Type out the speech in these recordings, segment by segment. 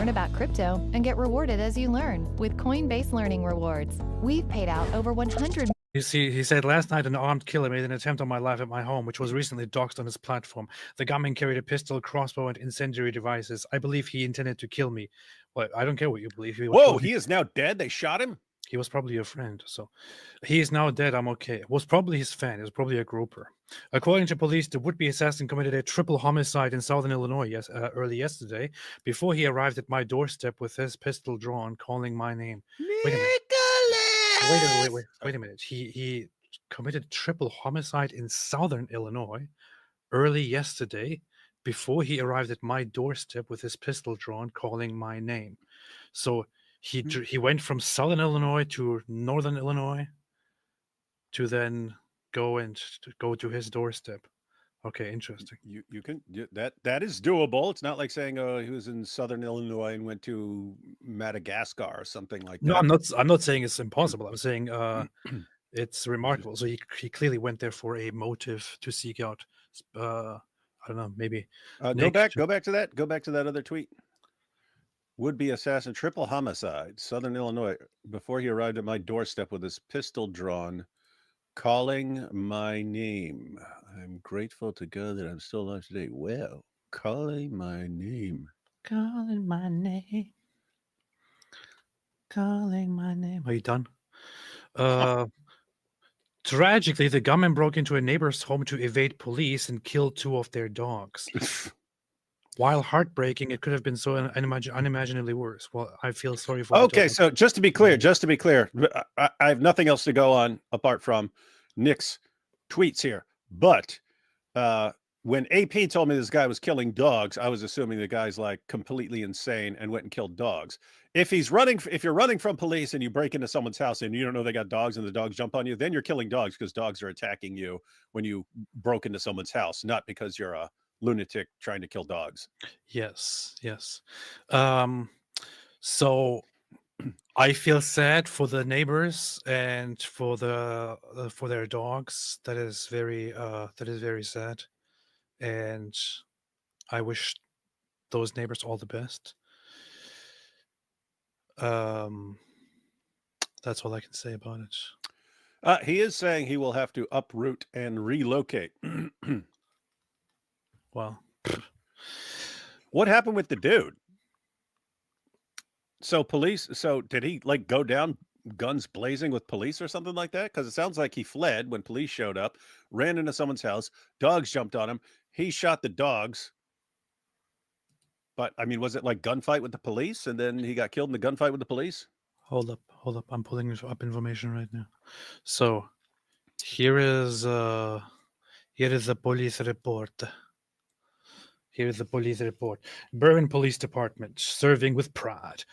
learn about crypto and get rewarded as you learn with Coinbase Learning Rewards. We've paid out over 100. You see, he said, last night an armed killer made an attempt on my life at my home, which was recently doxed on his platform. The gunman carried a pistol, crossbow, and incendiary devices. I believe he intended to kill me. Well, I don't care what you believe. Whoa, he is now dead? They shot him? He was probably a friend, so he is now dead. I'm okay. It was probably his fan. It was probably a grouper. According to police, the would-be assassin committed a triple homicide in southern Illinois early yesterday before he arrived at my doorstep with his pistol drawn, calling my name. Wait a minute. Wait a minute. He committed triple homicide in southern Illinois early yesterday before he arrived at my doorstep with his pistol drawn, calling my name. So he went from southern Illinois to northern Illinois to then go to his doorstep. Okay, interesting. You can that is doable. It's not like saying he was in southern Illinois and went to Madagascar or something like that. No, I'm not saying it's impossible. I'm saying it's remarkable. So he clearly went there for a motive to seek out I don't know, maybe go back to that other tweet. Would-be assassin, triple homicide, southern Illinois, before he arrived at my doorstep with his pistol drawn, calling my name. I'm grateful to God that I'm still alive today. Well, calling my name. Calling my name. Calling my name. Are you done? Tragically, the gunman broke into a neighbor's home to evade police and killed 2 of their dogs. While heartbreaking, it could have been so unimaginably worse. Well, I feel sorry for. Okay, so just to be clear, I have nothing else to go on apart from Nick's tweets here. But when AP told me this guy was killing dogs, I was assuming the guy's like completely insane and went and killed dogs. If you're running from police and you break into someone's house and you don't know they got dogs and the dogs jump on you, then you're killing dogs because dogs are attacking you when you broke into someone's house, not because you're a lunatic trying to kill dogs. Yes. So I feel sad for the neighbors and for their dogs. That is very sad, and I wish those neighbors all the best. That's all I can say about it. He is saying he will have to uproot and relocate. Well, what happened with the dude? So did he like go down guns blazing with police or something like that? Because it sounds like he fled when police showed up, ran into someone's house, dogs jumped on him, he shot the dogs. But I mean, was it like gunfight with the police and then he got killed in the gunfight with the police? Hold up. I'm pulling up information right now. So here is the police report. Here's the police report. Berwyn Police Department, serving with pride.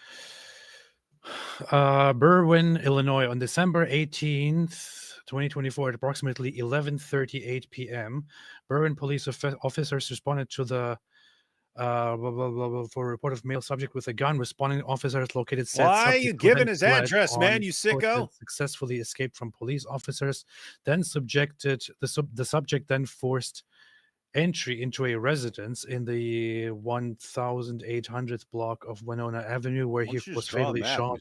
Berwyn, Illinois, on December 18th, 2024, at approximately 11:38 p.m., Berwyn police officers responded to the for a report of male subject with a gun. Responding officers located said Why are you giving his address, man, you sicko? Successfully escaped from police officers, then subjected the subject then forced entry into a residence in the 1800th block of Winona Avenue, where he was fatally shot.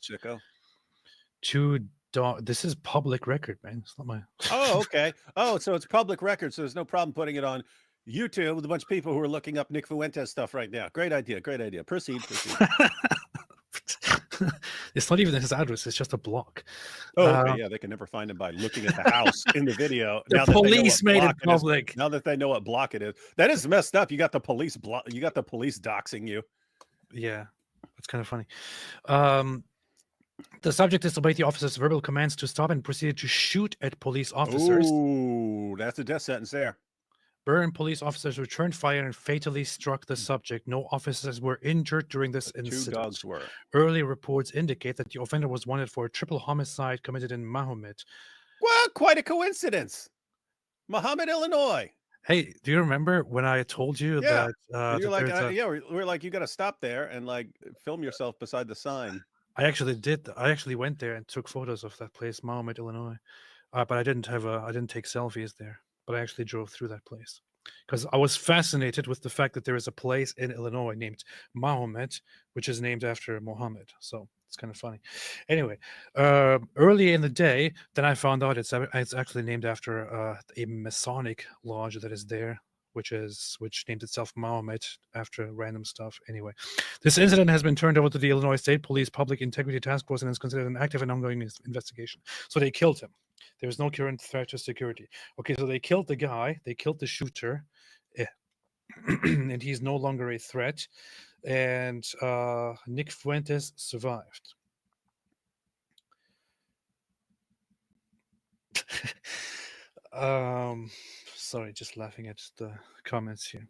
This is public record, man. It's not my. Oh, okay. Oh, so it's public record, so there's no problem putting it on YouTube with a bunch of people who are looking up Nick Fuentes stuff right now. Great idea. Proceed. It's not even his address, it's just a block. Oh, okay. Yeah, they can never find him by looking at the house in the video. The police made it public. Now that they know what block it is. That is messed up. You got the police doxing you. Yeah, that's kind of funny. The subject disobeyed the officer's verbal commands to stop and proceeded to shoot at police officers. Ooh, that's a death sentence there. Berwyn police officers returned fire and fatally struck the subject. No officers were injured during this incident. 2 dogs were. Early reports indicate that the offender was wanted for a triple homicide committed in Mahomet. Well, quite a coincidence. Mahomet, Illinois. Hey, do you remember when I told you that? You're like, we're like, you got to stop there and like film yourself beside the sign. I actually did. I actually went there and took photos of that place, Mahomet, Illinois. But I didn't take selfies there. But I actually drove through that place. because I was fascinated with the fact that there is a place in Illinois named Mahomet, which is named after Muhammad. So it's kind of funny. Anyway, early in the day, then I found out it's actually named after a Masonic lodge that is there, which named itself Mahomet after random stuff. Anyway, this incident has been turned over to the Illinois State Police Public Integrity Task Force and is considered an active and ongoing investigation. So they killed him. There is no current threat to security. Okay, so they killed the guy. They killed the shooter. And he's no longer a threat. And Nick Fuentes survived. Sorry, just laughing at the comments here.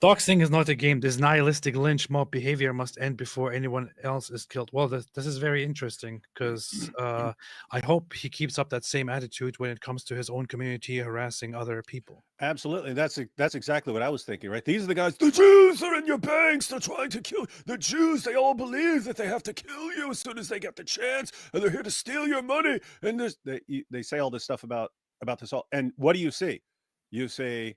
Doxing is not a game. This nihilistic lynch mob behavior must end before anyone else is killed. Well, this is very interesting because I hope he keeps up that same attitude when it comes to his own community harassing other people. Absolutely. That's exactly what I was thinking, right? These are the guys, the Jews are in your banks. They're trying to kill the Jews. They all believe that they have to kill you as soon as they get the chance, and they're here to steal your money. And they say all this stuff about this all. And what do you see? You see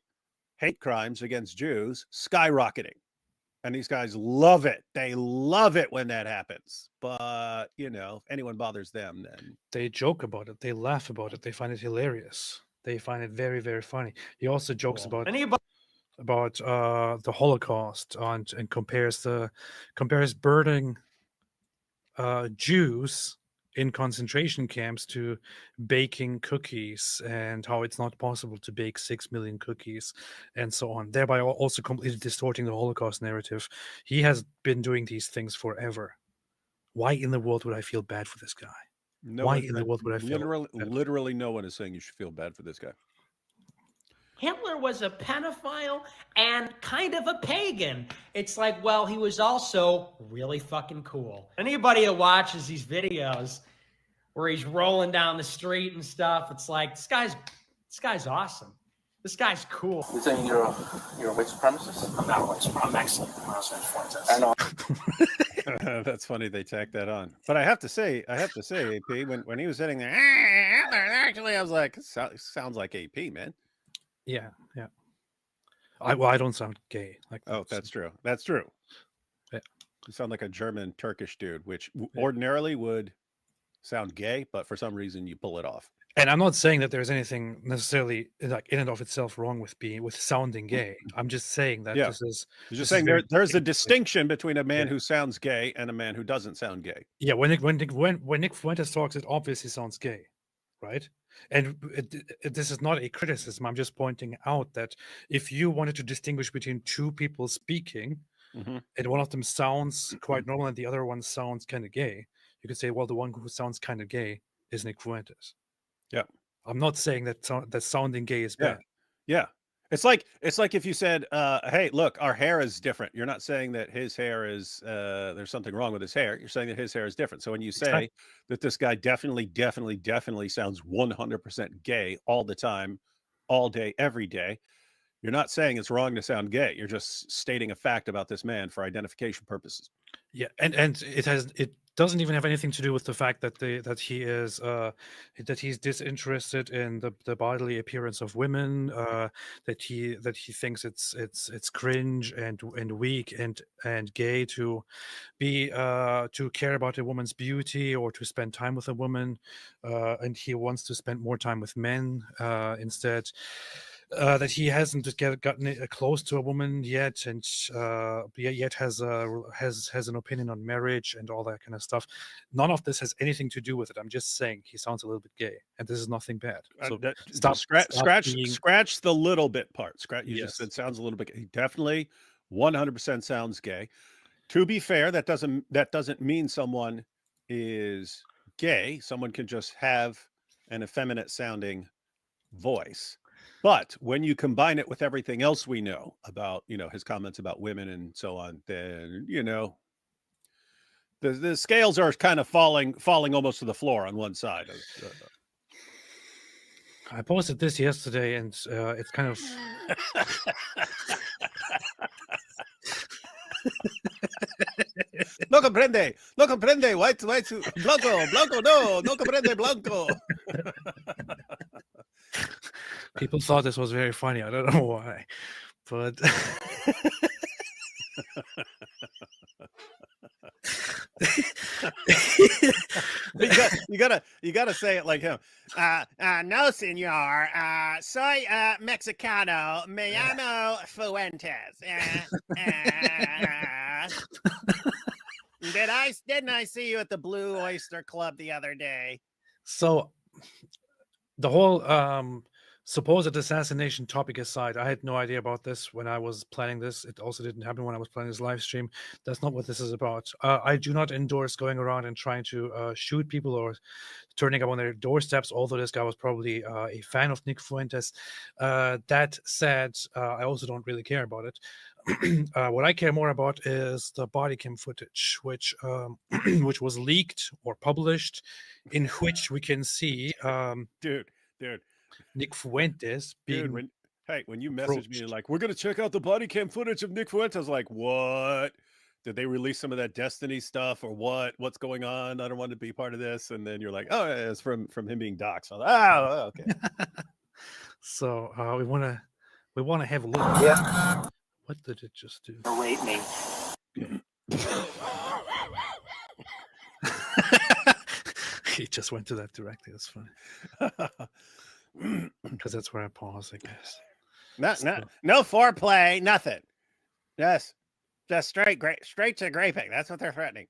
hate crimes against Jews skyrocketing. And these guys love it. They love it when that happens. But, if anyone bothers them, then they joke about it. They laugh about it. They find it hilarious. They find it very, very funny. He also jokes about the Holocaust and compares burning Jews in concentration camps to baking cookies, and how it's not possible to bake 6 million cookies and so on, thereby also completely distorting the Holocaust narrative. He has been doing these things forever. Why in the world would I feel bad for this guy? Why in the world would I feel literally no one is saying you should feel bad for this guy. Hitler was a pedophile and kind of a pagan. It's like, well, he was also really fucking cool. Anybody who watches these videos where he's rolling down the street and stuff, it's like, this guy's awesome. This guy's cool. You're saying you're a white supremacist? I'm not a white supremacist. I'm Mexican. I'm also Fuentes. I know. That's funny they tacked that on. But I have to say, AP, when he was sitting there, actually, I was like, sounds like AP, man. Yeah. I don't sound gay. That's true. That's true. Yeah. You sound like a German Turkish dude, which ordinarily would sound gay, but for some reason you pull it off. And I'm not saying that there's anything necessarily like in and of itself wrong with sounding gay. I'm just saying that this is. You're just saying there's a distinction between a man who sounds gay and a man who doesn't sound gay. Yeah, when Nick Fuentes talks, it obviously sounds gay, right? And this is not a criticism. I'm just pointing out that if you wanted to distinguish between two people speaking, and one of them sounds quite normal and the other one sounds kind of gay, you could say, well, the one who sounds kind of gay is Nick Fuentes. Yeah, I'm not saying that sounding gay is bad. Yeah. It's like if you said, hey, look, our hair is different. You're not saying that his hair is there's something wrong with his hair. You're saying that his hair is different. So when you say that this guy definitely sounds 100% gay all the time, all day, every day, you're not saying it's wrong to sound gay. You're just stating a fact about this man for identification purposes. Yeah, and it doesn't even have anything to do with the fact that he's disinterested in the bodily appearance of women, that he thinks it's cringe and weak and gay to be to care about a woman's beauty or to spend time with a woman, and he wants to spend more time with men instead. That he hasn't gotten close to a woman yet, and yet has an opinion on marriage and all that kind of stuff. None of this has anything to do with it. I'm just saying he sounds a little bit gay, and this is nothing bad. So scratch the little bit part. You just said sounds a little bit. He definitely 100% sounds gay. To be fair, that doesn't mean someone is gay. Someone can just have an effeminate sounding voice. But when you combine it with everything else we know about, his comments about women and so on, then, the scales are kind of falling almost to the floor on one side. I posted this yesterday, and it's kind of. No comprende, white, blanco, no comprende, blanco. People thought this was very funny. I don't know why, but you gotta say it like him. No, senor. Soy Mexicano. Me llamo Fuentes. Didn't I see you at the Blue Oyster Club the other day? so the whole supposed assassination topic aside, I had no idea about this when I was planning this. It also didn't happen when I was planning this live stream. That's not what this is about. I do not endorse going around and trying to shoot people or turning up on their doorsteps, although this guy was probably a fan of Nick Fuentes. That said, I also don't really care about it. What I care more about is the body cam footage, which which was leaked or published, in which we can see Dude. Nick Fuentes being Dude, when you messaged me like, we're gonna check out the body cam footage of Nick Fuentes, I was like, what? Did they release some of that Destiny stuff or what? What's going on? I don't want to be part of this. And then you're like, oh, yeah, it's from him being doxxed. So, oh, okay. So we want to have a look. Yeah. What did it just do? Rape me. He just went to that directly. That's funny. Because that's where I pause, I guess. No foreplay, nothing. Just straight to graping. That's what they're threatening.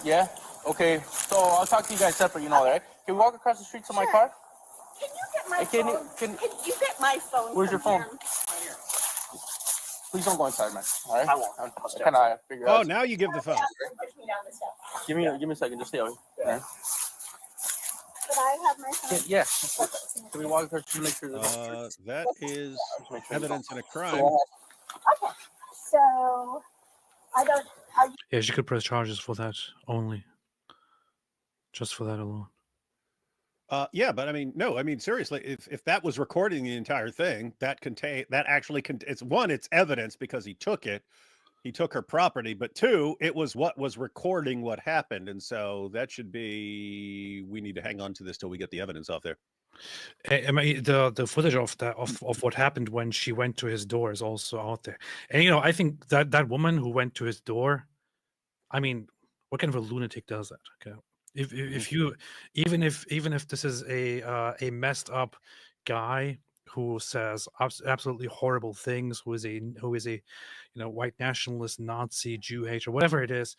Yeah. Okay. So I'll talk to you guys separate. You know that, right? Can we walk across the street to my car? Can you get my Can phone? Can you get my phone? Where's your from phone? him? Please don't go inside, man. All right. I won't. I'm kind of figure Oh, out. now you give the phone. Push me down the steps. Give me a second. Just stay over. All right. Could I have my phone? Yeah. Can we walk across to make sure That is evidence in a crime. Okay. So I don't. Are you Yeah, she could press charges for that only. Just for that alone. Yeah, but I mean, no, I mean, seriously, if that was recording the entire thing, it's evidence because he took her property, but two, it was what was recording what happened. And so that should be, we need to hang on to this till we get the evidence off there. I mean, the footage of what happened when she went to his door is also out there. And I think that woman who went to his door, I mean, what kind of a lunatic does that? Okay. If you even if this is a messed up guy who says absolutely horrible things, who is a white nationalist, Nazi, Jew hater, whatever it is,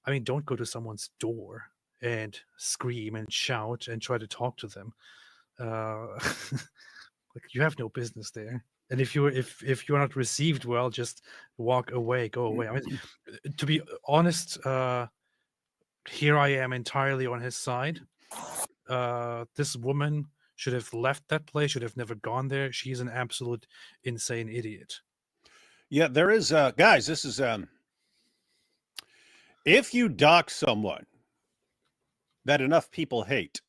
I mean, don't go to someone's door and scream and shout and try to talk to them. Like, you have no business there. And if you're not received well, just walk away, go away. I mean, to be honest, here I am entirely on his side. This woman should have left that place, should have never gone there. She's an absolute insane idiot. Yeah, there is, guys, this is, if you dox someone that enough people hate,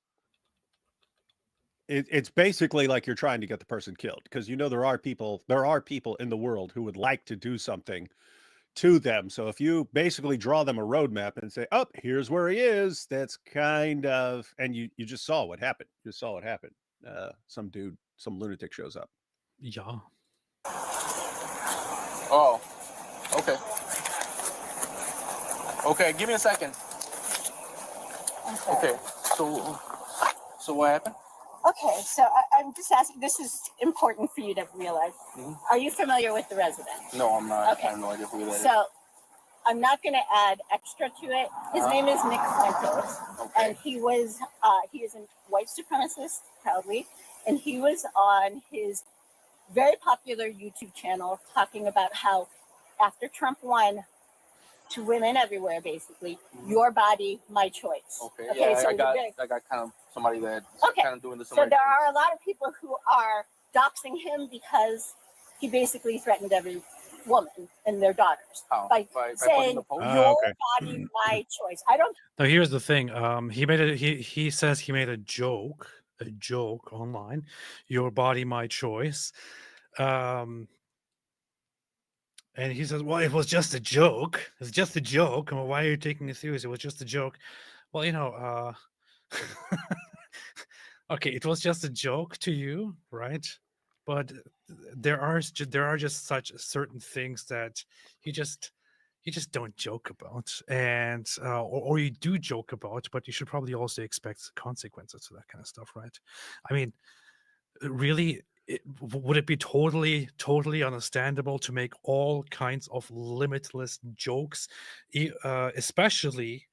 it's basically like you're trying to get the person killed, because there are people in the world who would like to do something to them. So if you basically draw them a roadmap and say, oh, here's where he is, that's kind of, and you just saw what happened. Some lunatic shows up. Yeah. Oh. Okay. Give me a second. Okay. So what happened? okay? So I'm just asking. This is important for you to realize. Are you familiar with the resident? No, I'm not. Okay. I have no idea who that is. So I'm not going to add extra to it. His name is Nick Fuentes, and he is a white supremacist, proudly, and he was on his very popular YouTube channel talking about how after Trump won, to women everywhere, basically, your body, my choice. Okay. Okay, Yeah, so I got you're kind of somebody that's Okay. kind of doing this. So there are a lot of people who are doxing him because he basically threatened every woman and their daughters by saying, putting the post? your body, my choice. I don't. Now here's the thing. He says he made a joke online. Your body, my choice. And he says, well, it was just a joke. It's just a joke. Well, why are you taking it serious? It was just a joke. Well, Okay, it was just a joke to you, right? But there are just such certain things that you just don't joke about, and or you do joke about, but you should probably also expect consequences to that kind of stuff, right? I mean, really, would it be totally understandable to make all kinds of limitless jokes, especially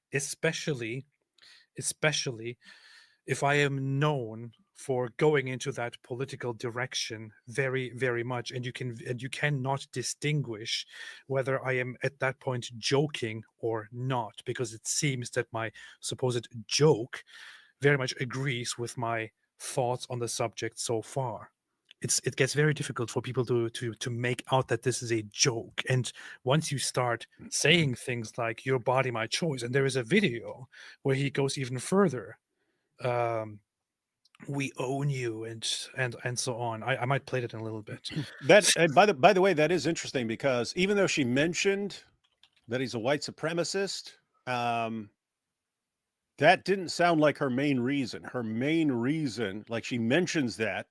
if I am known for going into that political direction very, very much, and you cannot distinguish whether I am at that point joking or not, because it seems that my supposed joke very much agrees with my thoughts on the subject so far. It gets very difficult for people to make out that this is a joke. And once you start saying things like "your body, my choice," and there is a video where he goes even further, um, "we own you," and so on. I might play it in a little bit. That, and by the way, that is interesting because even though she mentioned that he's a white supremacist, that didn't sound like her main reason. Her main reason, like she mentions that,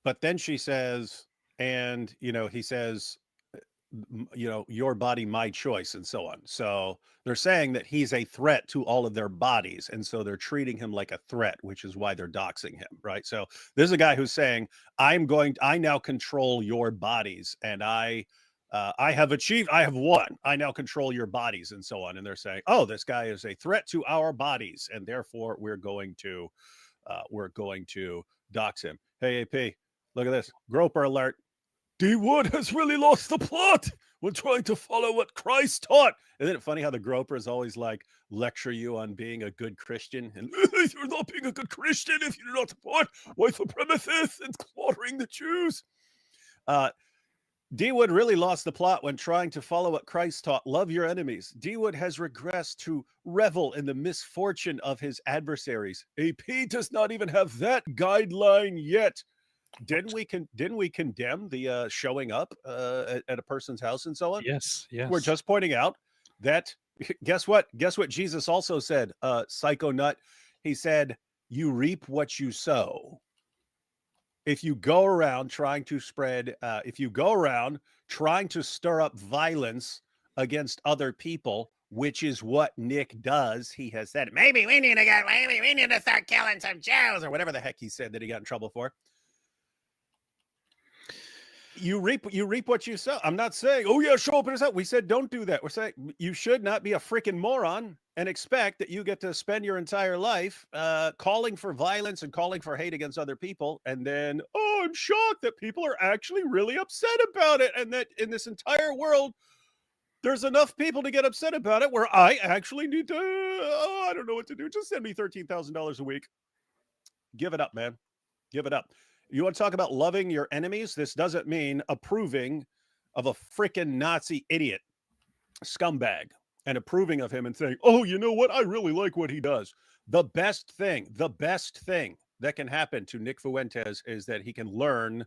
but then she says, and he says, your body, my choice, and so on. So they're saying that he's a threat to all of their bodies, and so they're treating him like a threat, which is why they're doxing him, right? So there's a guy who's saying, I now control your bodies, and I have won. I now control your bodies, and so on. And they're saying, oh, this guy is a threat to our bodies, and therefore we're going to dox him. Hey, AP, look at this. Groper alert. D. Wood has really lost the plot when trying to follow what Christ taught. Isn't it funny how the gropers always like lecture you on being a good Christian? And you're not being a good Christian if you do not support white supremacists and slaughtering the Jews. D. Wood really lost the plot when trying to follow what Christ taught. Love your enemies. D. Wood has regressed to revel in the misfortune of his adversaries. AP does not even have that guideline yet. Didn't we condemn the showing up at a person's house and so on? Yes. We're just pointing out that guess what Jesus also said, psycho nut. He said, you reap what you sow. If you go around trying to stir up violence against other people, which is what Nick does, he has said, maybe we need to start killing some Jews, or whatever the heck he said that he got in trouble for. You reap what you sow. I'm not saying, oh yeah, show up in his house. We said don't do that. We're saying you should not be a freaking moron and expect that you get to spend your entire life calling for violence and calling for hate against other people. And then, oh, I'm shocked that people are actually really upset about it. And that in this entire world, there's enough people to get upset about it where I actually need to, I don't know what to do. Just send me $13,000 a week. Give it up, man. Give it up. You want to talk about loving your enemies? This doesn't mean approving of a freaking Nazi idiot scumbag and approving of him and saying, oh, you know what? I really like what he does. The best thing that can happen to Nick Fuentes is that he can learn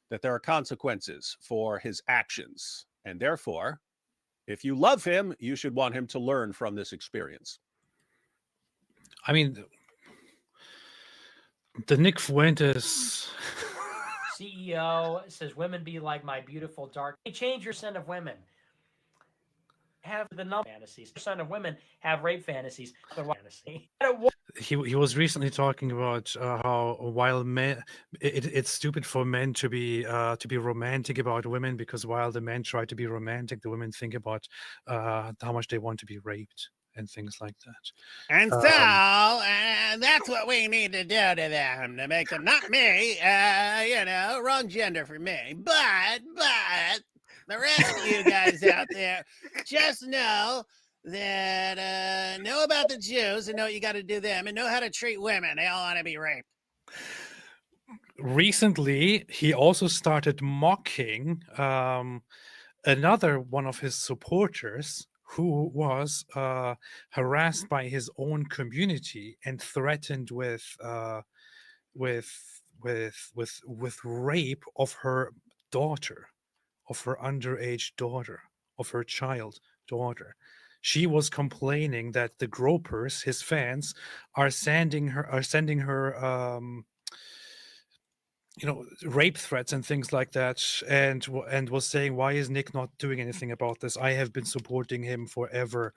that there are consequences for his actions. And therefore, if you love him, you should want him to learn from this experience. I mean, the Nick Fuentes CEO says women be like my beautiful dark. Hey, change your percent of women have the number fantasies. Percent of women have rape fantasies. The fantasy. He was recently talking about how while men, it's stupid for men to be romantic about women, because while the men try to be romantic, the women think about how much they want to be raped and things like that. And so that's what we need to do to them to make them, not me, wrong gender for me, but the rest of you guys out there, just know that know about the Jews and know what you got to do them and know how to treat women. They all want to be raped. Recently, he also started mocking another one of his supporters who was harassed by his own community and threatened with rape of her daughter, of her underage daughter, of her child daughter. she was complaining that the gropers, his fans, are sending her rape threats and things like that, and was saying, why is Nick not doing anything about this? I have been supporting him forever.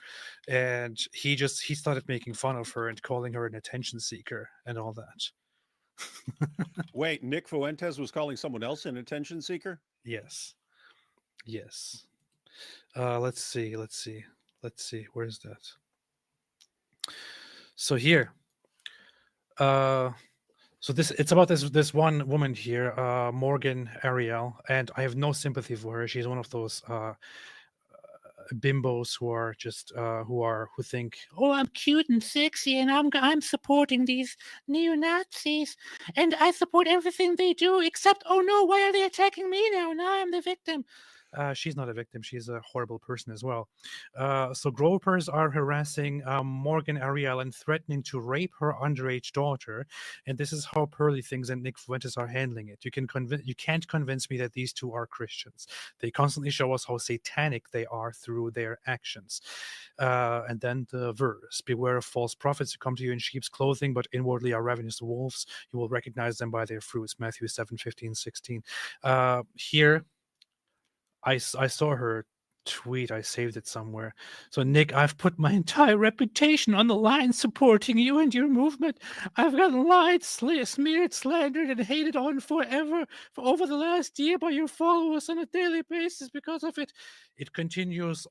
And he started making fun of her and calling her an attention seeker and all that. Wait, Nick Fuentes was calling someone else an attention seeker? Yes. Let's see. Where's that? So here. So it's about this one woman here, Morgan Ariel, and I have no sympathy for her. She's one of those bimbos who are just who think, oh, I'm cute and sexy, and I'm supporting these neo-Nazis, and I support everything they do, except, oh no, why are they attacking me now? Now I'm the victim. She's not a victim. She's a horrible person as well. So gropers are harassing Morgan Ariel and threatening to rape her underage daughter. And this is how Pearly Things and Nick Fuentes are handling it. You can't convince me that these two are Christians. They constantly show us how satanic they are through their actions. And then the verse: beware of false prophets who come to you in sheep's clothing, but inwardly are ravenous wolves. You will recognize them by their fruits. Matthew 7:15-16. Here, I saw her tweet. I saved it somewhere. So, Nick, I've put my entire reputation on the line supporting you and your movement. I've gotten lied, smeared, slandered, and hated on forever for over the last year by your followers on a daily basis because of it. It continues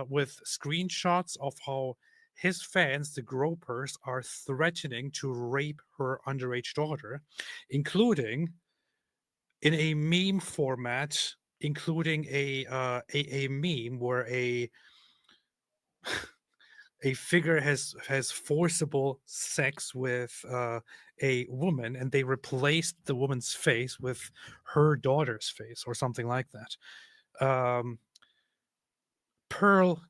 with screenshots of how his fans, the gropers, are threatening to rape her underage daughter, including in a meme format, including a meme where a figure has forcible sex with a woman, and they replaced the woman's face with her daughter's face or something like that. Pearl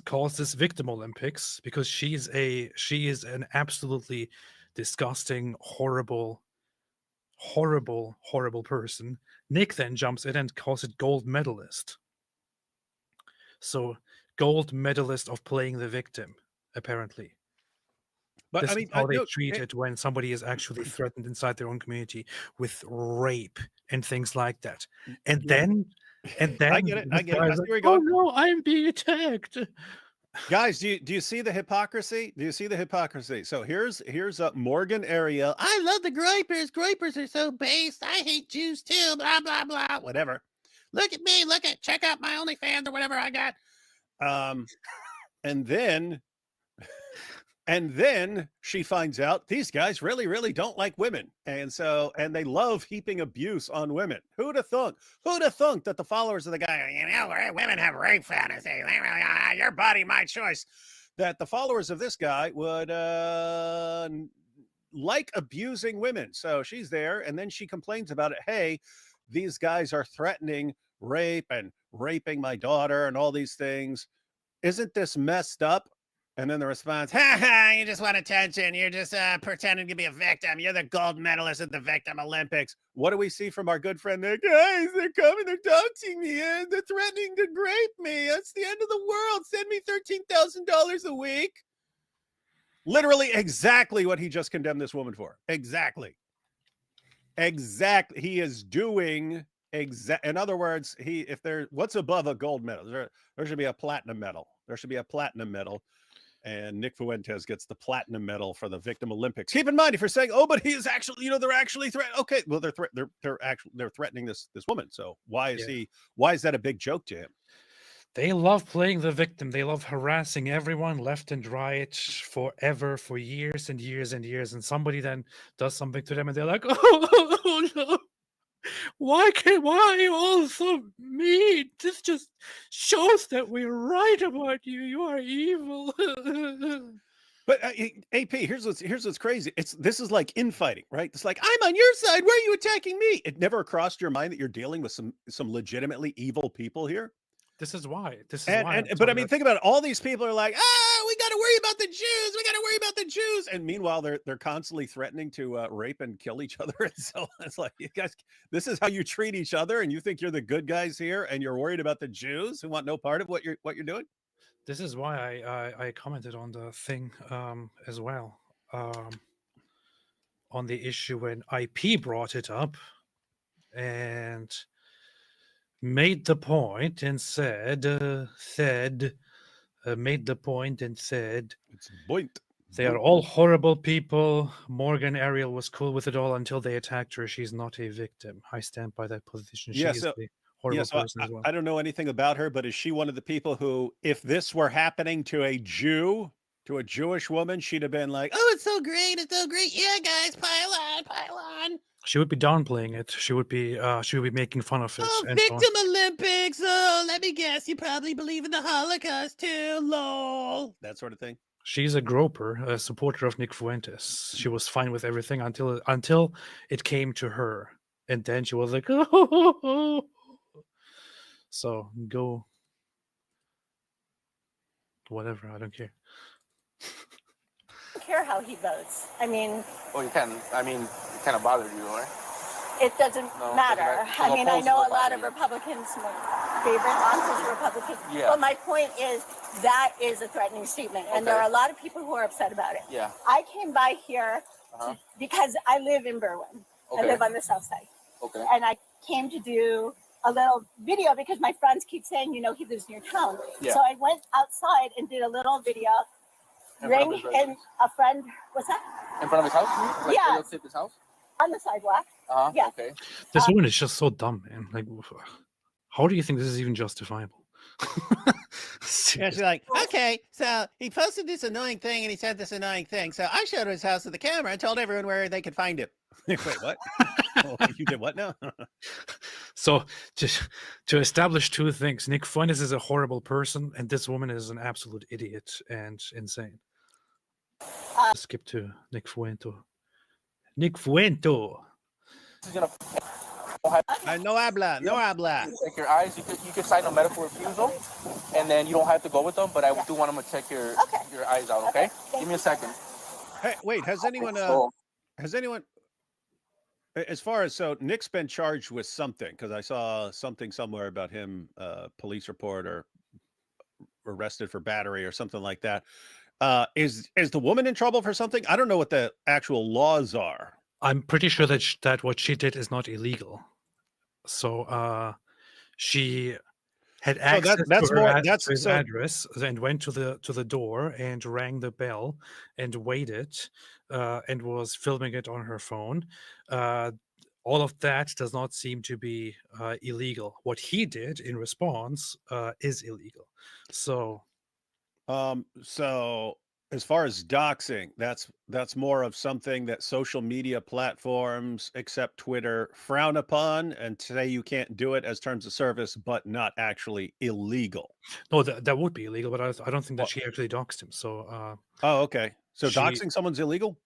calls this Victim Olympics because she is an absolutely disgusting, horrible person. Nick then jumps in and calls it gold medalist. So, gold medalist of playing the victim, apparently. But This I mean, is how they no, treat it when somebody is actually threatened inside their own community with rape and things like that. And then I get it. I get it. I see where you're oh going. no, I'm being attacked. Guys, do you see the hypocrisy? Do you see the hypocrisy? So here's Morgan Ariel. I love the gripers. Gripers are so base. I hate Jews too. Blah blah blah. Whatever. Look at me. Check out my OnlyFans or whatever I got. And then she finds out these guys really don't like women, and they love heaping abuse on women. Who'd have thunk that the followers of the guy, women have rape fantasies, your body, my choice, that the followers of this guy would like abusing women. So she's there, and then she complains about it. Hey, these guys are threatening rape and raping my daughter and all these things. Isn't this messed up? And then the response, you just want attention. You're just pretending to be a victim. You're the gold medalist at the Victim Olympics. What do we see from our good friend there? Guys, they're coming, they're doxing me, and they're threatening to rape me. It's the end of the world. Send me $13,000 a week. Literally exactly what he just condemned this woman for. Exactly. He is doing in other words, what's above a gold medal? There should be a platinum medal. And Nick Fuentes gets the platinum medal for the Victim Olympics. Keep in mind, if you're saying, "Oh, but he is actually," they're actually threatening. Okay, well, they're threatening this woman. So why is that a big joke to him? They love playing the victim. They love harassing everyone left and right forever, for years and years and years. And somebody then does something to them, and they're like, "Oh no! Why are you all so mean? This just shows that we're right about you. You are evil." But AP, here's what's crazy. This is like infighting, right? It's like, I'm on your side. Why are you attacking me? It never crossed your mind that you're dealing with some legitimately evil people here. This is why. But I mean, think about it. All these people are like, we got to worry about the Jews. We got to worry about the Jews. And meanwhile, they're constantly threatening to rape and kill each other. And so it's like, you guys, this is how you treat each other, and you think you're the good guys here, and you're worried about the Jews who want no part of what you're doing. This is why I commented on the thing as well. On the issue when IP brought it up and made the point and said, made the point and said, It's point. they are all horrible people. Morgan Ariel was cool with it all until they attacked her. She's not a victim. I stand by that position. Yeah, She's so- a horrible so person as well. I don't know anything about her, but is she one of the people who, if this were happening to a Jew, to a Jewish woman, she'd have been like, "Oh, it's so great, yeah, guys, pile on." She would be downplaying it. She would be making fun of it. Oh, and so on. victim Olympics. Oh, let me guess, you probably believe in the Holocaust too. Lol, that sort of thing. She's a groper, a supporter of Nick Fuentes. She was fine with everything until it came to her, and then she was like, "Oh." So go, whatever. I don't care. I don't care how he votes. I mean, Well, you can. I mean, it kind of bothered you, right? it doesn't No, matter. because I mean, I opposed know to a lot the of party. Republicans, my favorite aunt is Republican. Yeah. But my point is that is a threatening statement. And there Okay. are a lot of people who are upset about it. Yeah. I came by here Uh-huh. because I live in Berwyn. I Okay. live on the south side. Okay. And I came to do a little video because my friends keep saying, he lives near town. Yeah. So I went outside and did a little video. In front of Ring his in residence? a friend, what's that? In front of his house? Like, Yeah. videotape his house? On the sidewalk. Uh-huh. Yeah. Okay. This woman is just so dumb, man. Like, how do you think this is even justifiable? Yeah, Seriously. she's like, okay, so he posted this annoying thing and he said this annoying thing. So I showed his house with the camera and told everyone where they could find it. Wait, what? Oh, you did what now? So to establish two things, Nick Fuentes is a horrible person, and this woman is an absolute idiot and insane. Skip to Nick Fuento. Nick Fuento. This is gonna No habla, no habla. check your eyes. You could sign a medical refusal, and then you don't have to go with them. But I do want them to check your eyes out. Okay? Give me a second. Hey, wait, has anyone, as far as, so Nick's been charged with something, because I saw something somewhere about him, police report or arrested for battery or something like that. Is the woman in trouble for something? I don't know what the actual laws are. I'm pretty sure that that what she did is not illegal. So she had access to his address and went to the door and rang the bell and waited and was filming it on her phone. All of that does not seem to be illegal. What he did in response is illegal. So As far as doxing, that's more of something that social media platforms, except Twitter, frown upon and say you can't do it as terms of service, but not actually illegal. no, that would be illegal, but I don't think that she actually doxed him. So Oh, okay. So She- doxing someone's illegal?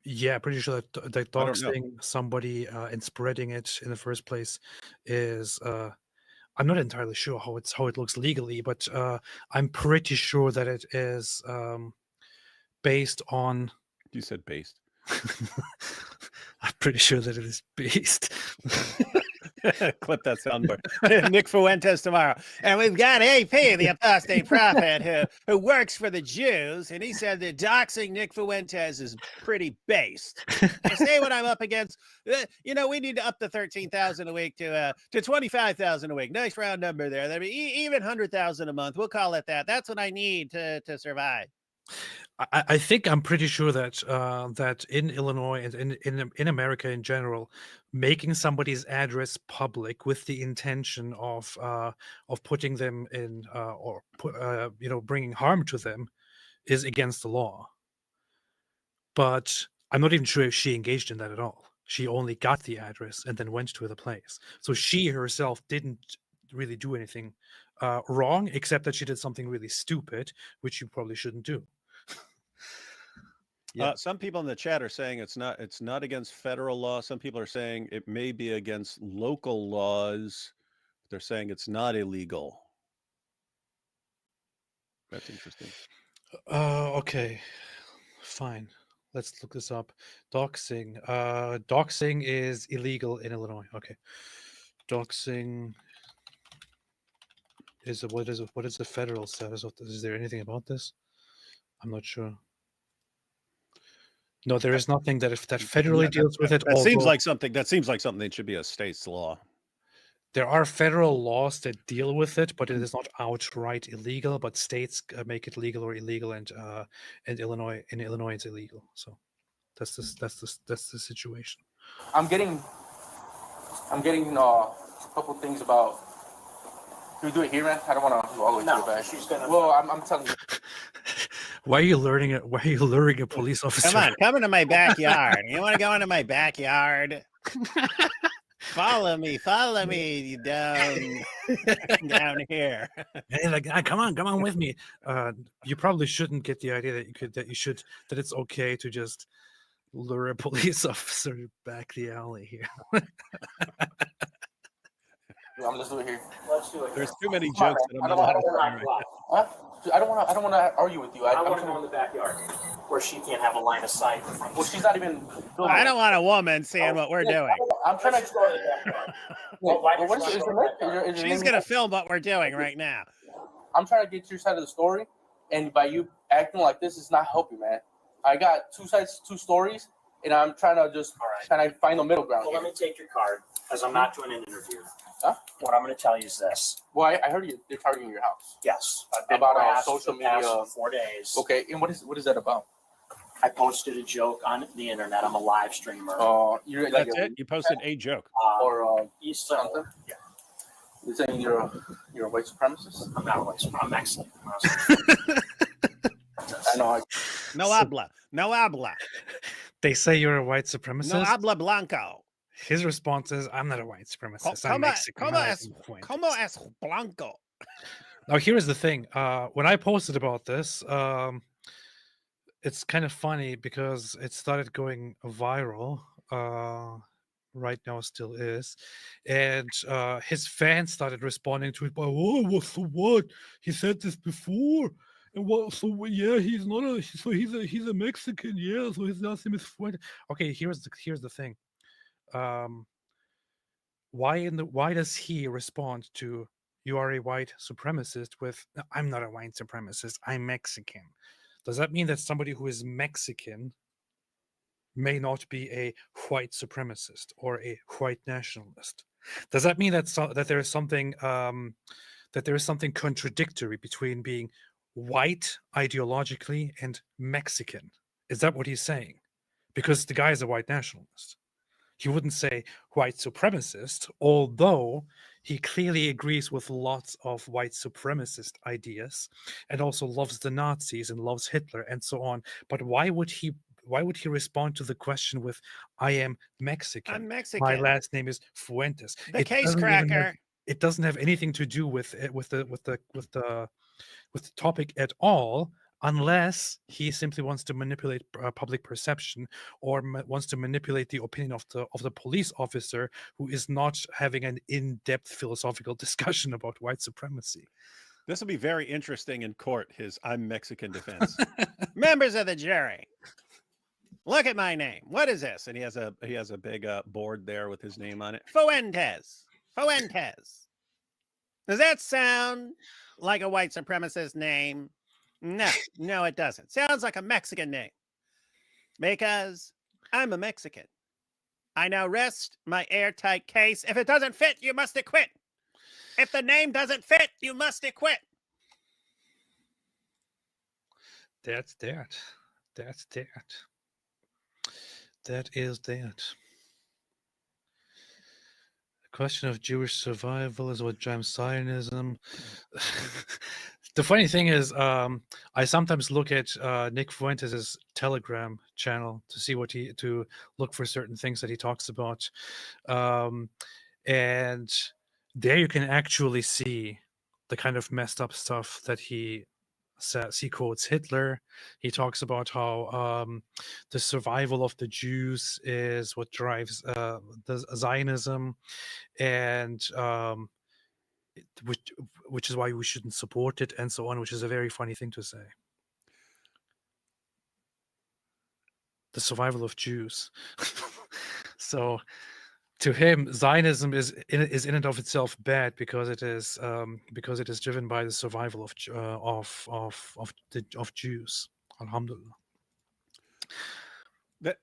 yeah, pretty sure that I don't know. doxing somebody and spreading it in the first place is I'm not entirely sure how it looks legally, but I'm pretty sure that it is based on. You said based. I'm pretho sure that it is based. Clip that soundboard. Nick Fuentes tomorrow. And we've got AP, the apostate prophet, who works for the Jews, and he said that doxing Nick Fuentes is pretty based. You say what I'm up against? We need to up the 13,000 a week to 25,000 a week. Nice round number there. That'd be even 100,000 a month. We'll call it that. That's what I need to survive. I think I'm pretty sure that that in Illinois and in America in general, making somebody's address public with the intention of putting them in or bringing harm to them is against the law. But I'm not even sure if she engaged in that at all. She only got the address and then went to the place. So she herself didn't really do anything wrong, except that she did something really stupid, which you probably shouldn't do. Yeah. Some people in the chat are saying it's not against federal law. Some people are saying it may be against local laws. They're saying it's not illegal. That's interesting. Okay, fine. Let's look this up. Doxing. Doxing is illegal in Illinois. Okay. Doxing what is the federal status of this? Is there anything about this? I'm not sure. No, there is nothing that federally deals with it. That seems like something that should be a state's law. There are federal laws that deal with it, but it is not outright illegal. But states make it legal or illegal, and in Illinois it's illegal. So that's the situation. I'm getting a couple things about. Can we do it here, man? I don't want to do all the way to the back. She's gonna. Well, I'm telling you. Why are you luring a police officer? Come into my backyard. You want to go into my backyard? Follow me down here. Hey, like, come on with me. You probably shouldn't get the idea that it's okay to just lure a police officer back the alley here. Let's do it here. There's too many jokes that I don't know how to say right. I don't want to argue with you. I want to go in the backyard where she can't have a line of sight. Well, she's not even. I don't want a woman seeing what we're doing. I'm trying to. She's gonna film what we're doing right now. I'm trying to get your side of the story, and by you acting like this is not helping, man. I got two sides, two stories, and I'm trying to just kind of find the middle ground. Well, let me take your card because I'm not doing an interview. Huh? What I'm going to tell you is this. Well, I heard they're targeting your house. Yes. I've been about harassed social for the past media. 4 days. Okay, and what is that about? I posted a joke on the internet. I'm a live streamer. You're That's it. You posted a joke. Or something. Yeah. You're saying you're a white supremacist? I'm not a white supremacist. I'm Mexican. I know. No habla. They say you're a white supremacist. No habla blanco. His response is, "I'm not a white supremacist. I'm Mexican." Como es blanco? Now, here's the thing. When I posted about this, it's kind of funny because it started going viral. Right now, still is, and his fans started responding to it by, "Oh, so what? He said this before." And what? So yeah, he's not a. So he's a Mexican. Yeah. So his last name is Fuentes. Okay, here's the thing. Why does he respond to "you are a white supremacist" with "I'm not a white supremacist. I'm Mexican"? Does that mean that somebody who is Mexican may not be a white supremacist or a white nationalist? Does that mean that there is something contradictory between being white ideologically and Mexican? Is that what he's saying? Because the guy is a white nationalist. He wouldn't say white supremacist, although he clearly agrees with lots of white supremacist ideas and also loves the Nazis and loves Hitler and so on. But why would he respond to the question with "I am Mexican. I'm Mexican. My last name is Fuentes." The case cracker. It doesn't have anything to do with the topic at all, unless he simply wants to manipulate public perception or wants to manipulate the opinion of the police officer who is not having an in-depth philosophical discussion about white supremacy. This will be very interesting in court, his "I'm Mexican" defense. Members of the jury, look at my name. What is this? And he has a big board there with his name on it. Fuentes. Does that sound like a white supremacist name? No, it doesn't. Sounds like a Mexican name. Because I'm a Mexican. I now rest my airtight case. If it doesn't fit, you must acquit. If the name doesn't fit, you must acquit. That's that. That is that. The question of Jewish survival is what drives Zionism. The funny thing is, I sometimes look at Nick Fuentes' Telegram channel to see to look for certain things that he talks about, and there you can actually see the kind of messed up stuff that he says. He quotes Hitler. He talks about how the survival of the Jews is what drives the Zionism, and which is why we shouldn't support it, and so on, which is a very funny thing to say. The survival of Jews. So to him, Zionism is in and of itself bad because it is driven by the survival of Jews. Alhamdulillah. That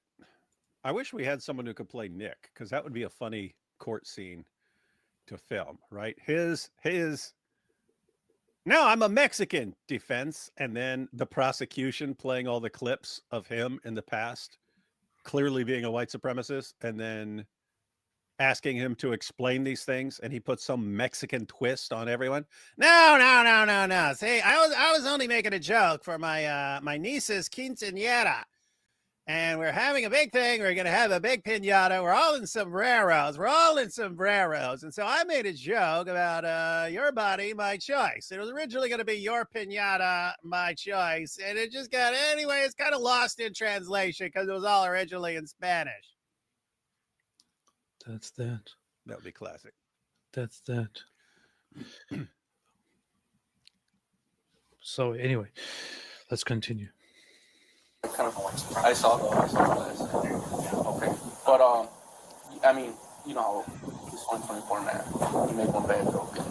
I wish we had someone who could play Nick, because that would be a funny court scene to film, right? His "now I'm a Mexican" defense, and then the prosecution playing all the clips of him in the past, clearly being a white supremacist, and then asking him to explain these things, and he puts some Mexican twist on everyone. No. See, I was only making a joke for my niece's quinceañera. And we're having a big thing. We're going to have a big piñata. We're all in sombreros. And so I made a joke about your body, my choice. It was originally going to be your piñata, my choice. And it just got, anyway, it's kind of lost in translation because it was all originally in Spanish. That's that. That would be classic. That's that. So anyway, let's continue. I saw that. Okay, but I mean, you know, it's 2024, man. You make one bad joke, and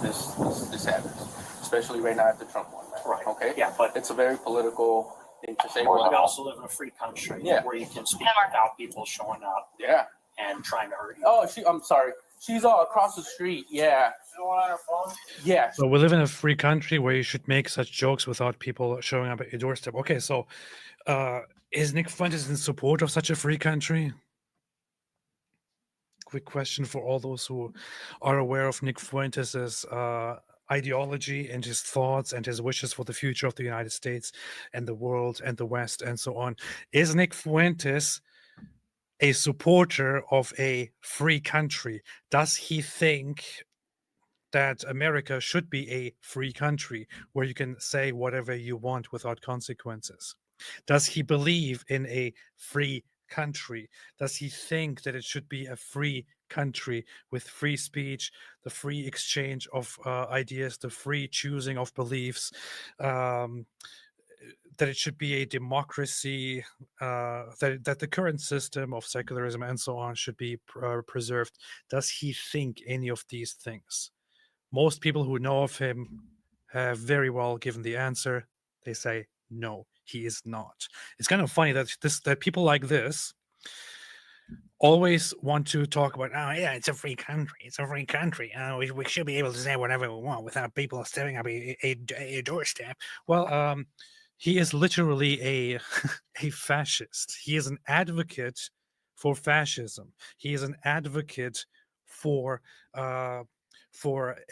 this happens, especially right now after Trump won, man. Right. Okay. Yeah, but it's a very political thing to say. we also live in a free country where you can speak without people showing up Yeah. and trying to hurt you. Oh, I'm sorry. She's across the street. Yeah. You know on her phone? Yeah. So we live in a free country where you should make such jokes without people showing up at your doorstep. Okay, so is Nick Fuentes in support of such a free country? Quick question for all those who are aware of Nick Fuentes' ideology and his thoughts and his wishes for the future of the United States and the world and the West and so on. Is Nick Fuentes a supporter of a free country? Does he think that America should be a free country where you can say whatever you want without consequences? Does he believe in a free country? Does he think that it should be a free country with free speech, the free exchange of ideas, the free choosing of beliefs, that it should be a democracy, that the current system of secularism and so on should be preserved? Does he think any of these things? Most people who know of him have very well given the answer. They say, no, he is not. It's kind of funny that people like this always want to talk about, oh yeah, it's a free country. It's a free country. We should be able to say whatever we want without people staring up a doorstep. Well, he is literally a fascist. He is an advocate for fascism. He is an advocate for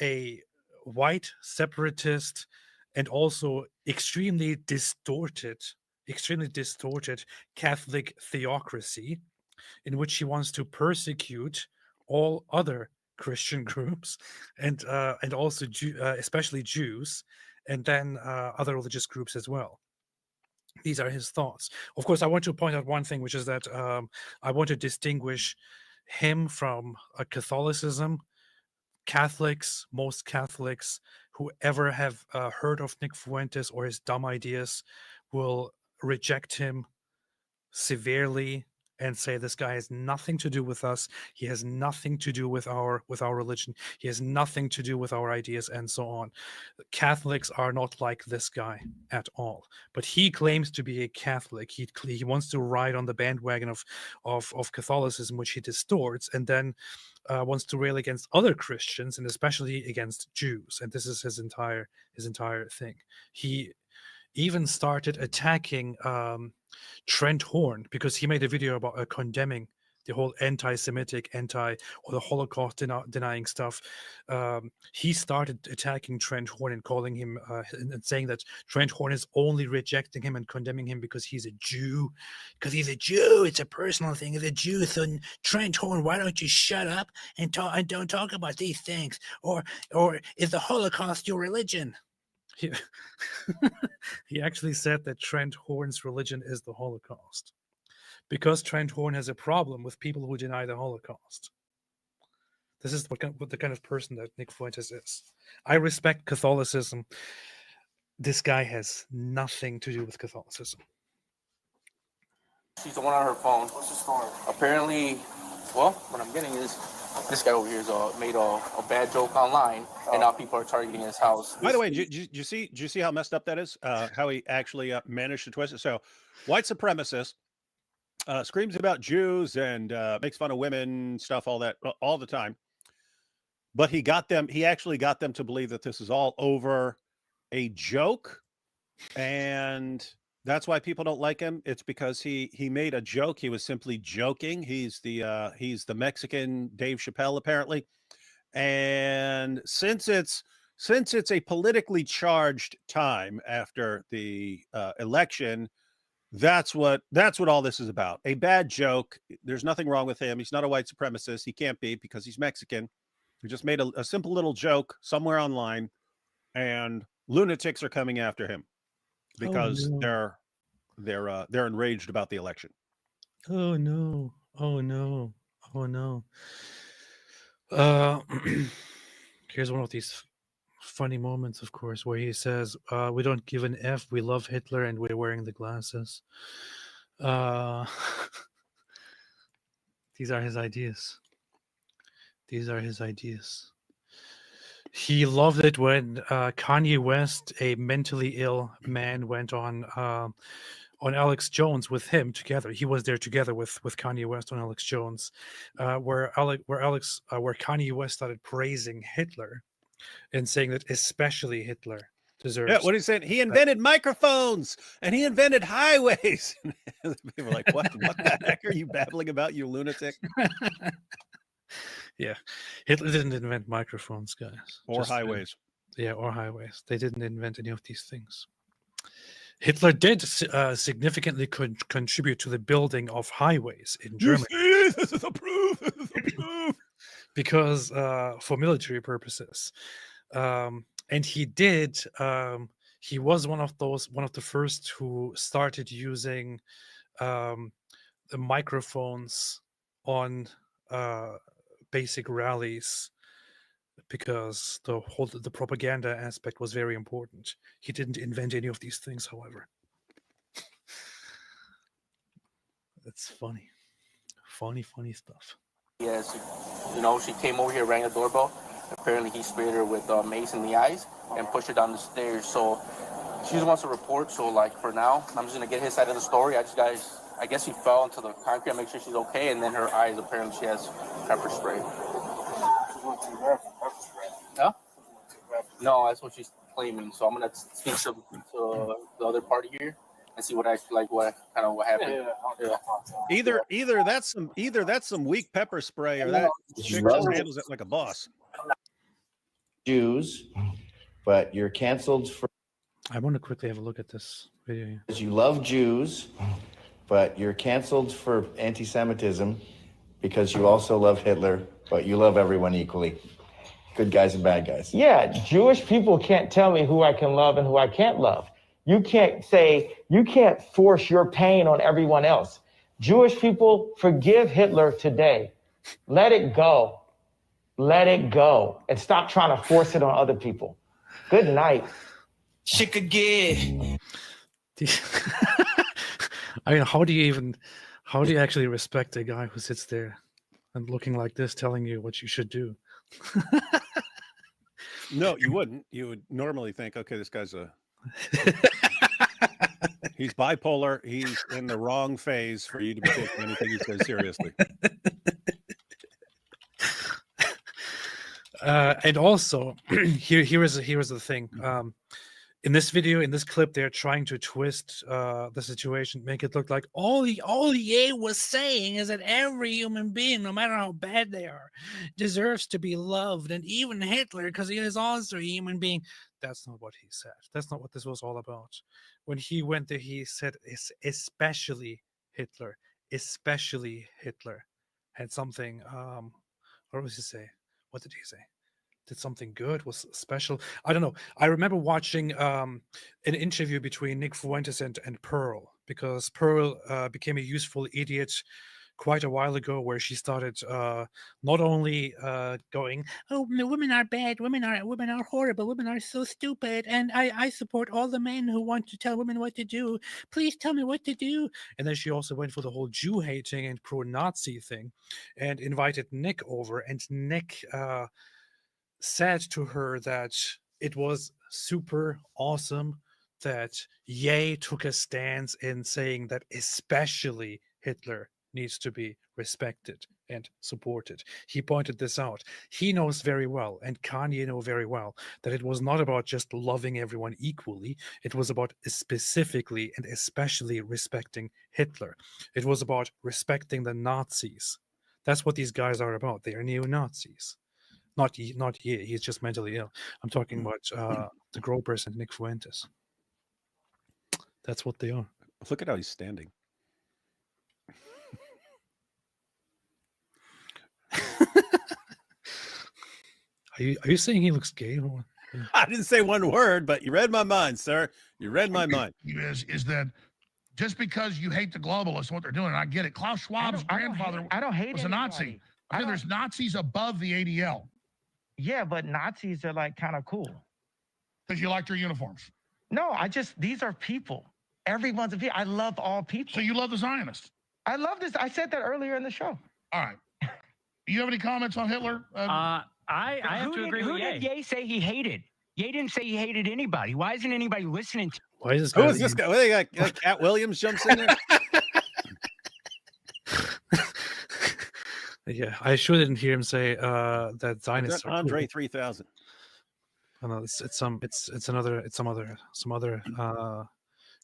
a white separatist and also extremely distorted Catholic theocracy, in which he wants to persecute all other Christian groups and also especially Jews, and then other religious groups as well. These are his thoughts. Of course, I want to point out one thing, which is that I want to distinguish him from Catholicism. Catholics, most Catholics who ever have heard of Nick Fuentes or his dumb ideas will reject him severely and say this guy has nothing to do with us. He has nothing to do with our religion. He has nothing to do with our ideas and so on. Catholics are not like this guy at all. But he claims to be a Catholic. He wants to ride on the bandwagon of Catholicism, which he distorts, and then wants to rail against other Christians and especially against Jews. And this is his entire thing. He even started attacking Trent Horn because he made a video about condemning the whole anti-Semitic, or the Holocaust denying stuff. He started attacking Trent Horn and calling him and saying that Trent Horn is only rejecting him and condemning him because he's a Jew. Because he's a Jew, it's a personal thing. He's a Jew. So Trent Horn, why don't you shut up and don't talk about these things? Or is the Holocaust your religion? He actually said that Trent Horn's religion is the Holocaust because Trent Horn has a problem with people who deny the Holocaust. This is what the kind of person that Nick Fuentes is. I respect Catholicism. This guy has nothing to do with Catholicism. She's the one on her phone. What's the story? Apparently, Well, what I'm getting is this guy over here is made a bad joke online, and now people are targeting his house. By the way, did you see how messed up that is? How he actually managed to twist it. So, white supremacist screams about Jews and makes fun of women, stuff, all that, all the time. But he actually got them to believe that this is all over a joke, and that's why people don't like him. It's because he made a joke. He was simply joking. He's the Mexican Dave Chappelle, apparently. And since it's a politically charged time after the election, that's what all this is about. A bad joke. There's nothing wrong with him. He's not a white supremacist. He can't be, because he's Mexican. He just made a simple little joke somewhere online, and lunatics are coming after him because they're enraged about the election. Oh no! Oh no! Oh no! Here's one of these funny moments, of course, where he says, "We don't give an F. We love Hitler, and we're wearing the glasses." These are his ideas. These are his ideas. He loved it when Kanye West, a mentally ill man, went on Alex Jones with him together. He was there together with Kanye West on Alex Jones, where Kanye West started praising Hitler and saying that especially Hitler deserves. Yeah, what he said, he invented microphones and he invented highways. People are like, what the heck are you babbling about, you lunatic? Yeah, Hitler didn't invent microphones, guys. Or highways. Or highways. They didn't invent any of these things. Hitler did significantly contribute to the building of highways in Germany. This is a proof. This is a proof. Because for military purposes, and he did. He was one of the first who started using the microphones on basic rallies, because the propaganda aspect was very important. He didn't invent any of these things, however. It's funny stuff. Yes, she came over here, rang the doorbell. Apparently, he sprayed her with mace in the eyes and pushed her down the stairs. So she just wants to report. So, for now, I'm just gonna get his side of the story. I guess she fell into the concrete. Make sure she's okay. And then her eyes, apparently, she has pepper spray. Huh? No, that's what she's claiming. So I'm gonna speak to the other party here and see what happened. Yeah. Either that's some weak pepper spray, or that chick just handles it like a boss. Jews, but you're canceled for. I want to quickly have a look at this video here. You love Jews, but you're canceled for anti-Semitism because you also love Hitler, but you love everyone equally. Good guys and bad guys. Yeah, Jewish people can't tell me who I can love and who I can't love. You can't force your pain on everyone else. Jewish people, forgive Hitler today. Let it go. Let it go. And stop trying to force it on other people. Good night. Chick again. I mean, how do you actually respect a guy who sits there and looking like this, telling you what you should do? No, you wouldn't. You would normally think, okay, this guy's he's bipolar. He's in the wrong phase for you to be taking anything he says seriously. And also, here is the thing. In this video, in this clip, they're trying to twist the situation, make it look like all Ye was saying is that every human being, no matter how bad they are, deserves to be loved, and even Hitler, because he is also a human being. That's not what he said. That's not what this was all about. When he went there, he said, especially Hitler, had something. What was he say? What did he say? Did something good, was special. I don't know. I remember watching an interview between Nick Fuentes and Pearl, because Pearl became a useful idiot quite a while ago, where she started not only going, "Oh, the women are bad, women are horrible, women are so stupid, and I support all the men who want to tell women what to do. Please tell me what to do." And then she also went for the whole Jew hating and pro-Nazi thing, and invited Nick over, and Nick said to her that it was super awesome that YahWeh took a stance in saying that especially Hitler needs to be respected and supported. He pointed this out. He knows very well, and Kanye know very well, that it was not about just loving everyone equally. It was about specifically and especially respecting Hitler. It was about respecting the Nazis. That's what these guys are about. They are neo-Nazis. Not YahWeh. He's just mentally ill. I'm talking about the Gropers and Nick Fuentes. That's what they are. Look at how he's standing. Are you saying he looks gay? I didn't say one word, but you read my mind, sir. You read my mind. Is that just because you hate the globalists, what they're doing, and I get it. Klaus Schwab's grandfather was a Nazi. I mean, there's Nazis above the ADL. Yeah, but Nazis are like kind of cool. Because you like their uniforms. No, these are people. Everyone's a people. I love all people. So you love the Zionists? I love this. I said that earlier in the show. All right. Do you have any comments on Hitler? I have to agree with Who did YahWeh say he hated? YahWeh didn't say he hated anybody. Why isn't anybody listening to? Why is this Who guy? is this guy? What, they got Cat Williams jumps in there? Yeah, I sure didn't hear him say that Zionists are Andre cool. 3000. I know it's some other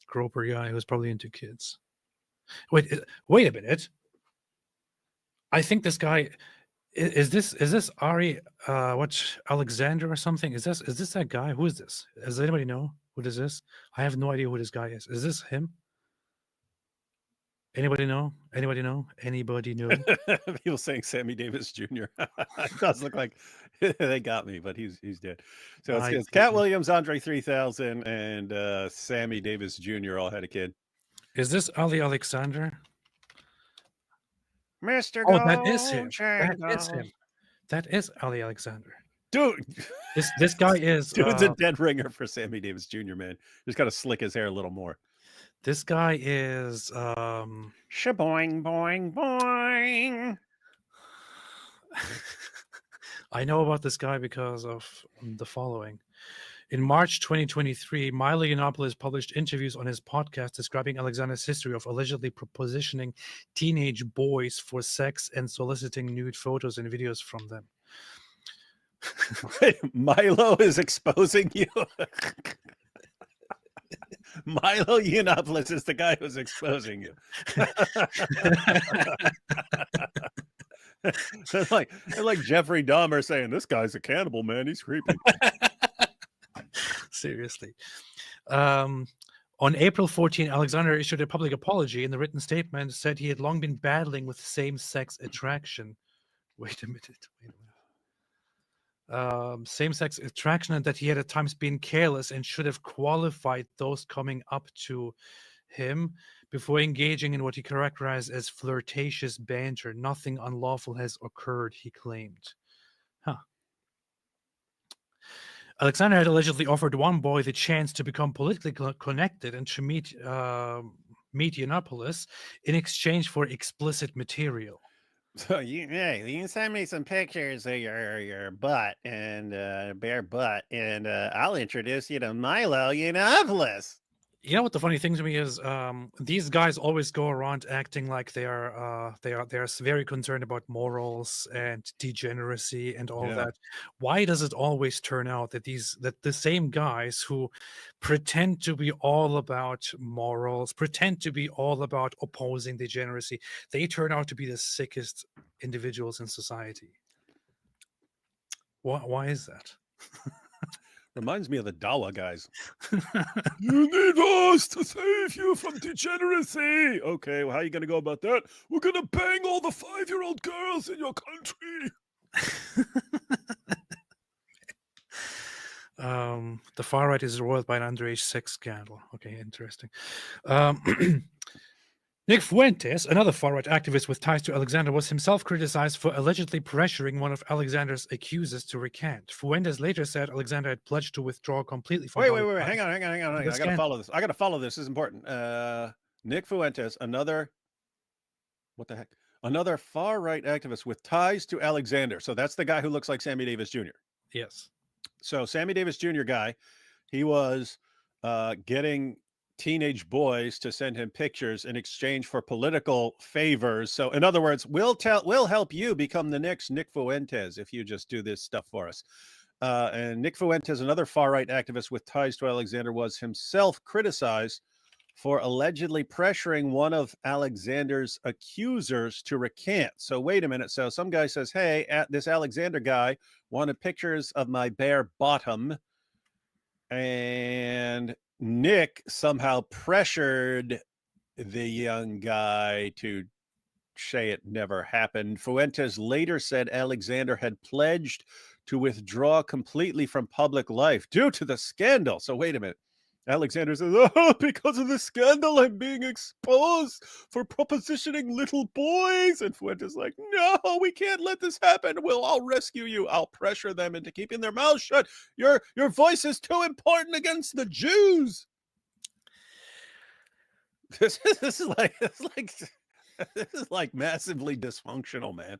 Groper guy who's probably into kids. Wait a minute. I think this guy is this Ari Alexander or something? Is this that guy? Who is this? Does anybody know who this is? I have no idea who this guy is. Is this him? Anybody know? Anybody know? Anybody know? People saying Sammy Davis Jr. It does look like they got me, but he's dead. So it's Cat Williams, Andre 3000, and Sammy Davis Jr. all had a kid. Is this Ali Alexander? Mr. Oh, that is him. That is him. That is Ali Alexander. Dude, this guy is dude's a dead ringer for Sammy Davis Jr. Man, just got to slick his hair a little more. This guy is shaboing boing boing. I know about this guy because of the following. In March 2023, Milo Yiannopoulos published interviews on his podcast describing Alexander's history of allegedly propositioning teenage boys for sex and soliciting nude photos and videos from them. Milo is exposing you. Milo Yiannopoulos is the guy who's exposing you. They're like Jeffrey Dahmer saying, this guy's a cannibal, man. He's creepy. Seriously. On April 14, Alexander issued a public apology. In the written statement, said he had long been battling with same-sex attraction. Wait a minute. Same-sex attraction, and that he had at times been careless and should have qualified those coming up to him before engaging in what he characterized as flirtatious banter. Nothing unlawful has occurred, he claimed. Alexander had allegedly offered one boy the chance to become politically connected and to meet Yiannopoulos in exchange for explicit material. So you can send me some pictures of your butt and bare butt, and I'll introduce you to Milo Yiannopoulos. You know what the funny thing to me is? These guys always go around acting like they are very concerned about morals and degeneracy and all that. Why does it always turn out that the same guys who pretend to be all about morals, pretend to be all about opposing degeneracy, they turn out to be the sickest individuals in society? Why is that? Reminds me of the Dawa guys. You need us to save you from degeneracy. Okay, well, how are you going to go about that? We're going to bang all the 5-year-old girls in your country. The far right is roiled by an underage sex scandal. Okay, interesting. Nick Fuentes, another far-right activist with ties to Alexander, was himself criticized for allegedly pressuring one of Alexander's accusers to recant. Fuentes later said Alexander had pledged to withdraw completely from Wait. Hang on. I got to follow this. This is important. Nick Fuentes, another, what the heck? Another far-right activist with ties to Alexander. So that's the guy who looks like Sammy Davis Jr. Yes. So Sammy Davis Jr. guy, he was getting teenage boys to send him pictures in exchange for political favors. So in other words, we'll help you become the next Nick Fuentes if you just do this stuff for us. And Nick Fuentes, another far-right activist with ties to Alexander, was himself criticized for allegedly pressuring one of Alexander's accusers to recant. So wait a minute. So some guy says, hey, this Alexander guy wanted pictures of my bare bottom, and Nick somehow pressured the young guy to say it never happened. Fuentes later said Alexander had pledged to withdraw completely from public life due to the scandal. So wait a minute. Alexander says, oh, because of the scandal, I'm being exposed for propositioning little boys. And Fuentes like, no, we can't let this happen. I'll rescue you. I'll pressure them into keeping their mouths shut. Your voice is too important against the Jews. This is like massively dysfunctional, man.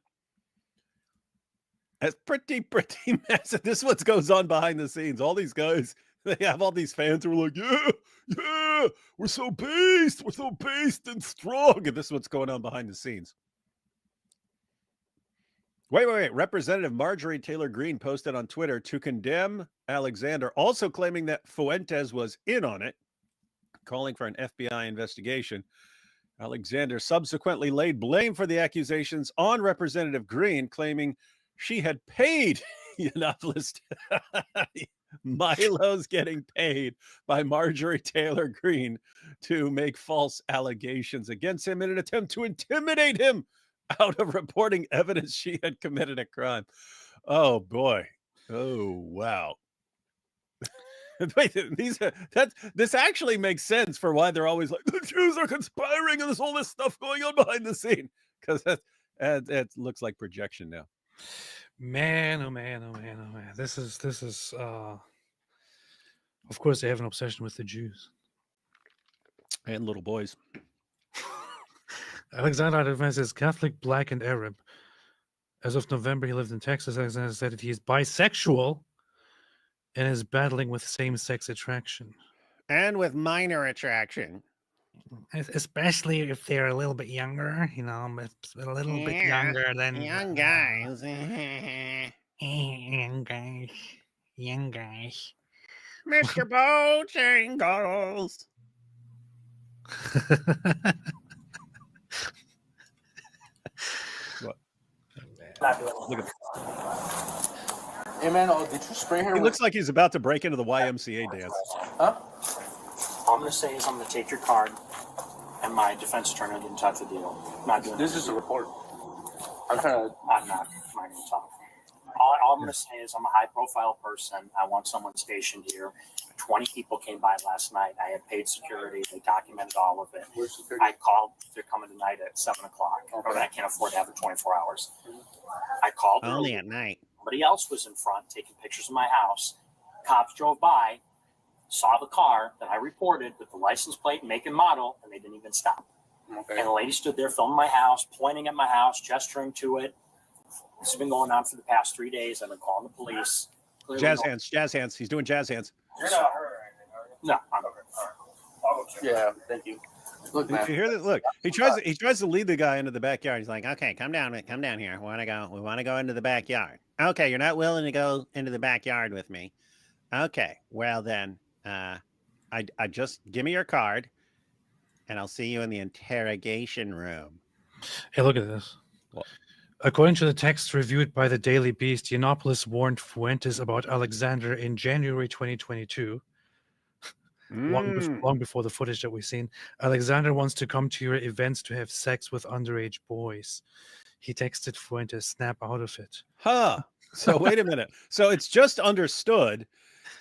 It's pretty massive. This is what goes on behind the scenes. All these guys, they have all these fans who are like, yeah, we're so based and strong. And this is what's going on behind the scenes. Wait. Representative Marjorie Taylor Greene posted on Twitter to condemn Alexander, also claiming that Fuentes was in on it, calling for an FBI investigation. Alexander subsequently laid blame for the accusations on Representative Greene, claiming she had paid Yiannopoulos. Milo's getting paid by Marjorie Taylor Greene to make false allegations against him in an attempt to intimidate him out of reporting evidence she had committed a crime. Oh boy. Oh wow. Wait, this actually makes sense for why they're always like, the Jews are conspiring and there's all this stuff going on behind the scene, because it looks like projection now. Man, oh man. This is of course they have an obsession with the Jews and little boys. Alexander identifies as Catholic, Black, and Arab. As of November, he lived in Texas. Alexander said that he is bisexual and is battling with same-sex attraction. And with minor attraction. Especially if they're a little bit younger, a little bit younger than... Young guys. Young guys. Mr. Bojangles. What? Look at Hey man, did you spray her? He looks like he's about to break into the YMCA dance. Huh? All I'm going to say is I'm going to take your card, and my defense attorney will get in touch with you. Not doing This is a report. I'm not going to talk. All I'm going to say is I'm a high-profile person. I want someone stationed here. 20 people came by last night. I had paid security. They documented all of it. Where's security? I called. They're coming tonight at 7 o'clock. Okay. I can't afford to have it 24 hours. I called. Only at night. Somebody else was in front taking pictures of my house. Cops drove by, saw the car that I reported with the license plate, make and model, and they didn't even stop. Okay. And the lady stood there filming my house, pointing at my house, gesturing to it. This has been going on for the past 3 days. I've been calling the police. Jazz hands. He's doing jazz hands. You're not hurt or anything, are you? No, I'm okay. All right. I'll go check. Yeah, thank you. Look, man. Did you hear this? Look, he tries to lead the guy into the backyard. He's like, okay, come down here. We want to go into the backyard. Okay, you're not willing to go into the backyard with me. Okay, well then, I just give me your card, and I'll see you in the interrogation room. Hey, look at this. What? According to the text reviewed by the Daily Beast, Yiannopoulos warned Fuentes about Alexander in January 2022. Long before the footage that we've seen. Alexander wants to come to your events to have sex with underage boys. He texted Fuentes, snap out of it. Huh. So wait a minute. So it's just understood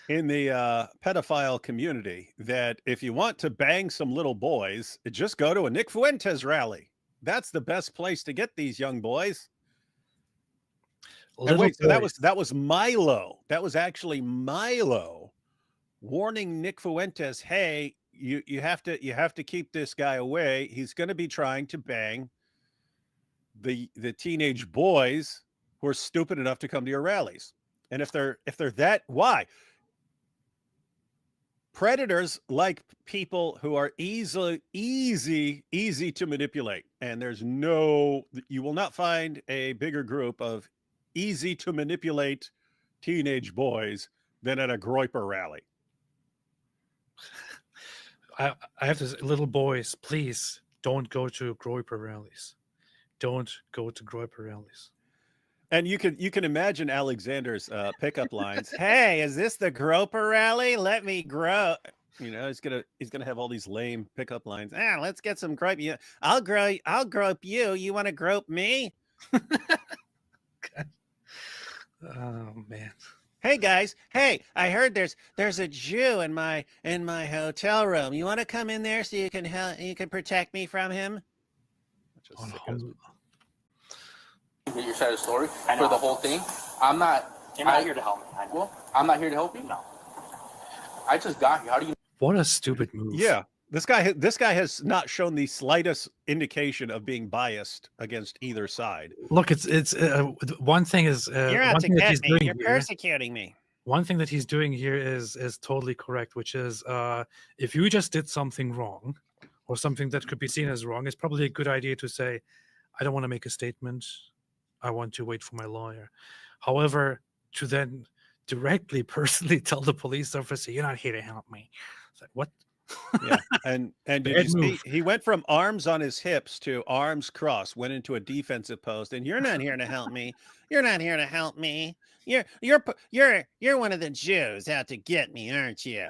in the pedophile community that if you want to bang some little boys, just go to a Nick Fuentes rally. That's the best place to get these young boys. And wait, so that was Milo. That was actually Milo warning Nick Fuentes, hey, you have to keep this guy away. He's going to be trying to bang the teenage boys who are stupid enough to come to your rallies. And if they're that, why? Predators like people who are easy to manipulate. And you will not find a bigger group of easy to manipulate teenage boys than at a Groyper rally. I have to say, little boys, please don't go to Groyper rallies. Don't go to Groyper rallies. And you can imagine Alexander's pickup lines. Hey, is this the Groper rally? Let me grow. You know, he's gonna have all these lame pickup lines. Let's get some grope. I'll grope you. You want to grope me? Oh man. Hey guys, hey, I heard there's a Jew in my hotel room. You want to come in there so you can protect me from him? Get your side of the story for the whole thing. You're not here to help me. I know. Well, I'm not here to help you. No. I just got here. How do you? What a stupid move. Yeah, this guy has not shown the slightest indication of being biased against either side. Look, it's one thing is you're out to get me. You're persecuting me. One thing that he's doing here is totally correct, which is if you just did something wrong or something that could be seen as wrong, it's probably a good idea to say, I don't want to make a statement. I want to wait for my lawyer. However, to then directly, personally tell the police officer, you're not here to help me. It's like, what? Yeah, and did you see, he went from arms on his hips to arms crossed, went into a defensive post, and you're not here to help me. You're not here to help me. You're one of the Jews out to get me, aren't you?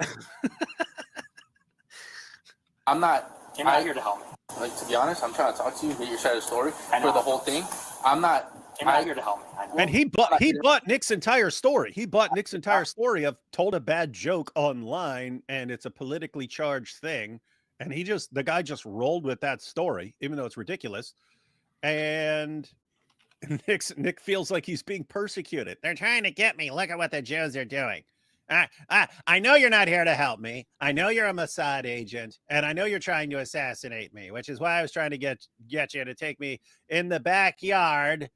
You're not here to help me. Like, to be honest, I'm trying to talk to you, get your side of the story for the whole thing. You're not here to help me. And he bought Nick's entire story. He bought Nick's entire story of told a bad joke online, and it's a politically charged thing. And the guy just rolled with that story, even though it's ridiculous. And Nick feels like he's being persecuted. They're trying to get me. Look at what the Jews are doing. I know you're not here to help me. I know you're a Mossad agent, and I know you're trying to assassinate me, which is why I was trying to get you to take me in the backyard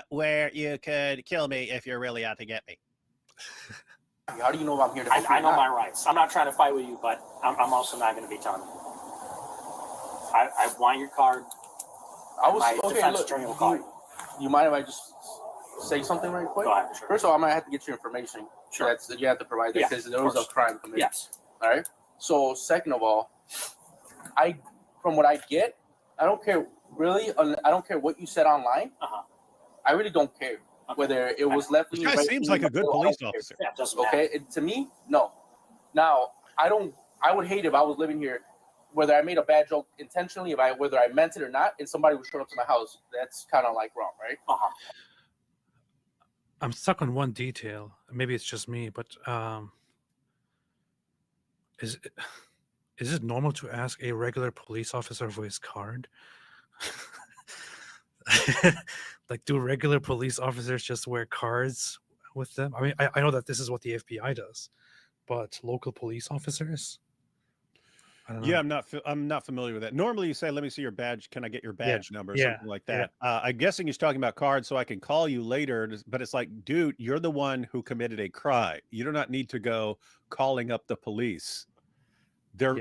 where you could kill me if you're really out to get me. How do you know I'm here to help I know my rights. I'm not trying to fight with you, but I'm also not going to be telling you. I want your card. You mind if I just say something right quick? Go ahead, sure. First of all, I might have to get your information. Sure. You have to provide that because there was a crime committed. Yes. All right. So second of all, from what I get, I don't care really. I don't care what you said online. I really don't care whether it was left. This guy seems like a good police officer. Okay. To me, no. Now I would hate if I was living here, whether I made a bad joke intentionally, whether I meant it or not, and somebody was showing up to my house. That's kind of like wrong, right? I'm stuck on one detail. Maybe it's just me, but is it normal to ask a regular police officer for his card? Like, do regular police officers just wear cards with them? I mean, I know that this is what the FBI does, but local police officers? I don't know. Yeah, I'm not familiar with that. Normally you say, let me see your badge. Can I get your badge number? Something like that. I'm guessing he's talking about cards so I can call you later. But it's like, dude, you're the one who committed a crime. You do not need to go calling up the police. They're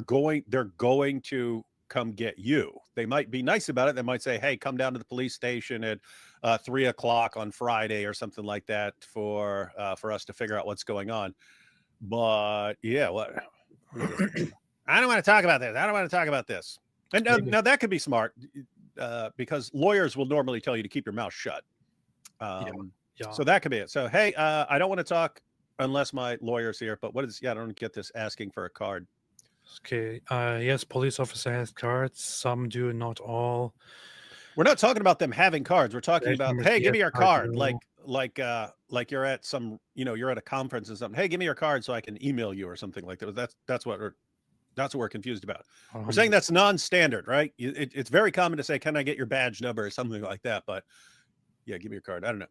going to come get you. They might be nice about it. They might say, hey, come down to the police station at 3:00 on Friday or something like that for us to figure out what's going on. But yeah, what? I don't want to talk about this. I don't want to talk about this. And now that could be smart because lawyers will normally tell you to keep your mouth shut. So that could be it. So, hey, I don't want to talk unless my lawyer's here, but I don't get this asking for a card. Okay. Yes, police officer has cards. Some do, not all. We're not talking about them having cards. We're talking about, hey, give me your card. Like like you're at some, you're at a conference or something. Hey, give me your card so I can email you or something like that. That's what we're confused about. We're saying that's non-standard, right? It's very common to say, "Can I get your badge number?" or something like that. But yeah, give me your card. I don't know.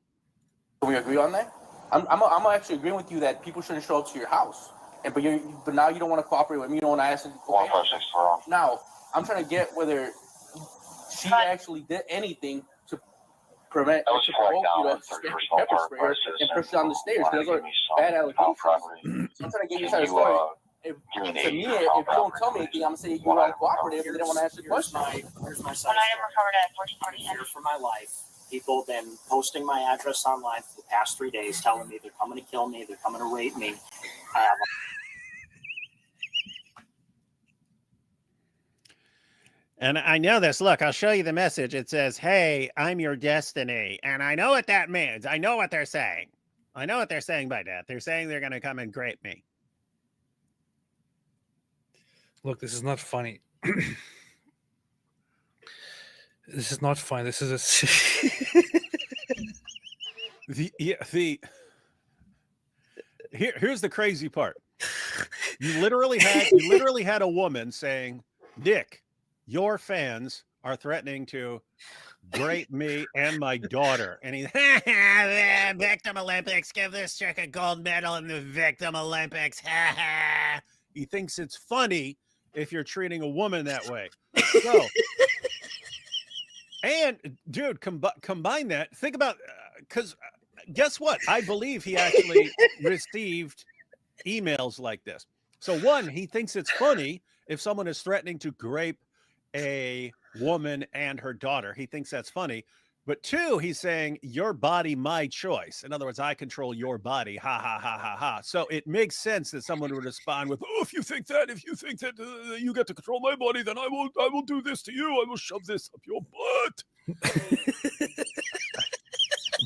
Do we agree on that? I'm actually agreeing with you that people shouldn't show up to your house. But now you don't want to cooperate with me. You don't want to ask. Okay. Now I'm trying to get whether she actually did anything to provoke you to pepper spray her and push her down the stairs. Those are bad allegations. So I'm trying to get your side of the story. If you don't tell me anything, I'm gonna say you're uncooperative and they don't want to answer the question. Here's my side story. Fear for my life. People have been posting my address online for the past 3 days, telling me they're coming to kill me, they're coming to rape me. And I know this. Look, I'll show you the message. It says, "Hey, I'm your destiny." And I know what that means. I know what they're saying. I know what they're saying by that. They're saying they're going to come and grape me. Look, this is not funny. This is not fun. This is here's the crazy part. You literally had a woman saying, "Nick, your fans are threatening to grape me and my daughter." And he, Victim Olympics, give this chick a gold medal in the Victim Olympics. He thinks it's funny if you're treating a woman that way. So, and dude, combine that. Think about, because guess what? I believe he actually received emails like this. So one, he thinks it's funny if someone is threatening to grape a woman and her daughter. He thinks that's funny. But two, he's saying, "Your body, my choice." In other words, I control your body. Ha, ha, ha, ha, ha. So it makes sense that someone would respond with, "Oh, if you think that you get to control my body, then I will do this to you. I will shove this up your butt."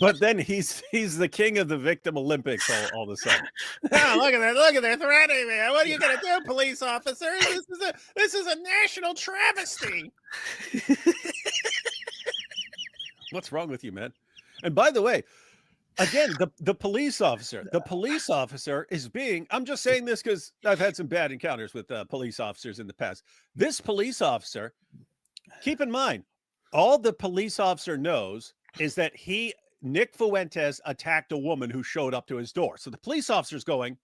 But then he's the king of the Victim Olympics all of a sudden. Oh, look at that! Look at that threatening me. What are you going to do, police officer? This is a national travesty. What's wrong with you, man? And by the way, again, the police officer is being. I'm just saying this because I've had some bad encounters with police officers in the past. This police officer, keep in mind, all the police officer knows is that Nick Fuentes attacked a woman who showed up to his door. So the police officer's going,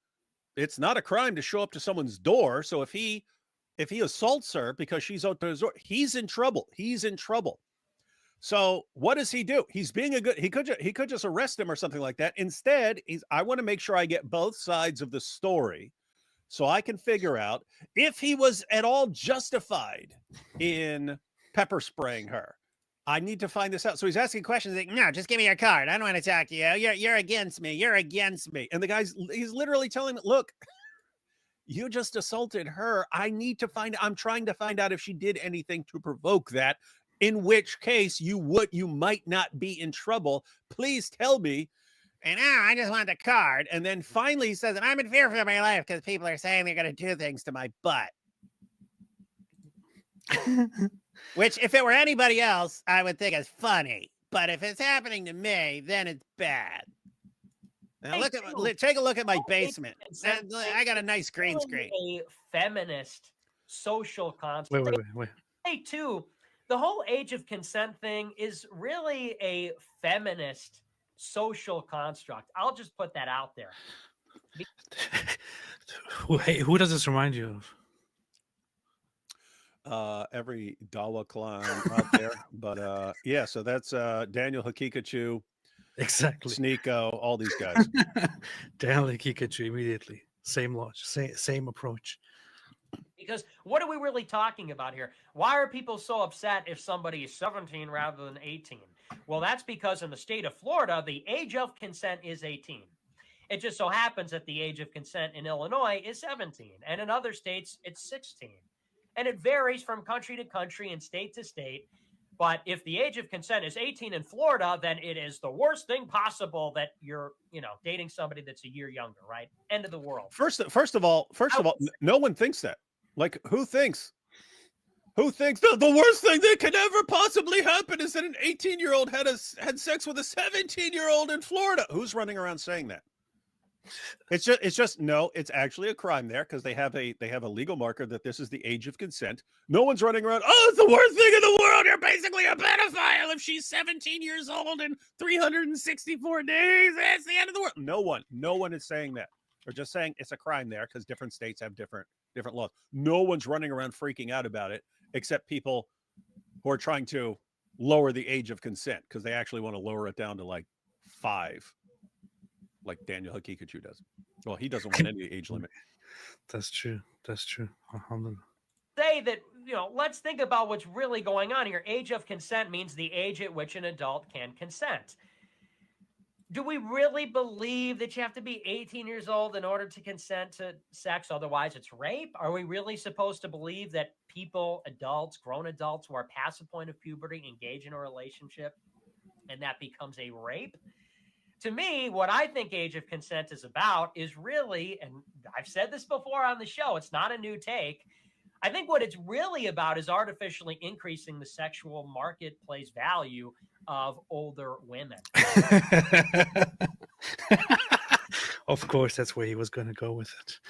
it's not a crime to show up to someone's door. So if he assaults her because she's out to his door, he's in trouble. He's in trouble. So what does he do? He's being he could just arrest him or something like that. Instead, I want to make sure I get both sides of the story so I can figure out if he was at all justified in pepper spraying her. I need to find this out. So he's asking questions like, "No, just give me your card. I don't want to talk to you. You're against me. You're against me." And he's literally telling me, "Look, you just assaulted her. I'm trying to find out if she did anything to provoke that, in which case you might not be in trouble. Please tell me." And I just want the card. And then finally he says, "I'm in fear for my life because people are saying they're going to do things to my butt." Which, if it were anybody else, I would think is funny. But if it's happening to me, then it's bad. Now take a look at my basement. I got a nice green screen. A feminist social construct. Wait. Hey, too, the whole age of consent thing is really a feminist social construct. I'll just put that out there. Who does this remind you of? Every Dawa clown out there. But yeah, so that's Daniel Hakikachu, exactly, Sneeko, all these guys. Daniel Hakikachu immediately. Same launch, same approach. Because what are we really talking about here? Why are people so upset if somebody is 17 rather than 18? Well, that's because in the state of Florida, the age of consent is 18. It just so happens that the age of consent in Illinois is 17, and in other states, it's 16. And it varies from country to country and state to state. But if the age of consent is 18 in Florida, then it is the worst thing possible that you're, dating somebody that's a year younger, right? End of the world. First of all, no one thinks that. Like, who thinks Who thinks the worst thing that could ever possibly happen is that an 18-year-old had sex with a 17-year-old in Florida? Who's running around saying that? It's just no, it's actually a crime there because they have a legal marker that this is the age of consent. No one's running around, oh, it's the worst thing in the world. You're basically a pedophile if she's 17 years old in 364 days. That's the end of the world. No one is saying that. They're just saying it's a crime there because different states have different laws. No one's running around freaking out about it except people who are trying to lower the age of consent because they actually want to lower it down to like 5. Like Daniel Hakikachu does. Well, he doesn't want any age limit. That's true. Say that, let's think about what's really going on here. Age of consent means the age at which an adult can consent. Do we really believe that you have to be 18 years old in order to consent to sex? Otherwise, it's rape? Are we really supposed to believe that people, adults, grown adults who are past the point of puberty engage in a relationship and that becomes a rape? To me, what I think age of consent is about is really, and I've said this before on the show, it's not a new take. I think what it's really about is artificially increasing the sexual marketplace value of older women. Of course, that's where he was going to go with it.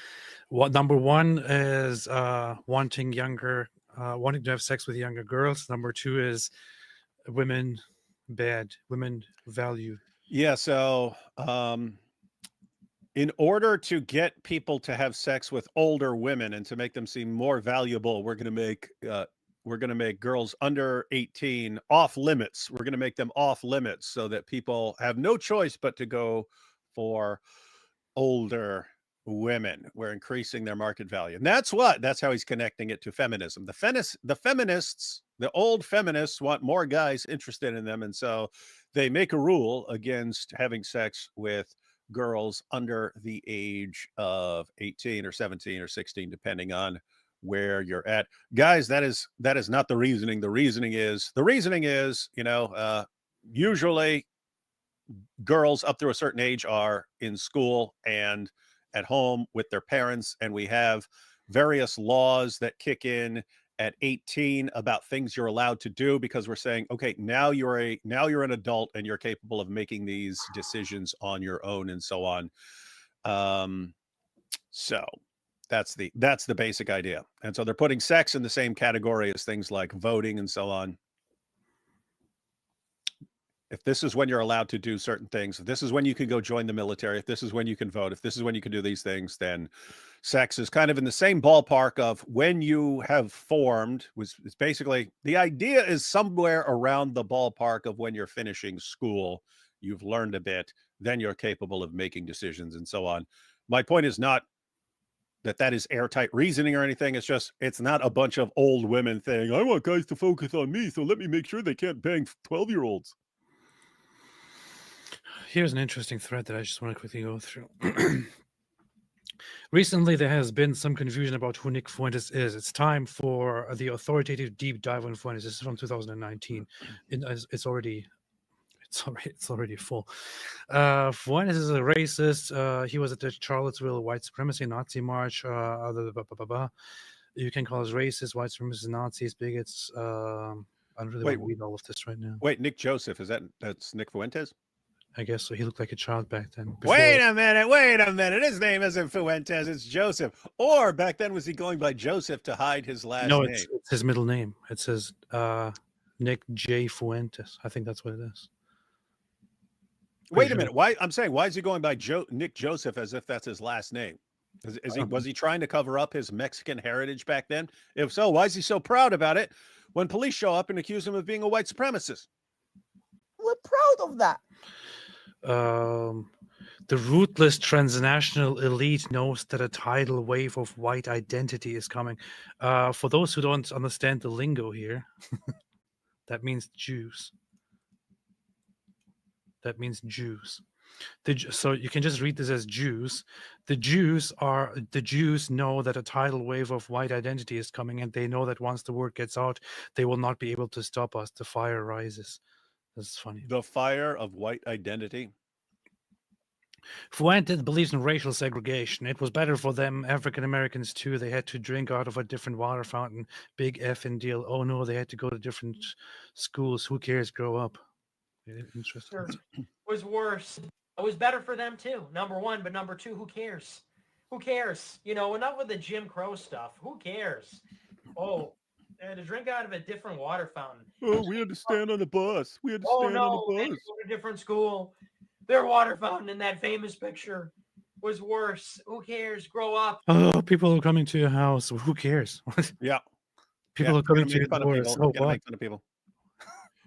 Number one is wanting to have sex with younger girls. Number two is women value. Yeah, so in order to get people to have sex with older women and to make them seem more valuable, we're going to make girls under 18 off limits. We're going to make them off limits so that people have no choice but to go for older women. We're increasing their market value. And that's how he's connecting it to feminism. The old feminists want more guys interested in them. And so they make a rule against having sex with girls under the age of 18 or 17 or 16, depending on where you're at. Guys, that is not the reasoning. The reasoning is, usually girls up to a certain age are in school and at home with their parents, and we have various laws that kick in at 18 about things you're allowed to do because we're saying, okay, now you're an adult and you're capable of making these decisions on your own and so on. So that's the basic idea. And so they're putting sex in the same category as things like voting and so on. If this is when you're allowed to do certain things, if this is when you can go join the military, if this is when you can vote, if this is when you can do these things, then sex is kind of in the same ballpark of when you have formed, it's basically, the idea is somewhere around the ballpark of when you're finishing school, you've learned a bit, then you're capable of making decisions and so on. My point is not that is airtight reasoning or anything. It's just, it's not a bunch of old women saying, I want guys to focus on me, so let me make sure they can't bang 12-year-olds. Here's an interesting thread that I just want to quickly go through. Recently, there has been some confusion about who Nick Fuentes is. It's time for the authoritative deep dive on Fuentes. This is from 2019. It's already full. Fuentes is a racist. He was at the Charlottesville white supremacy Nazi march. You can call us racist, white supremacists, Nazis, bigots. I don't really want to read all of this right now. Wait, Nick Joseph, that's Nick Fuentes? I guess so. He looked like a child back then. Wait a minute. His name isn't Fuentes, it's Joseph. Or back then, was he going by Joseph to hide his last name? No, it's his middle name. It says Nick J. Fuentes. I think that's what it is. Wait a minute. Why is he going by Nick Joseph as if that's his last name? Was he trying to cover up his Mexican heritage back then? If so, why is he so proud about it when police show up and accuse him of being a white supremacist? We're proud of that. The ruthless transnational elite knows that a tidal wave of white identity is coming. For those who don't understand the lingo here, that means Jews. So you can just read this as Jews. The Jews know that a tidal wave of white identity is coming, and they know that once the word gets out, they will not be able to stop us. The fire rises. That's funny. The fire of white identity. Fuentes believes in racial segregation. It was better for them African Americans too. They had to drink out of a different water fountain. Big effing deal. Oh no, they had to go to different schools. Who cares? Grow up. Interesting. Was worse. It was better for them too. Number one, but number two, who cares? Who cares? You know, enough with the Jim Crow stuff. Who cares? Oh, to drink out of a different water fountain. Oh, we had to stand on the bus. We had to stand on the They had bus. to go to a different school. Their water fountain in that famous picture was worse. Who cares? Grow up. Oh, people are coming to your house. Who cares? Yeah. People are coming to your doors. Oh, what? Make fun of people.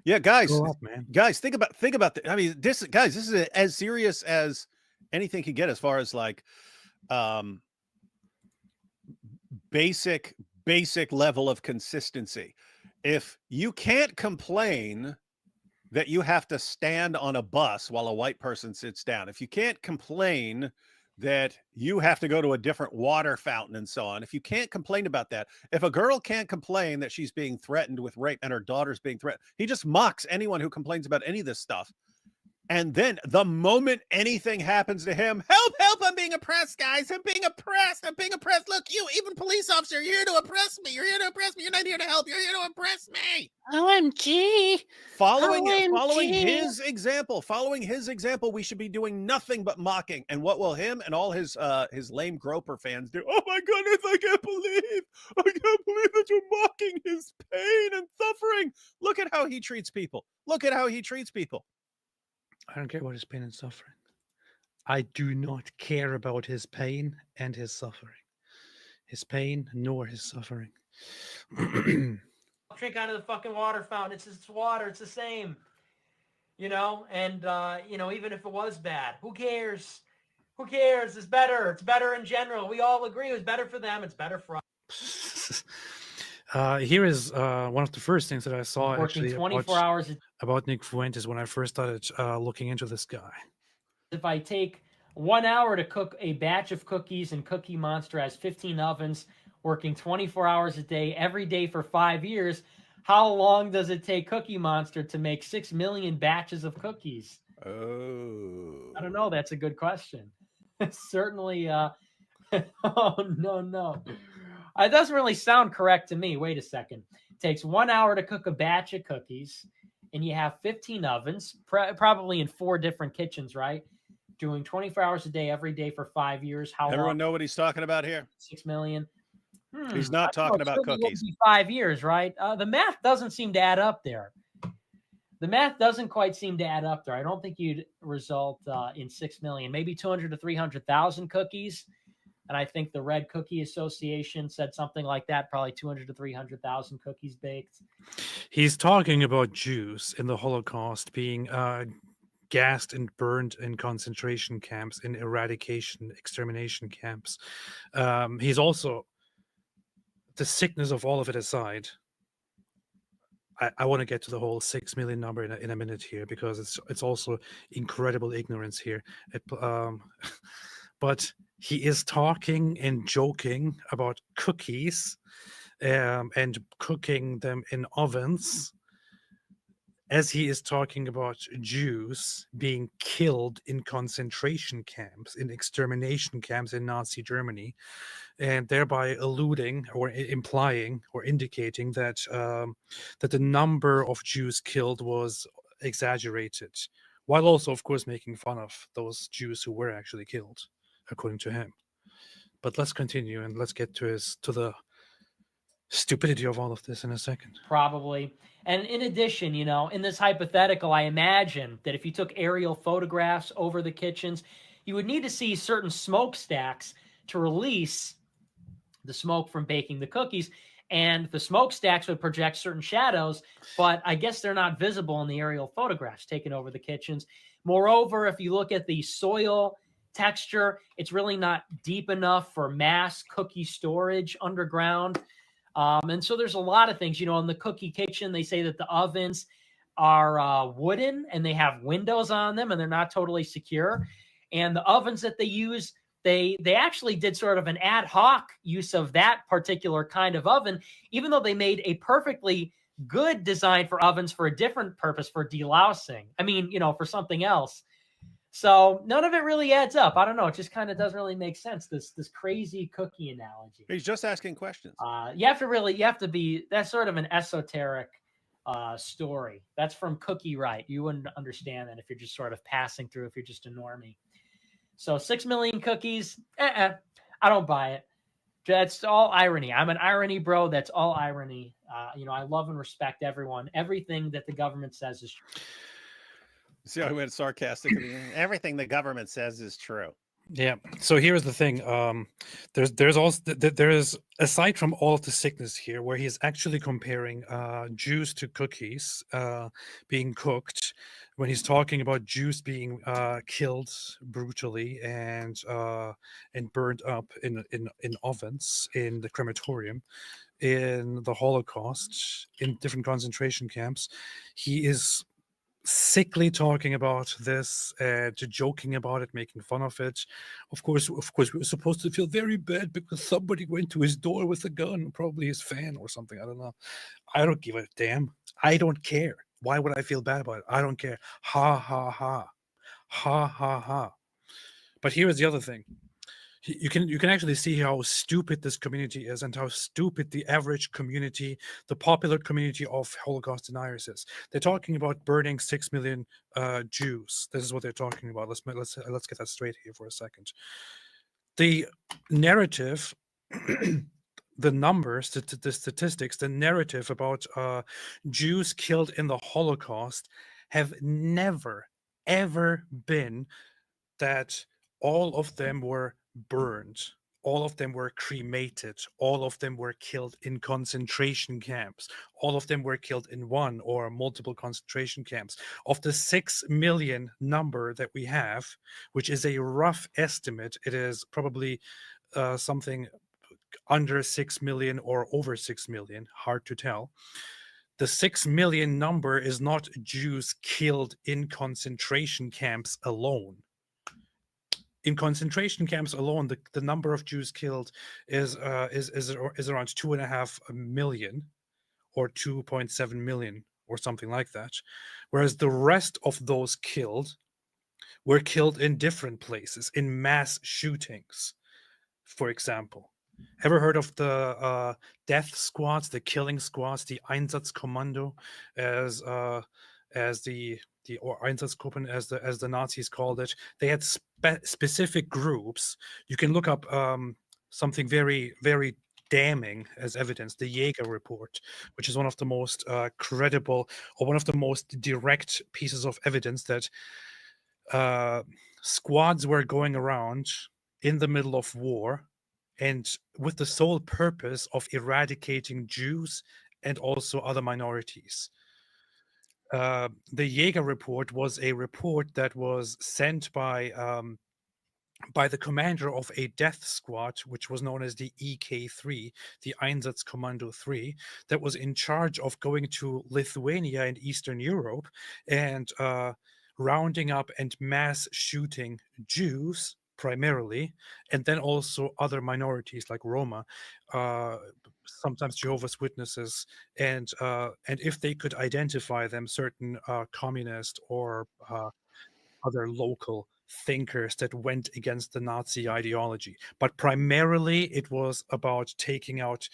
Yeah, guys. Grow up, man. Guys, think about I mean, this is as serious as anything can get as far as like basic level of consistency. If you can't complain that you have to stand on a bus while a white person sits down, if you can't complain that you have to go to a different water fountain and so on, if you can't complain about that, if a girl can't complain that she's being threatened with rape and her daughter's being threatened, he just mocks anyone who complains about any of this stuff. And then the moment anything happens to him, help, I'm being oppressed, guys. I'm being oppressed. Look, you, even police officer, you're here to oppress me. You're here to oppress me. You're not here to help. You're here to oppress me. OMG. Following his example, we should be doing nothing but mocking. And what will him and all his lame groper fans do? Oh my goodness, I can't believe that you're mocking his pain and suffering. Look at how he treats people. I don't care about his pain and suffering. I do not care about his pain and his suffering. His pain nor his suffering. Drink out of the fucking water fountain. It's water. It's the same. You know, and you know, even if it was bad, who cares? Who cares? It's better. It's better in general. We all agree it was better for them. It's better for us. Here is one of the first things that I saw Working 24 hours about Nick Fuentes when I first started looking into this guy. If I take 1 hour to cook a batch of cookies and Cookie Monster has 15 ovens, working 24 hours a day, every day for 5 years, how long does it take Cookie Monster to make 6 million batches of cookies? Oh. I don't know. That's a good question. Certainly. Oh, no. It doesn't really sound correct to me. Wait a second. It takes 1 hour to cook a batch of cookies, and you have 15 ovens, probably in 4 different kitchens, right? Doing 24 hours a day, every day for 5 years. How Everyone long? know what he's talking about here? 6 million. He's not talking about cookies. 5 years, right? The math doesn't seem to add up there. The math doesn't quite seem to add up there. I don't think you'd result in 6 million, maybe 200 to 300,000 cookies. And I think the Red Cookie Association said something like that, probably 200 to 300,000 cookies baked. He's talking about Jews in the Holocaust being gassed and burned in concentration camps, in extermination camps. He's also, the sickness of all of it aside, I want to get to the whole 6 million number in a minute here, because it's also incredible ignorance here. But he is talking and joking about cookies and cooking them in ovens, as he is talking about Jews being killed in concentration camps, in extermination camps in Nazi Germany, and thereby alluding or implying or indicating that that the number of Jews killed was exaggerated, while also, of course, making fun of those Jews who were actually killed, according to him. But let's continue and let's get to the stupidity of all of this in a second. Probably. And in addition, you know, in this hypothetical, I imagine that if you took aerial photographs over the kitchens, you would need to see certain smokestacks to release the smoke from baking the cookies. And the smokestacks would project certain shadows, but I guess they're not visible in the aerial photographs taken over the kitchens. Moreover, if you look at the soil texture, it's really not deep enough for mass cookie storage underground. And so there's a lot of things, you know, in the cookie kitchen, they say that the ovens are wooden and they have windows on them and they're not totally secure. And the ovens that they use, they actually did sort of an ad hoc use of that particular kind of oven, even though they made a perfectly good design for ovens for a different purpose, for delousing. I mean, you know, for something else. So none of it really adds up. I don't know. It just kind of doesn't really make sense. This crazy cookie analogy. He's just asking questions. You have to be, that's sort of an esoteric story. That's from Cookie Right. You wouldn't understand that if you're just sort of passing through, if you're just a normie. So 6 million cookies, I don't buy it. That's all irony. I'm an irony bro. That's all irony. I love and respect everyone. Everything that the government says is true. See how he went sarcastic at the end? Everything the government says is true. Yeah. So here's the thing. There's also there's aside from all of the sickness here, where he's actually comparing Jews to cookies being cooked, when he's talking about Jews being killed brutally and burned up in ovens in the crematorium, in the Holocaust, in different concentration camps. He is sickly talking about this, joking about it, making fun of it. Of course, we were supposed to feel very bad because somebody went to his door with a gun, probably his fan or something. I don't know. I don't give a damn. I don't care. Why would I feel bad about it? I don't care. Ha ha ha, ha ha ha. But here is the other thing. You can actually see how stupid this community is and how stupid the average community, the popular community of Holocaust deniers is. They're talking about burning 6 million Jews. This is what they're talking about. Let's get that straight here for a second. The narrative, the numbers, the statistics, the narrative about Jews killed in the Holocaust have never, ever been that all of them were burned, all of them were cremated, all of them were killed in concentration camps, all of them were killed in one or multiple concentration camps. Of the 6 million number that we have, which is a rough estimate, it is probably something under 6 million or over 6 million, hard to tell. The 6 million number is not Jews killed in concentration camps alone. In concentration camps alone, the number of Jews killed is around 2.5 million or 2.7 million or something like that, whereas the rest of those killed were killed in different places, in mass shootings, for example. Ever heard of the death squads, the killing squads, the Einsatzkommando, as the or Einsatzgruppen as the Nazis called it? They had specific groups. You can look up something very, very damning as evidence, the YahWeh report, which is one of the most credible or one of the most direct pieces of evidence that squads were going around in the middle of war and with the sole purpose of eradicating Jews and also other minorities. The YahWeh report was a report that was sent by the commander of a death squad, which was known as the EK3, the Einsatzkommando 3, that was in charge of going to Lithuania and Eastern Europe and rounding up and mass shooting Jews primarily, and then also other minorities like Roma, sometimes Jehovah's Witnesses, and if they could identify them, certain communist or other local thinkers that went against the Nazi ideology. But primarily it was about taking out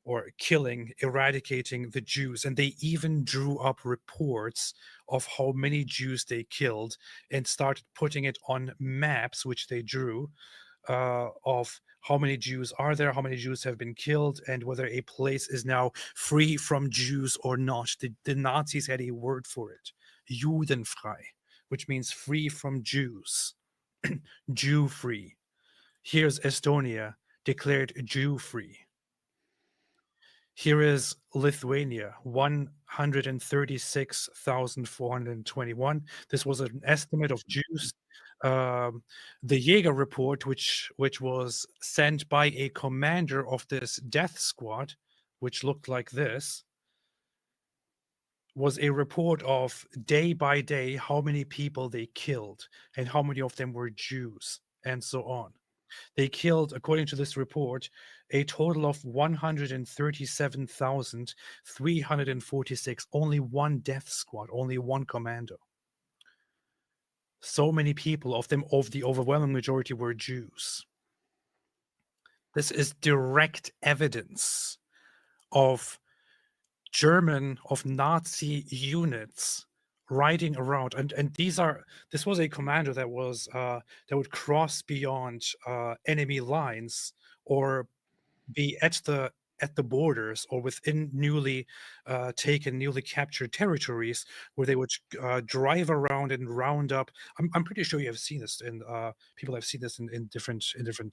or killing, eradicating the Jews. And they even drew up reports of how many Jews they killed and started putting it on maps, which they drew, of how many Jews are there, how many Jews have been killed, and whether a place is now free from Jews or not. The Nazis had a word for it, Judenfrei, which means free from Jews, Jew-free. Here's Estonia, declared Jew-free. Here is Lithuania, 136,421. This was an estimate of Jews. The YahWeh report, which was sent by a commander of this death squad, which looked like this, was a report of day by day how many people they killed and how many of them were Jews and so on. They killed, according to this report, a total of 137,346. Only one death squad, only one commando. so many people of the overwhelming majority were Jews. This is direct evidence of Nazi units riding around, and this was a commander that was that would cross beyond enemy lines or be at the borders or within newly captured territories, where they would drive around and round up. I'm pretty sure you have seen this in people have seen this in different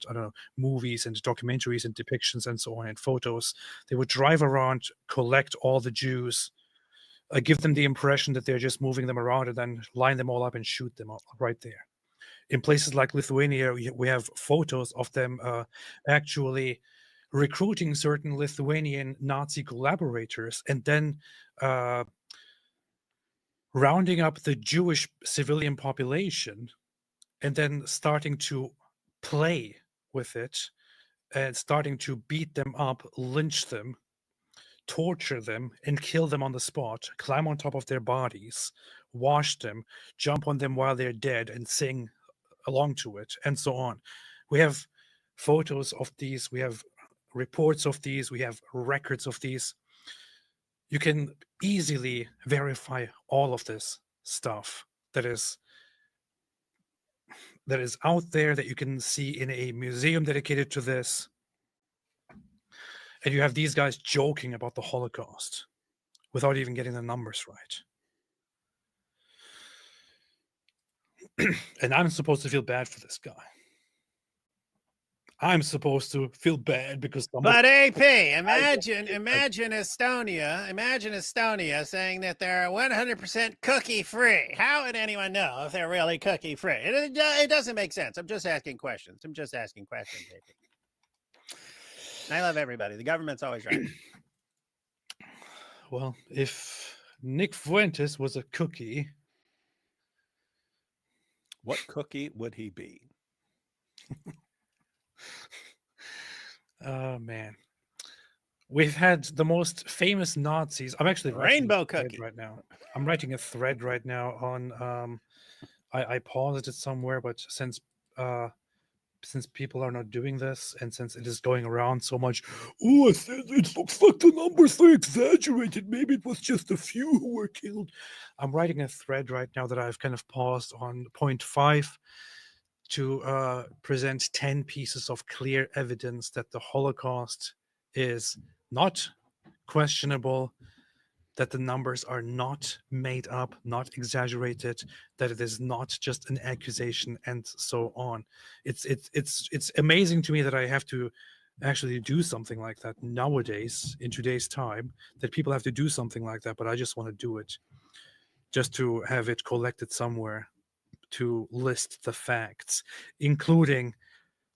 I don't know, movies and documentaries and depictions and so on, and photos. They would drive around, collect all the Jews, give them the impression that they're just moving them around, and then line them all up and shoot them right there. In places like Lithuania, we have photos of them actually recruiting certain Lithuanian Nazi collaborators and then rounding up the Jewish civilian population and then starting to play with it and starting to beat them up, lynch them, torture them, and kill them on the spot, climb on top of their bodies, wash them, jump on them while they're dead, and sing along to it, and so on. We have photos of these, we have reports of these, we have records of these. You can easily verify all of this stuff that is out there, that you can see in a museum dedicated to this. And you have these guys joking about the Holocaust without even getting the numbers right. And I'm supposed to feel bad for this guy. I'm supposed to feel bad because But AP, imagine Estonia saying that they're 100% cookie free. How would anyone know if they're really cookie free? It doesn't make sense. I'm just asking questions. AP. I love everybody. The government's always right. Well, if Nick Fuentes was a cookie, what cookie would he be? Oh man, we've had the most famous Nazis. I'm actually rainbow cookie right now. I'm writing a thread right now on. I paused it somewhere, but since people are not doing this, and since it is going around so much, I said it looks like the numbers are exaggerated. Maybe it was just a few who were killed. I'm writing a thread right now that I've kind of paused on point 5 to present 10 pieces of clear evidence that the Holocaust is not questionable, that the numbers are not made up, not exaggerated, that it is not just an accusation, and so on. It's amazing to me that I have to actually do something like that nowadays, in today's time, that people have to do something like that, but I just want to do it, just to have it collected somewhere, to list the facts, including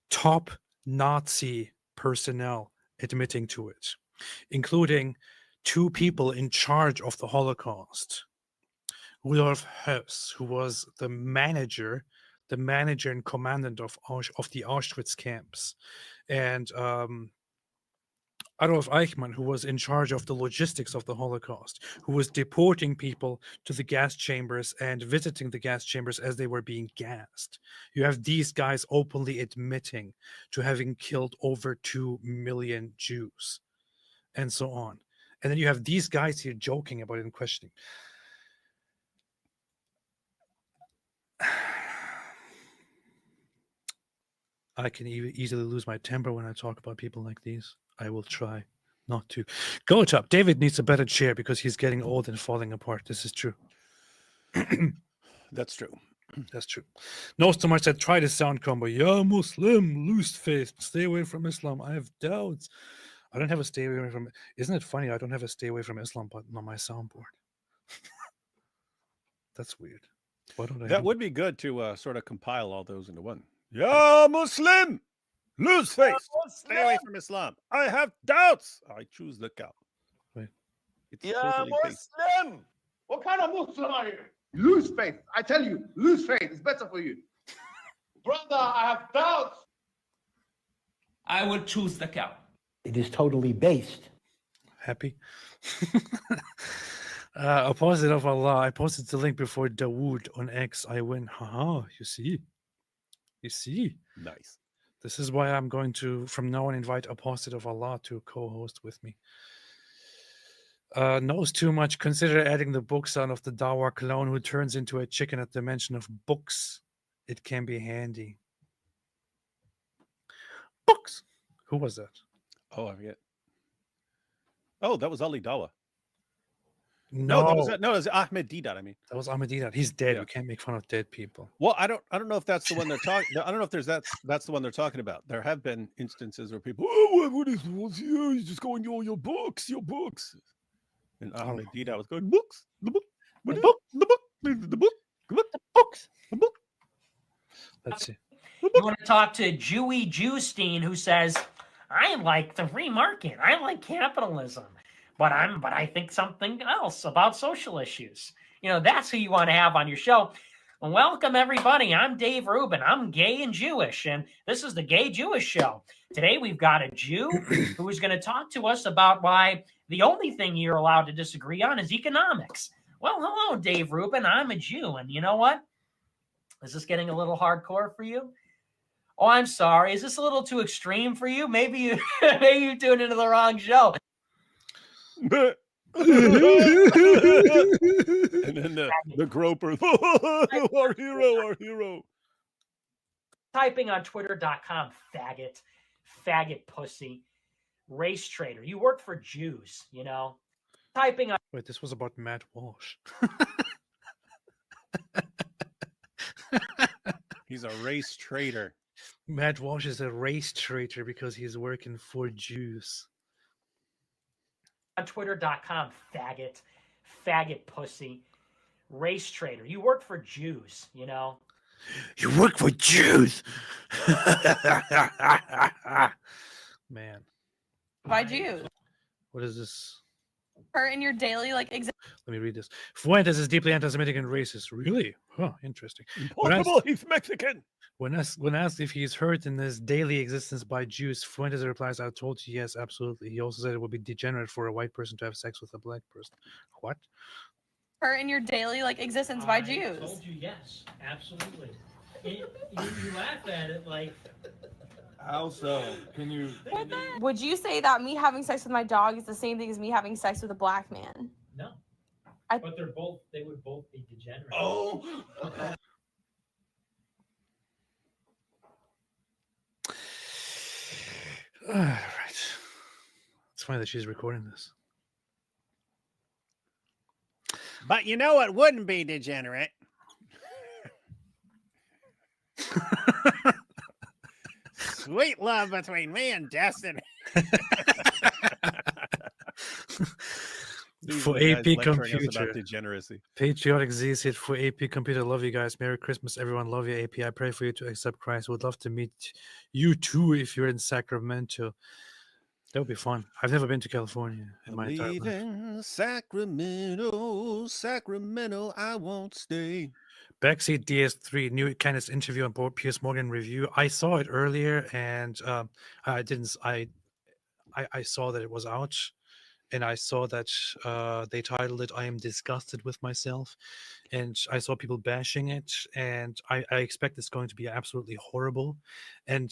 top Nazi personnel admitting to it, including 2 people in charge of the Holocaust. Rudolf Höss, who was the manager and commandant of the Auschwitz camps, and Adolf Eichmann, who was in charge of the logistics of the Holocaust, who was deporting people to the gas chambers and visiting the gas chambers as they were being gassed. You have these guys openly admitting to having killed over 2 million Jews, and so on. And then you have these guys here joking about it and questioning. I can easily lose my temper when I talk about people like these. I will try not to. Go top. David needs a better chair because he's getting old and falling apart. This is true. That's true. That's true. No, so much said, try the sound combo. Yeah, Muslim, loose faith, stay away from Islam. I have doubts. I don't have a stay away from. Isn't it funny? I don't have a stay away from Islam button on my soundboard. That's weird. Why don't I? That would be good to sort of compile all those into one. Yeah, Muslim, lose faith, stay away from Islam. I have doubts. I choose the cow. Wait. It's Yeah, totally based. Muslim. What kind of Muslim are you? Lose faith. I tell you, lose faith. It's better for you. Brother, I have doubts. I will choose the cow. It is totally based. Happy? Opposite of Allah. I posted the link before Dawood on X. I win. Haha. You see. You see. Nice. This is why I'm going to, from now on, invite Opposite of Allah to co-host with me. Knows too much. Consider adding the book son of the Dawa clone who turns into a chicken at the mention of books. It can be handy. Books. Who was that? Oh, I forget. Oh, that was Ali Dawa. No, that was Ahmed Deedat. I mean, that was Ahmed Deedat. He's dead. Yeah. We can't make fun of dead people. Well, I don't know if that's the one they're talking. I don't know if that's the one they're talking about. There have been instances where people, what is you just going your books. And Ahmed Deedat was going, books, the book, the book, the books. Let's see. You want to talk to Jewy Jewstein, who says, I like the free market. I like capitalism. But I think something else about social issues. You know, that's who you want to have on your show. Welcome, everybody. I'm Dave Rubin. I'm gay and Jewish, and this is the Gay Jewish Show. Today, we've got a Jew who is going to talk to us about why the only thing you're allowed to disagree on is economics. Well, hello, Dave Rubin. I'm a Jew, and you know what? Is this getting a little hardcore for you? Oh, I'm sorry. Is this a little too extreme for you? Maybe you tuned into the wrong show. And then the groper, our hero. Typing on twitter.com, faggot pussy, race traitor. You work for Jews, you know. Typing on. Wait, this was about Matt Walsh. He's a race traitor. Matt Walsh is a race traitor because he's working for Jews. On twitter.com, faggot pussy, race traitor. You work for Jews, you know. You work for Jews. Man. By Jews. What is this? Her in your daily existence. Let me read this. Fuentes is deeply anti-Semitic and racist. Really? Huh, interesting. Impossible, he's Mexican. When asked if he's hurt in his daily existence by Jews, Fuentes replies, I told you yes, absolutely. He also said it would be degenerate for a white person to have sex with a black person. What? Her in your daily existence by Jews. I told you yes, absolutely. You laugh at it like... How so? Can you... Would you say that me having sex with my dog is the same thing as me having sex with a black man? No. But they would both be degenerate. Oh! All right. It's funny that she's recording this. But you know what wouldn't be degenerate? Sweet love between me and Destiny. For AP Computer. About degeneracy. Patriotic Z said, for AP Computer, love you guys. Merry Christmas, everyone. Love you, AP. I pray for you to accept Christ. Would love to meet you too if you're in Sacramento. That would be fun. I've never been to California in my entire life. In Sacramento, I won't stay. Backseat DS3 new Candace interview on Piers Morgan review. I saw it earlier, and I didn't. I saw that it was out, and I saw that they titled it "I am disgusted with myself," and I saw people bashing it, and I expect it's going to be absolutely horrible. And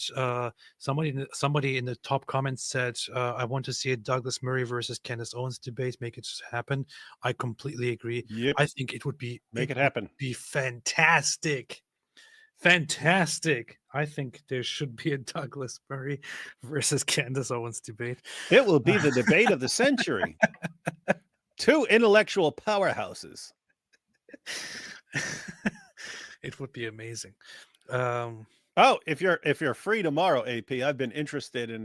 somebody in the top comments said, "I want to see a Douglas Murray versus Candace Owens debate. Make it happen." I completely agree. Yep. I think it would be Make it happen. Be fantastic. I think there should be a Douglas Murray versus Candace Owens debate. It will be the debate of the century. Two intellectual powerhouses. It would be amazing. Oh, if you're free tomorrow, AP, I've been interested in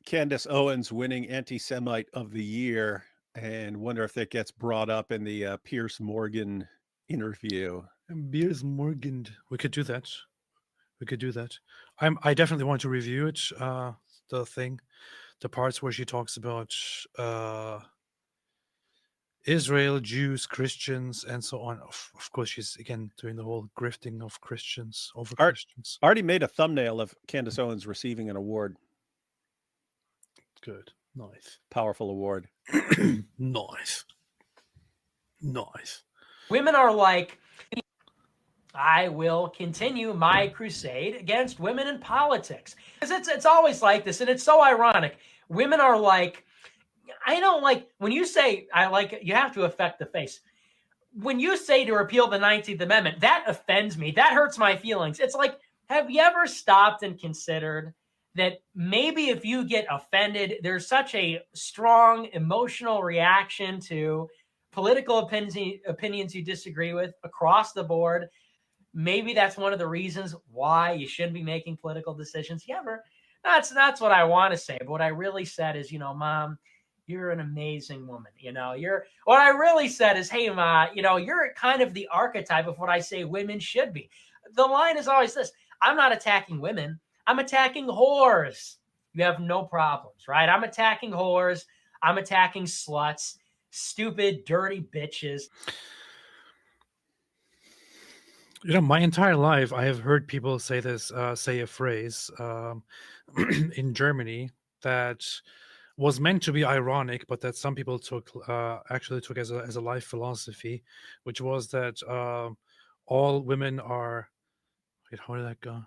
Candace Owens winning Anti-Semite of the Year, and wonder if that gets brought up in the Piers Morgan interview. Piers Morgan. We could do that. I definitely want to review it. The parts where she talks about Israel, Jews, Christians, and so on. Of course, she's again doing the whole grifting of Christians over Christians. Already made a thumbnail of Candace Owens receiving an award. Good. Nice. Powerful award. Nice. Nice. Women are like, I will continue my crusade against women in politics. Because it's always like this, and it's so ironic. Women are like, I don't like, when you say, I like it, you have to affect the face. When you say to repeal the 19th Amendment, that offends me. That hurts my feelings. It's like, have you ever stopped and considered that maybe if you get offended, there's such a strong emotional reaction to political opinions you disagree with across the board? Maybe that's one of the reasons why you shouldn't be making political decisions. You ever? That's what I want to say. But what I really said is, Mom, you're an amazing woman. What I really said is, hey, Ma, you're kind of the archetype of what I say women should be. The line is always this: I'm not attacking women. I'm attacking whores. You have no problems, right? I'm attacking whores. I'm attacking sluts, stupid, dirty bitches. My entire life, I have heard people say this, say a phrase in Germany that was meant to be ironic, but that some people actually took as a life philosophy, which was that all women are. Wait, how did that go?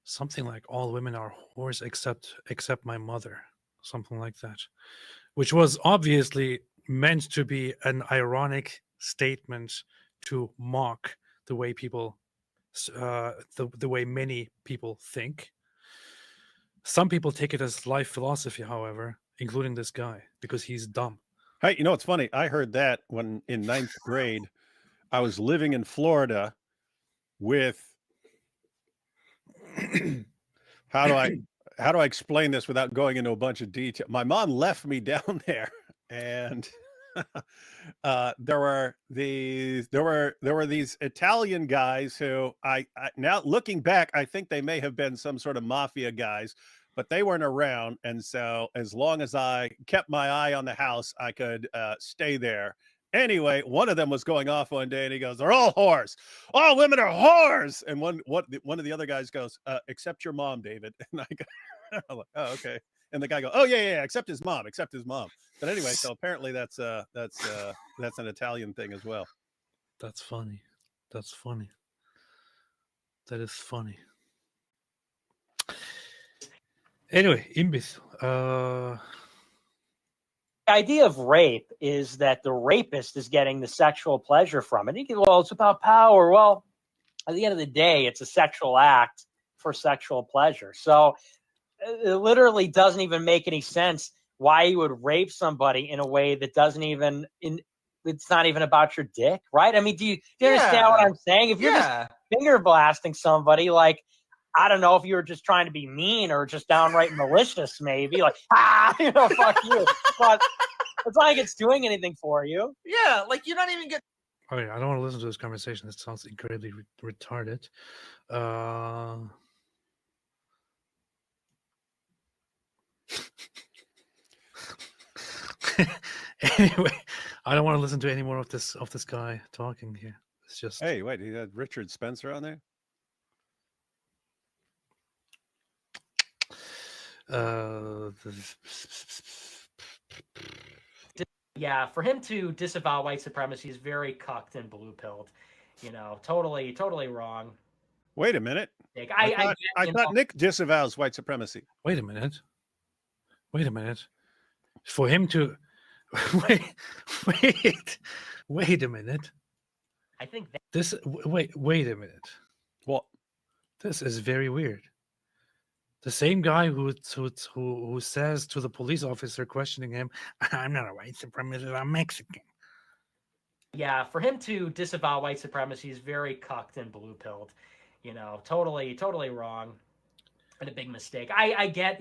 Something like all women are whores except my mother, something like that, which was obviously meant to be an ironic statement to mock the way people, the way many people think. Some people take it as life philosophy, however, including this guy, because he's dumb. Hey, it's funny. I heard that when in 9th grade, I was living in Florida with. How do I explain this without going into a bunch of detail? My mom left me down there, and there were these Italian guys who I now looking back, I think they may have been some sort of mafia guys, but they weren't around. And so as long as I kept my eye on the house, I could stay there. Anyway, one of them was going off one day and he goes, "They're all whores. All women are whores." And one of the other guys goes, "Except your mom, David." And I go, I'm like, "Oh, okay." And the guy goes, "Oh, yeah, except his mom, except his mom." But anyway, so apparently that's an Italian thing as well. That's funny. That's funny. That is funny. Anyway, imbecile. The idea of rape is that the rapist is getting the sexual pleasure from it. Well, it's about power. Well, at the end of the day, it's a sexual act for sexual pleasure. So it literally doesn't even make any sense why you would rape somebody in a way that doesn't even it's not even about your dick, right? I mean, do you understand what I'm saying? If you're just finger blasting somebody, like, I don't know if you were just trying to be mean or just downright malicious, maybe like, fuck you. But it's not like it's doing anything for you. Yeah, like you're not even getting. Oh yeah, I don't want to listen to this conversation. It sounds incredibly retarded. Anyway, I don't want to listen to any more of this guy talking here. It's just. Hey, wait, you had Richard Spencer on there? Yeah, for him to disavow white supremacy is very cucked and blue-pilled. Totally wrong. Wait a minute. Nick, I thought Nick disavows white supremacy. Wait a minute. For him to wait a minute. I think that this. Wait a minute. What? This is very weird. The same guy who says to the police officer questioning him, "I'm not a white supremacist, I'm Mexican." Yeah, for him to disavow white supremacy is very cucked and blue-pilled. Totally wrong. And a big mistake. I get,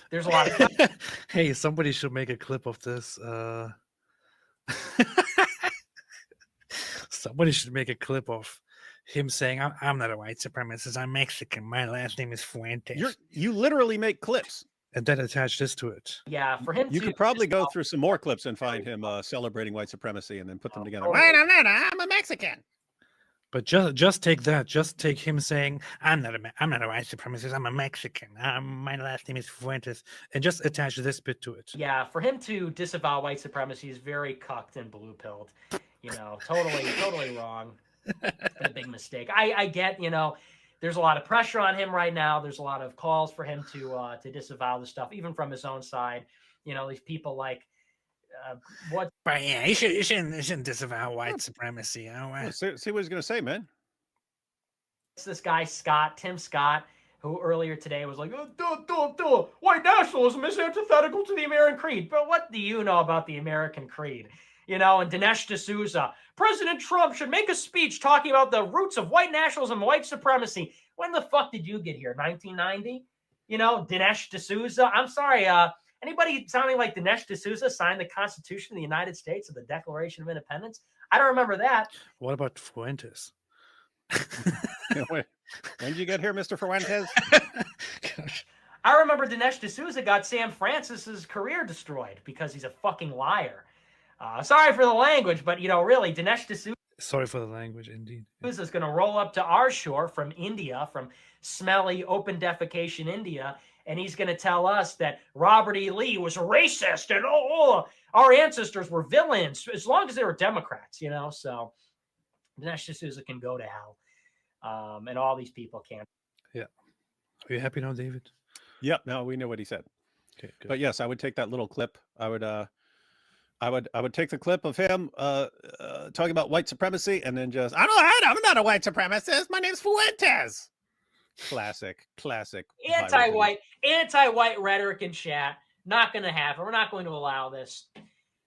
there's a lot of... Hey, somebody should make a clip of this. Somebody should make a clip of him saying, "I'm not a white supremacist, I'm Mexican. My last name is Fuentes." You literally make clips. And then attach this to it. Yeah, for him You could probably go through some more clips and find him celebrating white supremacy and then put them together. Wait, I'm a Mexican. But just take that. Just take him saying, I'm not a white supremacist. I'm a Mexican. My last name is Fuentes," and just attach this bit to it. Yeah, for him to disavow white supremacy is very cucked and blue-pilled. You know, totally wrong. It's been a big mistake. I get, you know, there's a lot of pressure on him right now. There's a lot of calls for him to disavow the stuff, even from his own side. You know, these people like what? But yeah, you shouldn't disavow white supremacy. Well, see what he's going to say, man. It's this guy Tim Scott, who earlier today was like, white nationalism is antithetical to the American creed. But what do you know about the American creed? You know, and Dinesh D'Souza, President Trump should make a speech talking about the roots of white nationalism and white supremacy. When the fuck did you get here? 1990? You know, Dinesh D'Souza. I'm sorry, anybody sounding like Dinesh D'Souza signed the Constitution of the United States or the Declaration of Independence? I don't remember that. What about Fuentes? When did you get here, Mr. Fuentes? I remember Dinesh D'Souza got Sam Francis's career destroyed because he's a fucking liar. Sorry for the language, but, you know, really, Dinesh D'Souza. Sorry for the language, indeed. Is going to roll up to our shore from India, from smelly, open defecation India, and he's going to tell us that Robert E. Lee was racist and our ancestors were villains, as long as they were Democrats, you know. So Dinesh D'Souza can go to hell, and all these people can. Yeah. Are you happy now, David? Yep. No, we know what he said. Okay, good. But yes, I would take that little clip. I would take the clip of him talking about white supremacy and then just, I'm not a white supremacist. My name's Fuentes. Classic. Anti-white rhetoric in chat. Not going to happen. We're not going to allow this.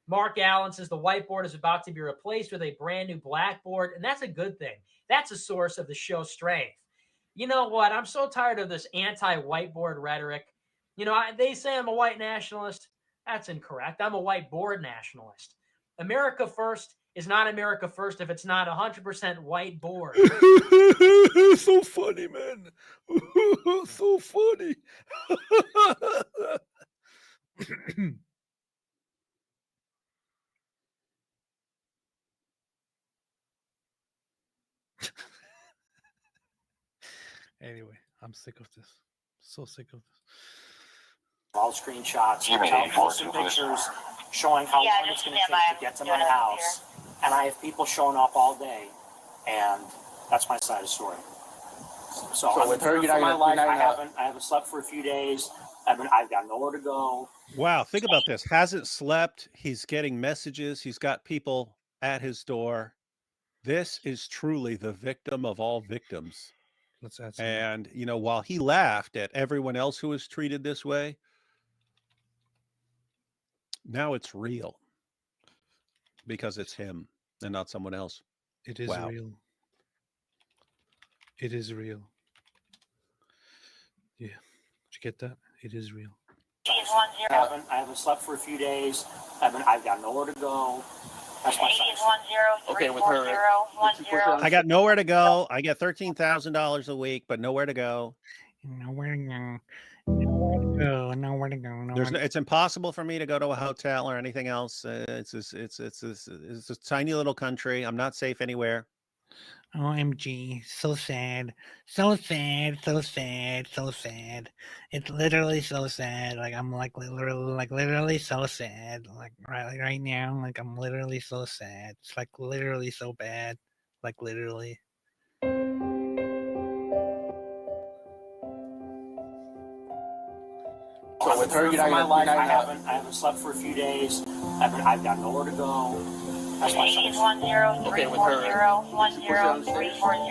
Mark Allen says the whiteboard is about to be replaced with a brand new blackboard, and that's a good thing. That's a source of the show's strength. You know what? I'm so tired of this anti-whiteboard rhetoric. You know, they say I'm a white nationalist. That's incorrect. I'm a whiteboard nationalist. America first is not America first if it's not 100% whiteboard. So funny, man. So funny. Anyway, I'm sick of this. So sick of this. All screenshots, some pictures showing how long it's going to take to get to my house. And I have people showing up all day. And that's my side of the story. So with her, I haven't slept for a few days. I've got nowhere to go. Wow. Think about this. Hasn't slept. He's getting messages. He's got people at his door. This is truly the victim of all victims. Let's add some. And, you know, while he laughed at everyone else who was treated this way, now it's real because it's him and not someone else. It is real. It is real. Yeah. Did you get that? It is real. I haven't slept for a few days. I've got nowhere to go. That's my side. Okay, with her. I got nowhere to go. I get $13,000 a week, but nowhere to go. Nowhere to go. Nowhere to go. It's impossible for me to go to a hotel or anything else. It's a tiny little country. I'm not safe anywhere. OMG, so sad. So sad, so sad, so sad. It's literally so sad. Like I'm literally so sad. Like right now, like I'm literally so sad. It's like literally so bad. Like literally. So with her, I haven't slept for a few days. I've got nowhere to go. That's my side. 10-340-10-340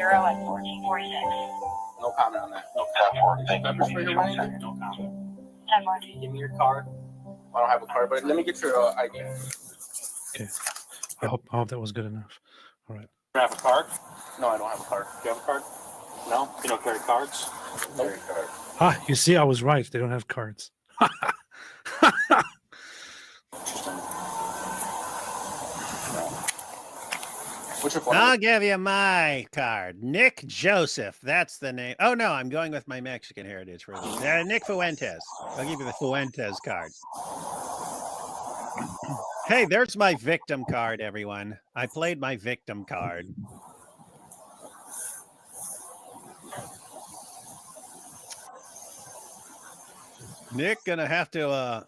at 1446. No comment on that. No comment. Pepper spray or anything? No comment. Give me your card. I don't have a card, but let me get your ID. Okay. I hope that was good enough. All right. You have a card? No, I don't have a card. Do you have a card? No? You don't carry cards? No. Ah, you see, I was right. They don't have cards. I'll give you my card. Nick Joseph. That's the name. Oh, no, I'm going with my Mexican heritage for this. Nick Fuentes. I'll give you the Fuentes card. Hey, there's my victim card, everyone. I played my victim card. Nick gonna have to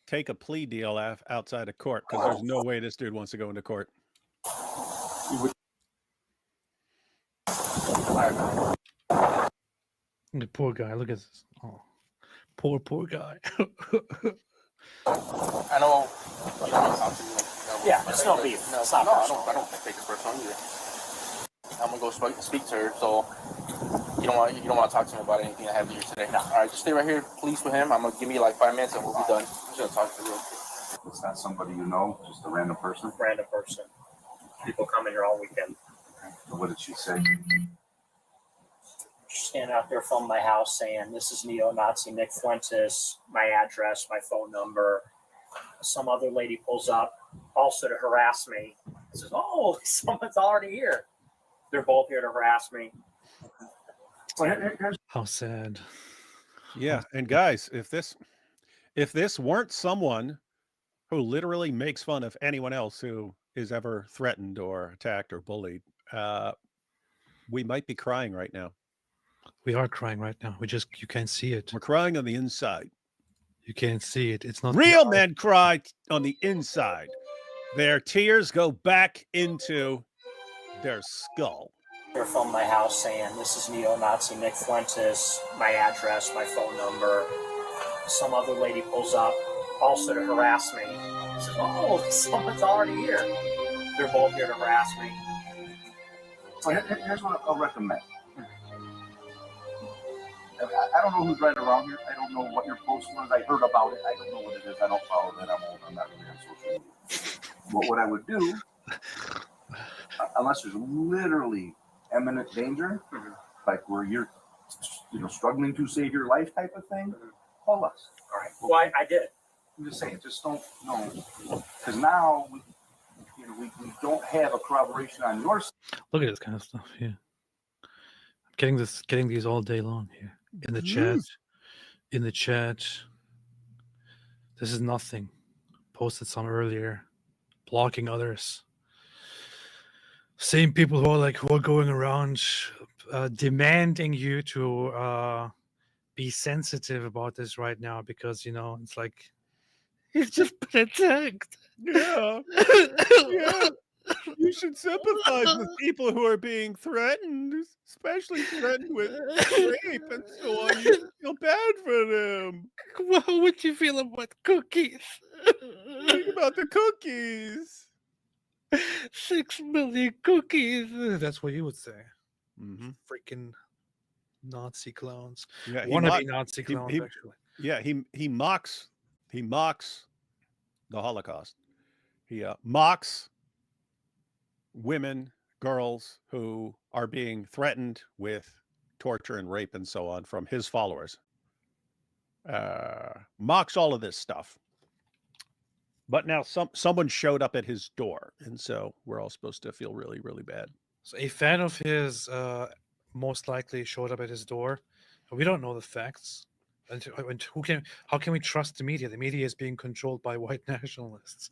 take a plea deal outside of court because there's no way this dude wants to go into court. The poor guy. Look at this. Oh, poor guy. I know you don't want to talk to me. Yeah, it's no beef. No, It's not I personal. don't take it personal either. I'm gonna go speak to her. So you don't want to talk to me about anything I have here today. No. All right, just stay right here, please, with him. I'm gonna give me like 5 minutes and we'll be done. I'm just gonna talk to you real quick. It's not somebody you know, just a random person. Random person. People come in here all weekend. What did she say? She's standing out there filming my house saying, "This is neo-Nazi Nick Fuentes, my address, my phone number." Some other lady pulls up also to harass me. Says, "Oh, someone's already here." They're both here to harass me. How sad. Yeah, and guys, if this weren't someone who literally makes fun of anyone else who is ever threatened or attacked or bullied, we might be crying right now. We are crying right now. You can't see it. We're crying on the inside. You can't see it. It's not real men cry on the inside. Their tears go back into their skull. They're filming my house saying, "This is neo-Nazi Nick Fuentes, my address, my phone number." Some other lady pulls up also to harass me. Says, "Oh, someone's already here." They're both here to harass me. So here's what I'll recommend. I don't know who's right around here. I don't know what your post was. I heard about it. I don't know what it is. I don't follow that. I'm old. I'm not really on social media. But what I would do, unless there's literally imminent danger, like where you're, struggling to save your life type of thing, call us. All right. Well, I did. I'm just saying, just don't know, because now we don't have a corroboration on your side. Look at this kind of stuff here. I'm getting these all day long here in the chat. In the chat. This is nothing. Posted some earlier. Blocking others. Same people who are going around demanding you to be sensitive about this right now because it's like he's just been attacked. Yeah. Yeah. You should sympathize with people who are being threatened, especially threatened with rape and so on. You feel bad for them. How would you feel about cookies? Think about the cookies. 6 million cookies. That's what you would say. Mm-hmm. Freaking Nazi clowns. Yeah, Wannabe Nazi clowns, actually. Yeah, he mocks the Holocaust. He mocks women, girls who are being threatened with torture and rape and so on from his followers. Mocks all of this stuff. But now someone showed up at his door, and so we're all supposed to feel really, really bad. So a fan of his most likely showed up at his door. We don't know the facts. And how can we trust the media? The media is being controlled by white nationalists.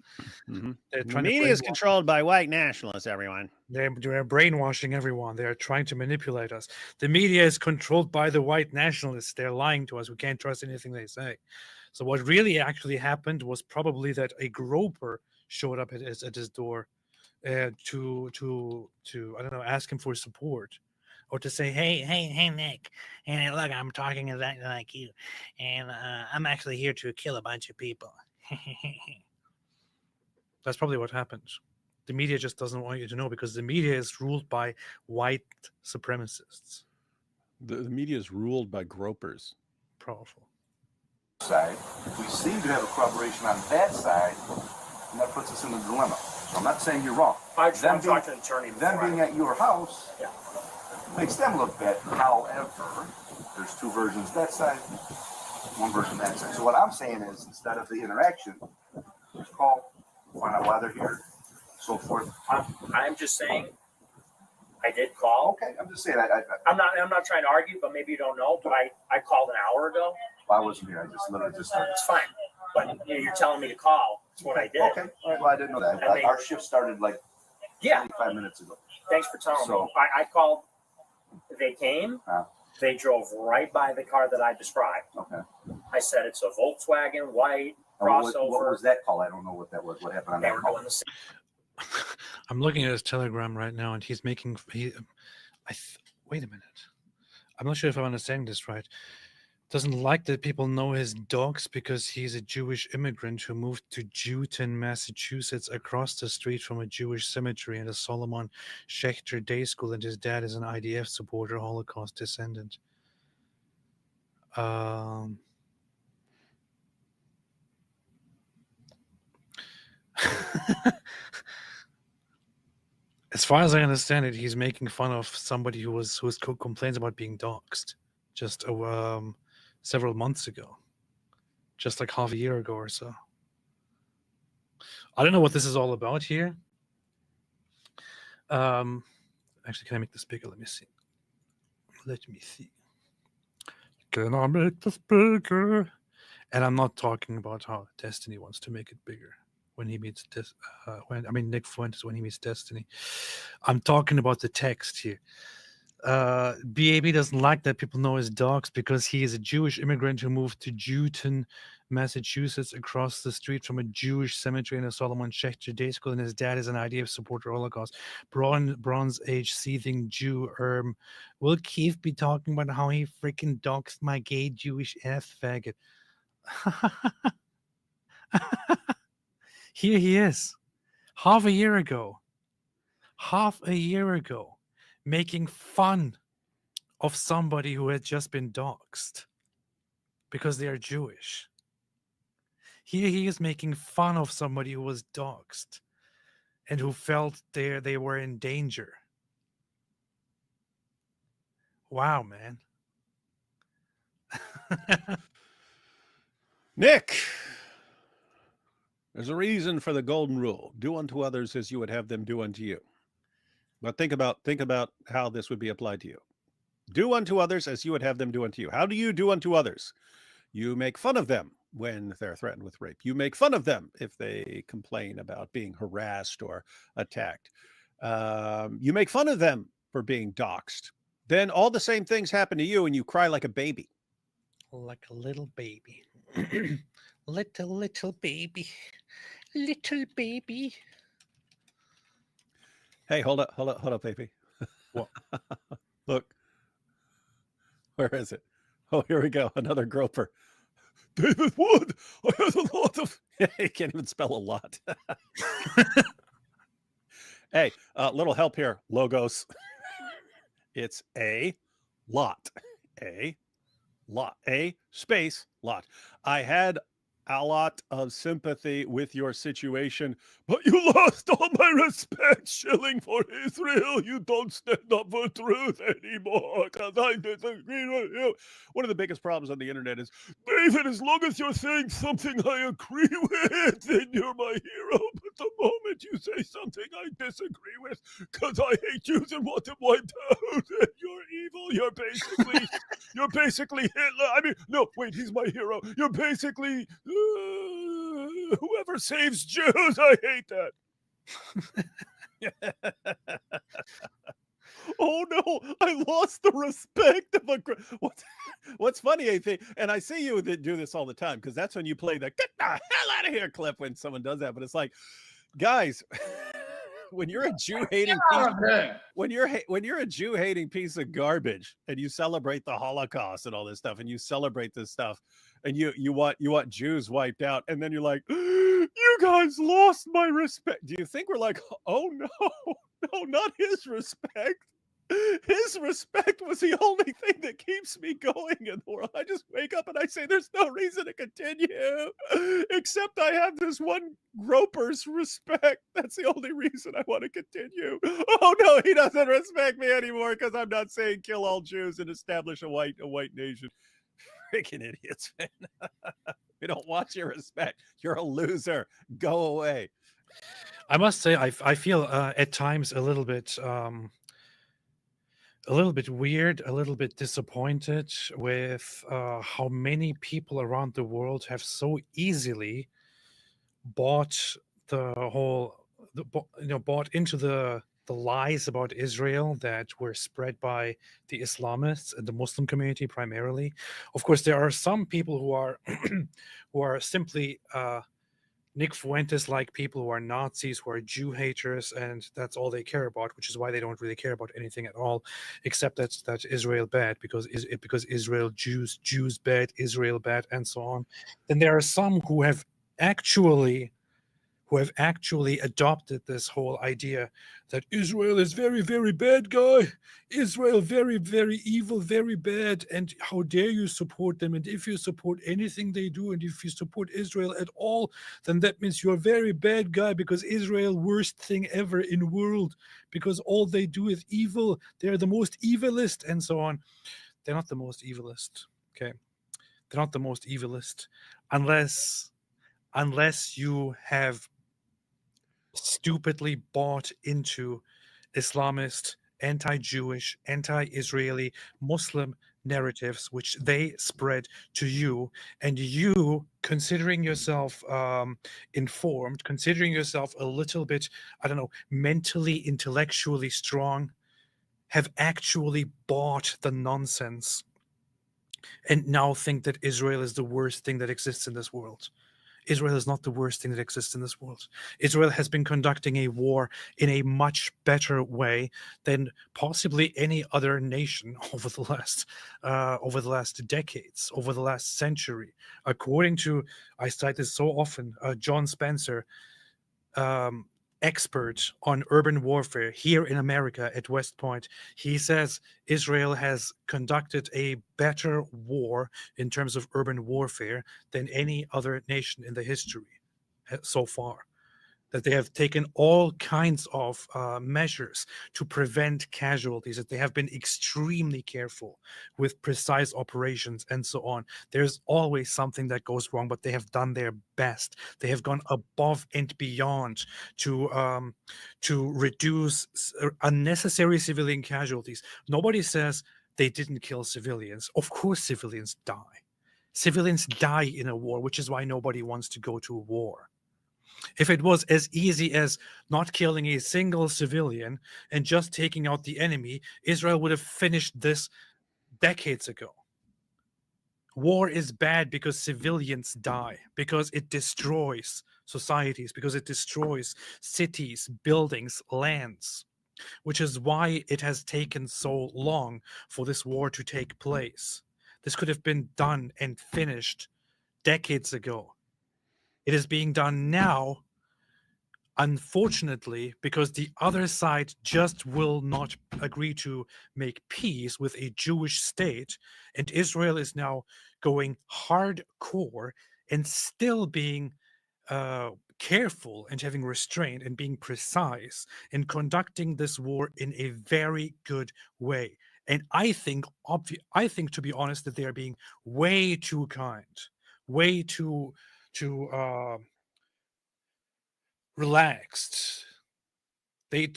Mm-hmm. The media is controlled by white nationalists, everyone. They're brainwashing everyone. They're trying to manipulate us. The media is controlled by the white nationalists. They're lying to us. We can't trust anything they say. So what really actually happened was probably that a groper showed up at his door to I don't know, ask him for support. Or to say, hey, Nick, and look, I'm talking exactly like you, and I'm actually here to kill a bunch of people. That's probably what happened. The media just doesn't want you to know because the media is ruled by white supremacists. The media is ruled by gropers. Powerful. Side, we seem to have a corroboration on that side, and that puts us in a dilemma. So I'm not saying you're wrong. I just want to talk to an attorney. Them being at your house. Yeah. Makes them look bad. However, there's two versions that side, one version that side. So what I'm saying is, instead of the interaction, just call, find out why they're here, so forth. I'm just saying, I did call. Okay, I'm just saying. I'm not trying to argue, but maybe you don't know. But I called an hour ago. I wasn't here. I just literally just started. It's fine. But you're telling me to call. That's what I did. Okay. All right. Well, I didn't know that. Our shift started like 25 minutes ago. Thanks for telling me. So I called. They came. They drove right by the car that I described. Okay. I said it's a Volkswagen white And crossover. what was that call? I don't know what that was. What happened on They that were call? doing the same. I'm looking at his Telegram right now, and he's making. Wait a minute. I'm not sure if I'm understanding this right. Doesn't like that people know his dogs because he's a Jewish immigrant who moved to Jewton, Massachusetts, across the street from a Jewish cemetery and a Solomon Schechter day school, and his dad is an IDF supporter, Holocaust descendant. As far as I understand it, he's making fun of somebody who complains about being doxxed just several months ago, just like half a year ago or so. I don't know what this is all about here. Actually, can I make this bigger? Let me see. Can I make this bigger? And I'm not talking about how Destiny wants to make it bigger when he meets Nick Fuentes when he meets Destiny. I'm talking about the text here. BAB doesn't like that people know his dogs because he is a Jewish immigrant who moved to Jewton, Massachusetts, across the street from a Jewish cemetery and a Solomon Schechter day school, and his dad is an IDF supporter Holocaust. Bronze Age seething Jew. Will Keith be talking about how he freaking doxed my gay Jewish ass faggot? Here he is, half a year ago, making fun of somebody who had just been doxxed because they are Jewish. Here he is making fun of somebody who was doxxed and who felt they were in danger. Wow, man. Nick, there's a reason for the golden rule. Do unto others as you would have them do unto you. But think about how this would be applied to you. Do unto others as you would have them do unto you. How do you do unto others? You make fun of them when they're threatened with rape. You make fun of them if they complain about being harassed or attacked. You make fun of them for being doxxed. Then all the same things happen to you and you cry like a baby. Like a little baby. little baby. Little baby. Hey, hold up, baby. What? Look. Where is it? Oh, here we go. Another groper. David Wood. I have a lot of. He can't even spell a lot. Hey, little help here. Logos. It's a lot. A lot. A space lot. I had a lot of sympathy with your situation, but you lost all my respect, shilling for Israel. You don't stand up for truth anymore because I disagree with you. One of the biggest problems on the internet is, David, as long as you're saying something I agree with, then you're my hero. But the moment you say something I disagree with because I hate Jews and want them wiped out, then you're evil. You're basically Hitler. I mean, no, wait, he's my hero. You're basically whoever saves Jews. I hate that. Oh no, I lost the respect of a. What's funny, AP, and I see you do this all the time because that's when you play the "get the hell out of here" clip when someone does that. But it's like, guys, when you're a Jew hating when you're a Jew hating piece of garbage and you celebrate the Holocaust and all this stuff and you celebrate this stuff and you want Jews wiped out and then you're like, you guys lost my respect. Do you think we're like, oh no, not his respect? His respect was the only thing that keeps me going in the world. I just wake up and I say, there's no reason to continue except I have this one groper's respect. That's the only reason I want to continue. Oh no, he doesn't respect me anymore because I'm not saying kill all Jews and establish a white nation. Freaking idiots, man. We don't want your respect. You're a loser. Go away. I must say, I feel at times a little bit weird, a little bit disappointed with how many people around the world have so easily bought into the lies about Israel that were spread by the Islamists and the Muslim community primarily. Of course, there are some people who are who are simply Nick Fuentes-like people who are Nazis, who are Jew haters, and that's all they care about, which is why they don't really care about anything at all, except that Israel bad because Israel Jews bad, Israel bad, and so on. Then there are some who have actually adopted this whole idea that Israel is very, very bad guy, Israel very, very evil, very bad, and how dare you support them? And if you support anything they do, and if you support Israel at all, then that means you're a very bad guy because Israel worst thing ever in world because all they do is evil. They're the most evilest and so on. They're not the most evilest. Okay, they're not the most evilest unless you have stupidly bought into Islamist, anti-Jewish, anti-Israeli, Muslim narratives, which they spread to you, and you, considering yourself informed, considering yourself a little bit, I don't know, mentally, intellectually strong, have actually bought the nonsense and now think that Israel is the worst thing that exists in this world. Israel is not the worst thing that exists in this world. Israel has been conducting a war in a much better way than possibly any other nation over the last decades, over the last century. According to, I cite this so often, John Spencer, expert on urban warfare here in America at West Point, he says Israel has conducted a better war in terms of urban warfare than any other nation in the history so far. That they have taken all kinds of measures to prevent casualties, that they have been extremely careful with precise operations and so on. There's always something that goes wrong, but they have done their best. They have gone above and beyond to reduce unnecessary civilian casualties. Nobody says they didn't kill civilians. Of course, civilians die. Civilians die in a war, which is why nobody wants to go to a war. If it was as easy as not killing a single civilian and just taking out the enemy, Israel would have finished this decades ago. War is bad because civilians die, because it destroys societies, because it destroys cities, buildings, lands, which is why it has taken so long for this war to take place. This could have been done and finished decades ago. It is being done now, unfortunately, because the other side just will not agree to make peace with a Jewish state, and Israel is now going hardcore and still being careful and having restraint and being precise and conducting this war in a very good way. And I think, to be honest, that they are being way too kind, way too relaxed. They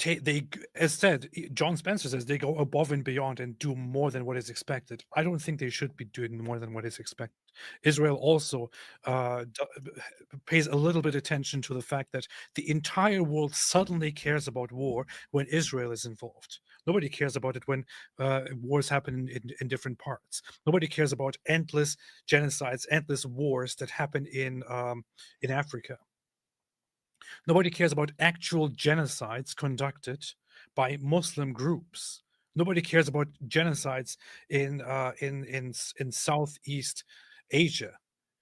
as said, John Spencer says they go above and beyond and do more than what is expected. I don't think they should be doing more than what is expected. Israel also pays a little bit attention to the fact that the entire world suddenly cares about war when Israel is involved. Nobody cares about it when wars happen in different parts. Nobody cares about endless genocides, endless wars that happen in Africa. Nobody cares about actual genocides conducted by Muslim groups. Nobody cares about genocides in Southeast Asia.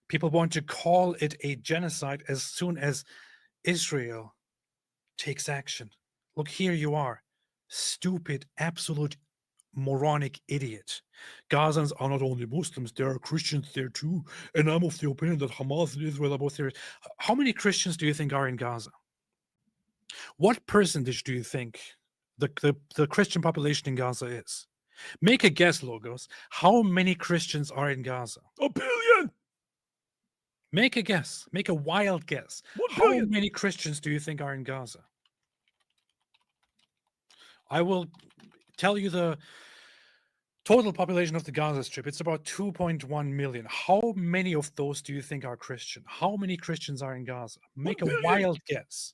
People want to call it a genocide as soon as Israel takes action. Look, here you are, stupid, absolute moronic idiot. Gazans are not only Muslims, there are Christians there too. And I'm of the opinion that Hamas and Israel are both there. How many Christians do you think are in Gaza? What percentage do you think the Christian population in Gaza is? Make a guess, Logos. How many Christians are in Gaza? 1 billion! Make a guess. Make a wild guess. 1 billion. How many Christians do you think are in Gaza? I will tell you the total population of the Gaza Strip. It's about 2.1 million. How many of those do you think are Christian? How many Christians are in Gaza? Make a wild guess.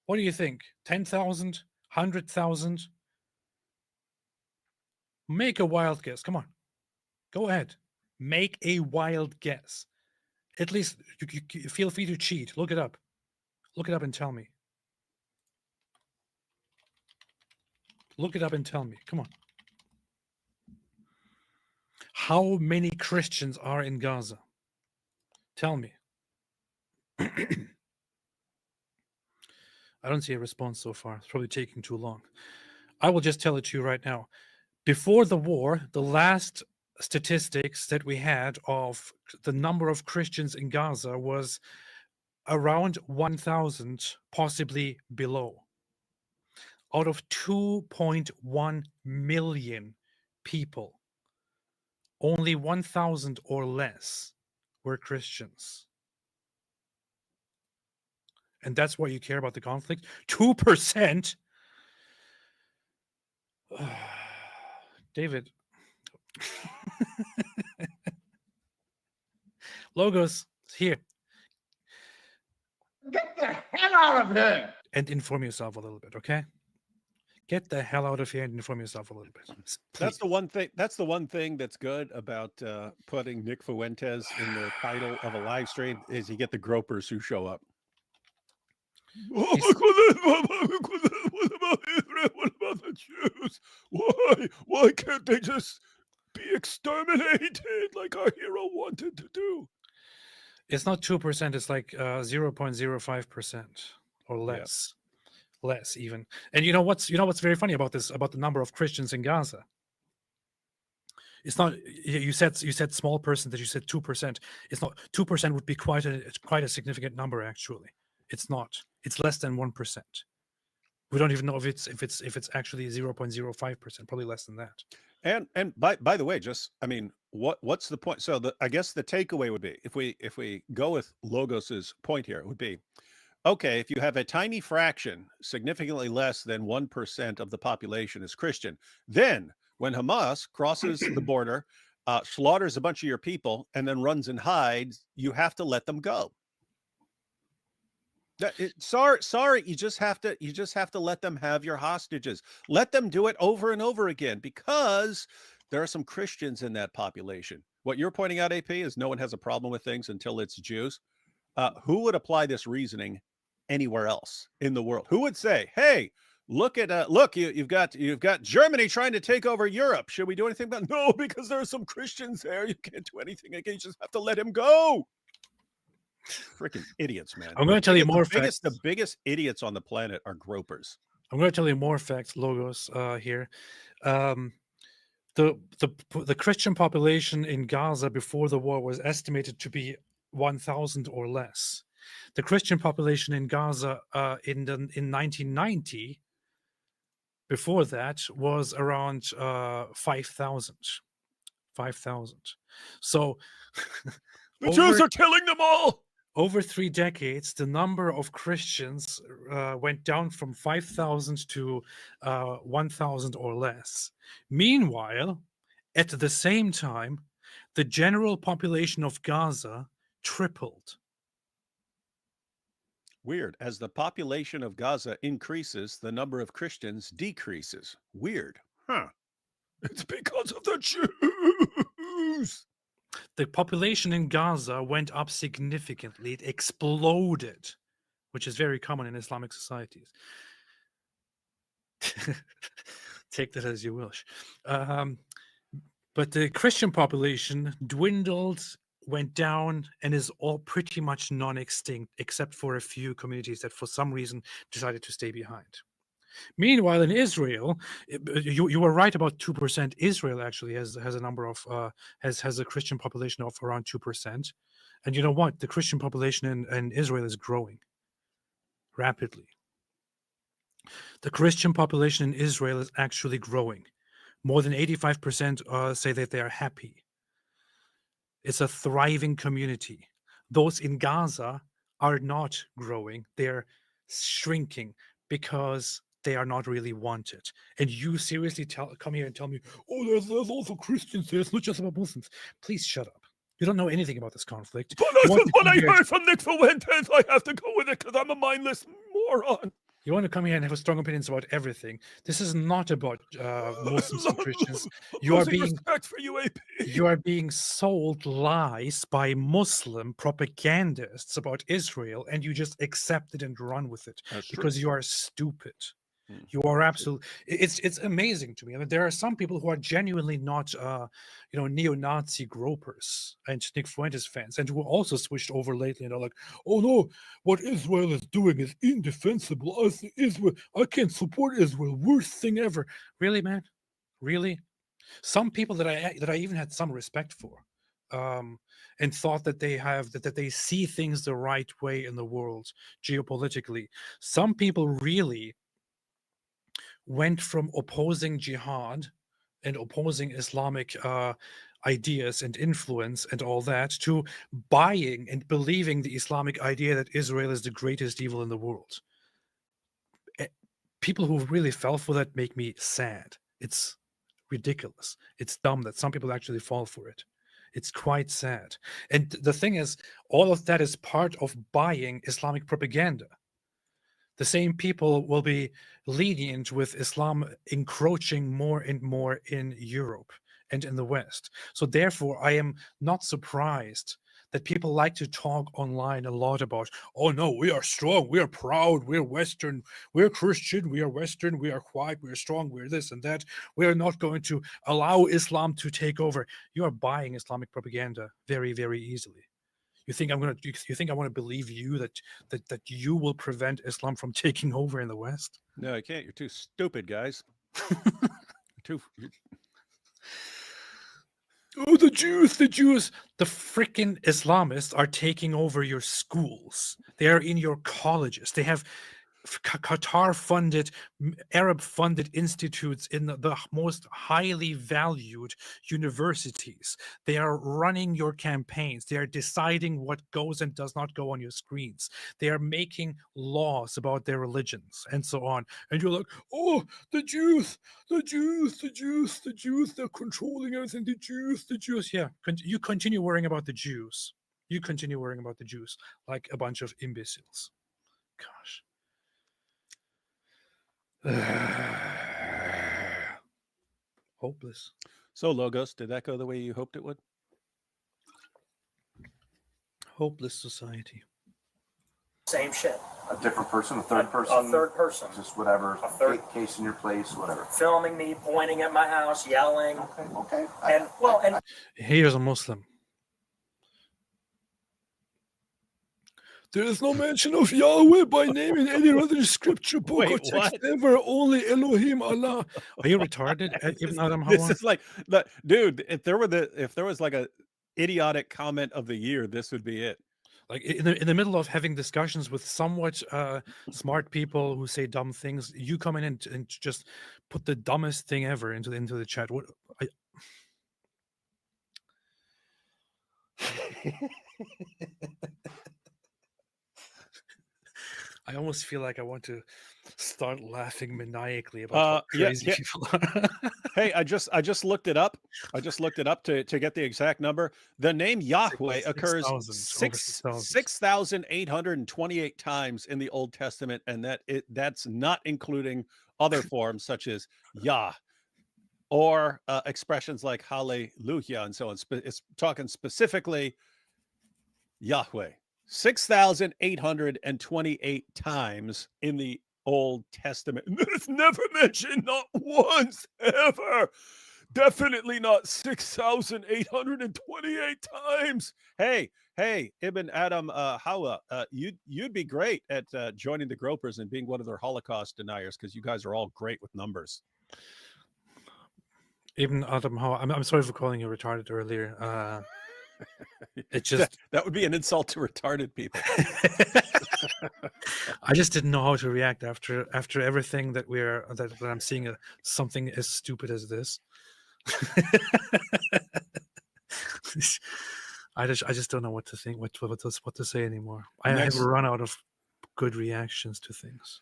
What do you think? 10,000? 100,000? Make a wild guess. Come on. Go ahead. Make a wild guess. At least you feel free to cheat. Look it up. Look it up and tell me. Look it up and tell me. Come on. How many Christians are in Gaza? Tell me. I don't see a response so far. It's probably taking too long. I will just tell it to you right now. Before the war, the last statistics that we had of the number of Christians in Gaza was around 1,000, possibly below. Out of 2.1 million people, only 1,000 or less were Christians. And that's why you care about the conflict? 2%? David. Logos, here. Get the hell out of here! And inform yourself a little bit, okay? Get the hell out of here and inform yourself a little bit. Please. That's the one thing. That's the one thing that's good about putting Nick Fuentes in the title of a live stream is you get the gropers who show up. Oh, what about Israel? What about the Jews? Why can't they just be exterminated like our hero wanted to do? It's not 2%. It's like 0.05% or less. Less even. And you know what's very funny about this, about the number of Christians in Gaza? It's not, you said small percentage, you said 2%. It's not, 2% would be quite a significant number actually. It's not. It's less than 1%. We don't even know if it's actually 0.05%, probably less than that. And by the way, just what's the point? So I guess the takeaway would be, if we go with Logos's point here, it would be, okay, if you have a tiny fraction, significantly less than 1% of the population is Christian, then when Hamas crosses the border, slaughters a bunch of your people, and then runs and hides, you have to let them go. Sorry, you just have to let them have your hostages. Let them do it over and over again, because there are some Christians in that population. What you're pointing out, AP, is no one has a problem with things until it's Jews. Who would apply this reasoning anywhere else in the world? Who would say, "Hey, look, you've got Germany trying to take over Europe. Should we do anything about it?" No, because there are some Christians there. You can't do anything again. You just have to let him go. Freaking idiots, man. I'm going to tell you more facts. The biggest idiots on the planet are gropers. I'm going to tell you more facts, Logos, here. The Christian population in Gaza before the war was estimated to be 1,000 or less. The Christian population in Gaza in 1990, before that, was around 5,000. 5,000. So the Jews are killing them all. Over 3 decades, the number of Christians went down from 5,000 to 1,000 or less. Meanwhile, at the same time, the general population of Gaza tripled. Weird. As the population of Gaza increases, the number of Christians decreases. Weird. Huh. It's because of the Jews. The population in Gaza went up significantly. It exploded, which is very common in Islamic societies. Take that as you wish. But the Christian population dwindled, went down, and is all pretty much non-extinct, except for a few communities that for some reason decided to stay behind. Meanwhile, in Israel, you were right about 2%. Israel actually has a number of has a Christian population of around 2%. And you know what? The Christian population in Israel is growing rapidly. The Christian population in Israel is actually growing. More than 85% say that they are happy. It's a thriving community. Those in Gaza are not growing. They're shrinking because they are not really wanted. And you seriously come here and tell me, oh, there's also Christians there. It's not just about Muslims. Please shut up. You don't know anything about this conflict. But that's what I heard from Nick Fuentes. I have to go with it because I'm a mindless moron. You want to come here and have strong opinions about everything. This is not about Muslims and Christians. You are being respect for you, AP. you are being sold lies by Muslim propagandists about Israel, and you just accept it and run with it because you are stupid. You are absolutely. It's amazing to me. I mean, there are some people who are genuinely not, neo-Nazi gropers and Nick Fuentes fans, and who also switched over lately and are like, "Oh no, what Israel is doing is indefensible. I can't support Israel. Worst thing ever." Really, man? Really? Some people that I even had some respect for, and thought that they see things the right way in the world geopolitically. Some people really went from opposing jihad and opposing Islamic ideas and influence and all that to buying and believing the Islamic idea that Israel is the greatest evil in the world. People who really fell for that make me sad. It's ridiculous. It's dumb that some people actually fall for it. It's quite sad. And the thing is, all of that is part of buying Islamic propaganda. The same people will be lenient with Islam encroaching more and more in Europe and in the West. So therefore, I am not surprised that people like to talk online a lot about, oh no, we are strong, we are proud, we're Western, we're Christian, we are Western, we are quiet, we're strong, we're this and that. We are not going to allow Islam to take over. You are buying Islamic propaganda very, very easily. You think you think I want to believe you that you will prevent Islam from taking over in the West? No, I can't. You're too stupid, guys. You're Oh, the Jews, the freaking Islamists are taking over your schools. They are in your colleges. They have Qatar-funded, Arab-funded institutes in the most highly valued universities. They are running your campaigns. They are deciding what goes and does not go on your screens. They are making laws about their religions and so on. And you're like, oh, the Jews, they're controlling everything. The Jews. Yeah, you continue worrying about the Jews. You continue worrying about the Jews like a bunch of imbeciles. Gosh. Hopeless. So, Logos, did that go the way you hoped it would? Hopeless society. Same shit. A different person, a third person? A third person. Just whatever, A third case in your place, whatever. Filming me, pointing at my house, yelling. Okay. And Here's a Muslim. There is no mention of Yahweh by name in any other scripture book or Wait, text what? ever. Only Elohim Allah. Are you retarded? Ibn Adam This Hawa? is like, dude. If there was like a idiotic comment of the year, this would be it. Like in the middle of having discussions with somewhat smart people who say dumb things, you come in and just put the dumbest thing ever into the chat. What? I almost feel like I want to start laughing maniacally about how crazy people are. Hey, I just looked it up. I just looked it up to get the exact number. The name YahWeh occurs 6,828 times in the Old Testament, and that's not including other forms such as Yah or expressions like Hallelujah and so on. It's talking specifically YahWeh. 6,828 times in the Old Testament. It's never mentioned, not once, ever. Definitely not 6,828 times. Hey, Ibn Adam Hawa, you'd be great at joining the Gropers and being one of their Holocaust deniers, because you guys are all great with numbers. Ibn Adam Hawa, I'm sorry for calling you retarded earlier. It just that would be an insult to retarded people. I just didn't know how to react after everything that I'm seeing something as stupid as this. I just don't know what to think, what to say anymore. I have run out of good reactions to things.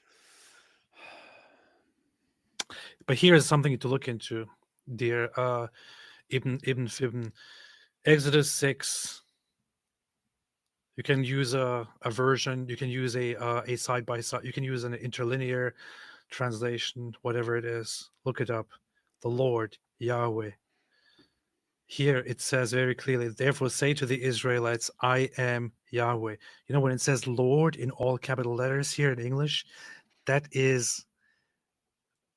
But here is something to look into, dear Ibn Fibn. Exodus 6, You can use a version. You can use a side by side. You can use an interlinear translation, whatever it is. Look it up. The Lord Yahweh. Here it says very clearly, therefore say to the Israelites, I am Yahweh. You know, when it says Lord in all capital letters here in English, that is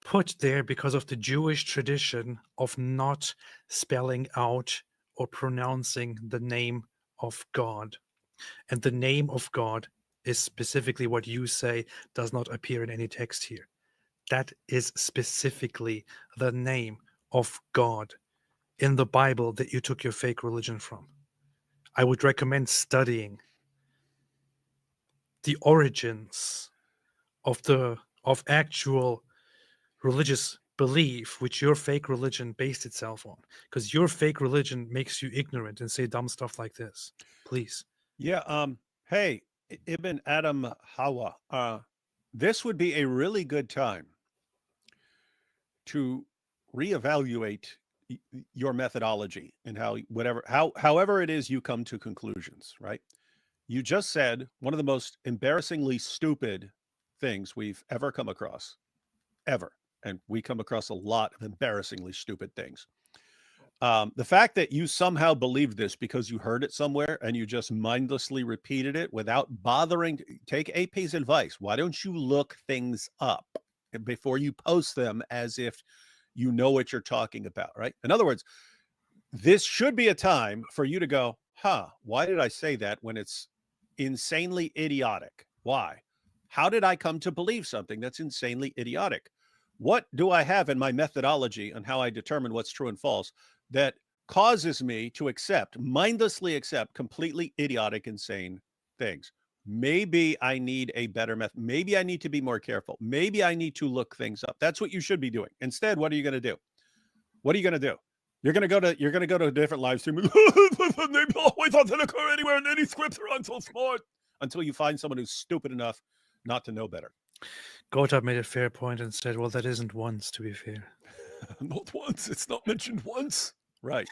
put there because of the Jewish tradition of not spelling out or pronouncing the name of God. And the name of God is specifically what you say does not appear in any text here. That is specifically the name of God in the Bible that you took your fake religion from. I would recommend studying the origins of actual religious belief which your fake religion based itself on, because your fake religion makes you ignorant and say dumb stuff like this. Please. Yeah. Hey, Ibn Adam Hawa, this would be a really good time to reevaluate your methodology and however it is you come to conclusions, right? You just said one of the most embarrassingly stupid things we've ever come across, ever. And we come across a lot of embarrassingly stupid things. The fact that you somehow believed this because you heard it somewhere and you just mindlessly repeated it without bothering to take AP's advice. Why don't you look things up before you post them as if you know what you're talking about, right? In other words, this should be a time for you to go, why did I say that when it's insanely idiotic? Why? How did I come to believe something that's insanely idiotic? What do I have in my methodology on how I determine what's true and false that causes me to mindlessly accept completely idiotic, insane things? Maybe I need a better method. Maybe I need to be more careful. Maybe I need to look things up. That's what you should be doing. Instead, what are you going to do? What are you going to do? You're going to go to a different live stream. They always occur anywhere in any scripts are until smart. Until you find someone who's stupid enough not to know better. Gotthard made a fair point and said, well, that isn't once, to be fair. Not once. It's not mentioned once. Right.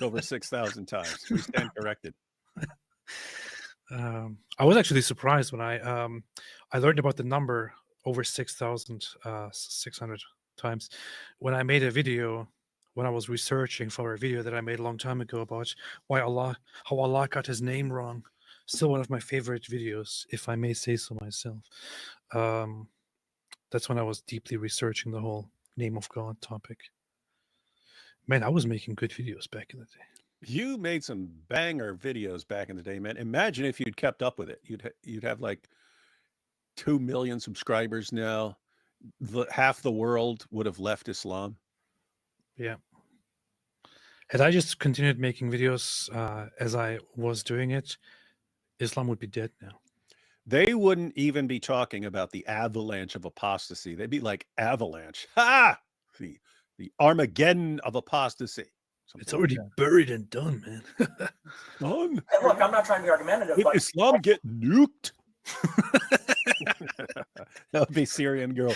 Over 6,000 times. We stand corrected. I was actually surprised when I learned about the number over 6,600 times when I made a video, when I was researching for a video that I made a long time ago about how Allah got his name wrong. Still one of my favorite videos, if I may say so myself. That's when I was deeply researching the whole name of God topic. Man, I was making good videos back in the day. You made some banger videos back in the day, man. Imagine if you'd kept up with it. You'd have like 2 million subscribers now. Half the world would have left Islam. Yeah. Had I just continued making videos as I was doing it, Islam would be dead now. They wouldn't even be talking about the avalanche of apostasy. They'd be like, avalanche. Ha! The Armageddon of apostasy. It's already buried and done, man. Done. And look, I'm not trying to be argumentative, Did but Islam get nuked? That would be Syrian girl.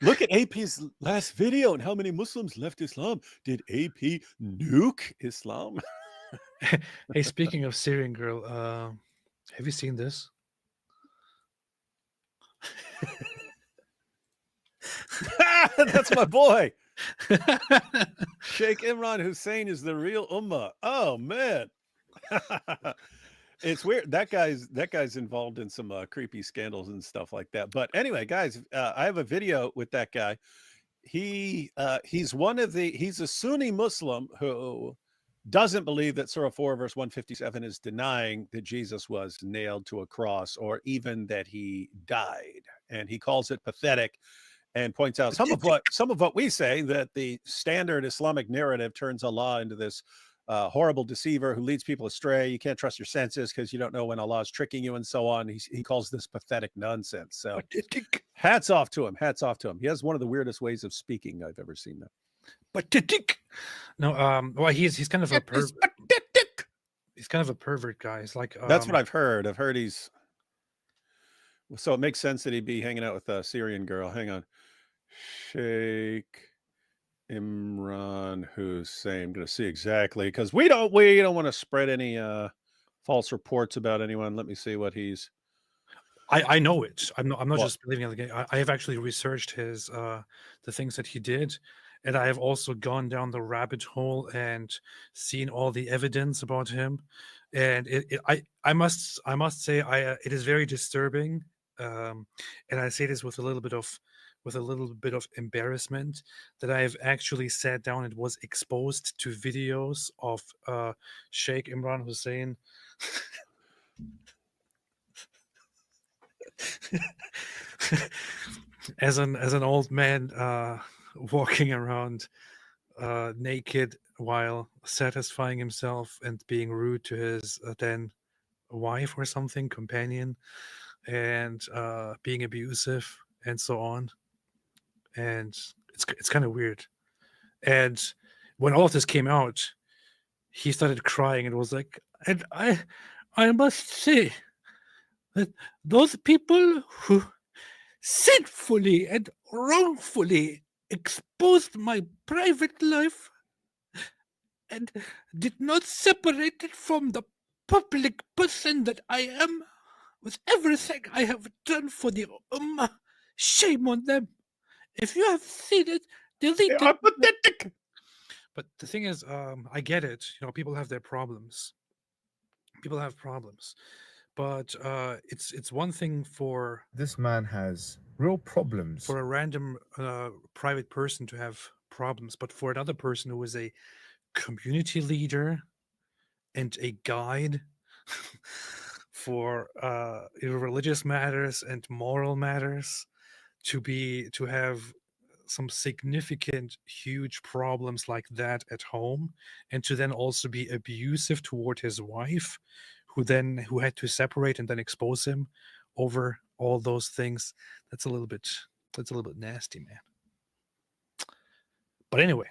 Look at AP's last video and how many Muslims left Islam. Did AP nuke Islam? Hey, speaking of Syrian girl, have you seen this? That's my boy. Sheikh Imran Hussein is the real ummah. Oh man. It's weird. That guy's involved in some creepy scandals and stuff like that. But anyway, guys, I have a video with that guy. He's a Sunni Muslim who doesn't believe that Surah 4 verse 157 is denying that Jesus was nailed to a cross or even that he died. And he calls it pathetic and points out some of what we say, that the standard Islamic narrative turns Allah into this horrible deceiver who leads people astray. You can't trust your senses because you don't know when Allah is tricking you and so on. He calls this pathetic nonsense. So hats off to him. Hats off to him. He has one of the weirdest ways of speaking I've ever seen. Pathetic. No, well, he's kind of a pervert. He's kind of a pervert guy. He's like that's what I've heard. I've heard he's. So it makes sense that he'd be hanging out with a Syrian girl. Hang on. Sheikh Imran Hussein. I'm going to see exactly because we don't want to spread any false reports about anyone. Let me see what he's. I know it. I'm not What? just believing it. I have actually researched his the things that he did, and I have also gone down the rabbit hole and seen all the evidence about him. And I must say it is very disturbing. And I say this with a little bit of embarrassment that I have actually sat down and was exposed to videos of Sheikh Imran Hussein. as an old man walking around naked while satisfying himself and being rude to his then wife or something, companion, and being abusive and so on. And it's kind of weird. And when all of this came out, he started crying and was like, and I must say that those people who sinfully and wrongfully exposed my private life and did not separate it from the public person that I am with everything I have done for the Ummah. Shame on them. If you have seen it, delete it. Pathetic. But the thing is, I get it. People have their problems. People have problems. But it's one thing for this man has real problems. For a random private person to have problems, but for another person who is a community leader and a guide for religious matters and moral matters to have some significant, huge problems like that at home, and to then also be abusive toward his wife, who had to separate and then expose him over all those things. That's a little bit nasty, man. But anyway,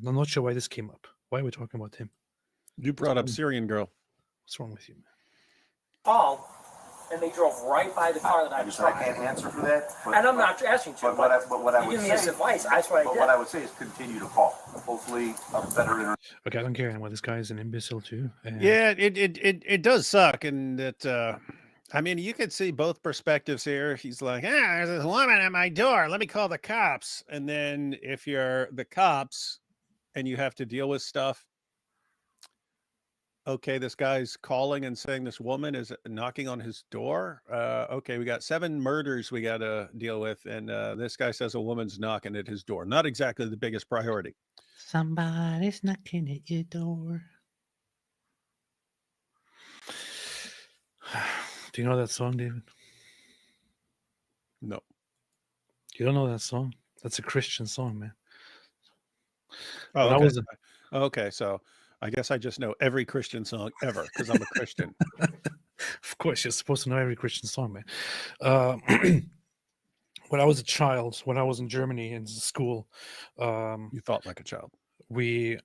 I'm not sure why this came up. Why are we talking about him? You brought up Syrian girl. What's wrong with you, man? Oh, and they drove right by the car that I was I driving. can't answer for that. And I'm not asking you, But what I you would give me say, this advice. That's what I but did. what I would say is continue to call. Hopefully, a better internet. Okay, I don't care anymore. This guy is an imbecile too. And Yeah, it does suck, and that I mean, you could see both perspectives here. He's like, there's this woman at my door. Let me call the cops. And then if you're the cops and you have to deal with stuff, okay, this guy's calling and saying this woman is knocking on his door. Okay, we got 7 murders we got to deal with, and this guy says a woman's knocking at his door. Not exactly the biggest priority. Somebody's knocking at your door. Do you know that song, David? No. You don't know that song? That's a Christian song, man. Oh, When I okay. was Okay, so I guess I just know every Christian song ever because I'm a Christian. Of course, you're supposed to know every Christian song, man. When I was a child, when I was in Germany in school, you thought like a child. When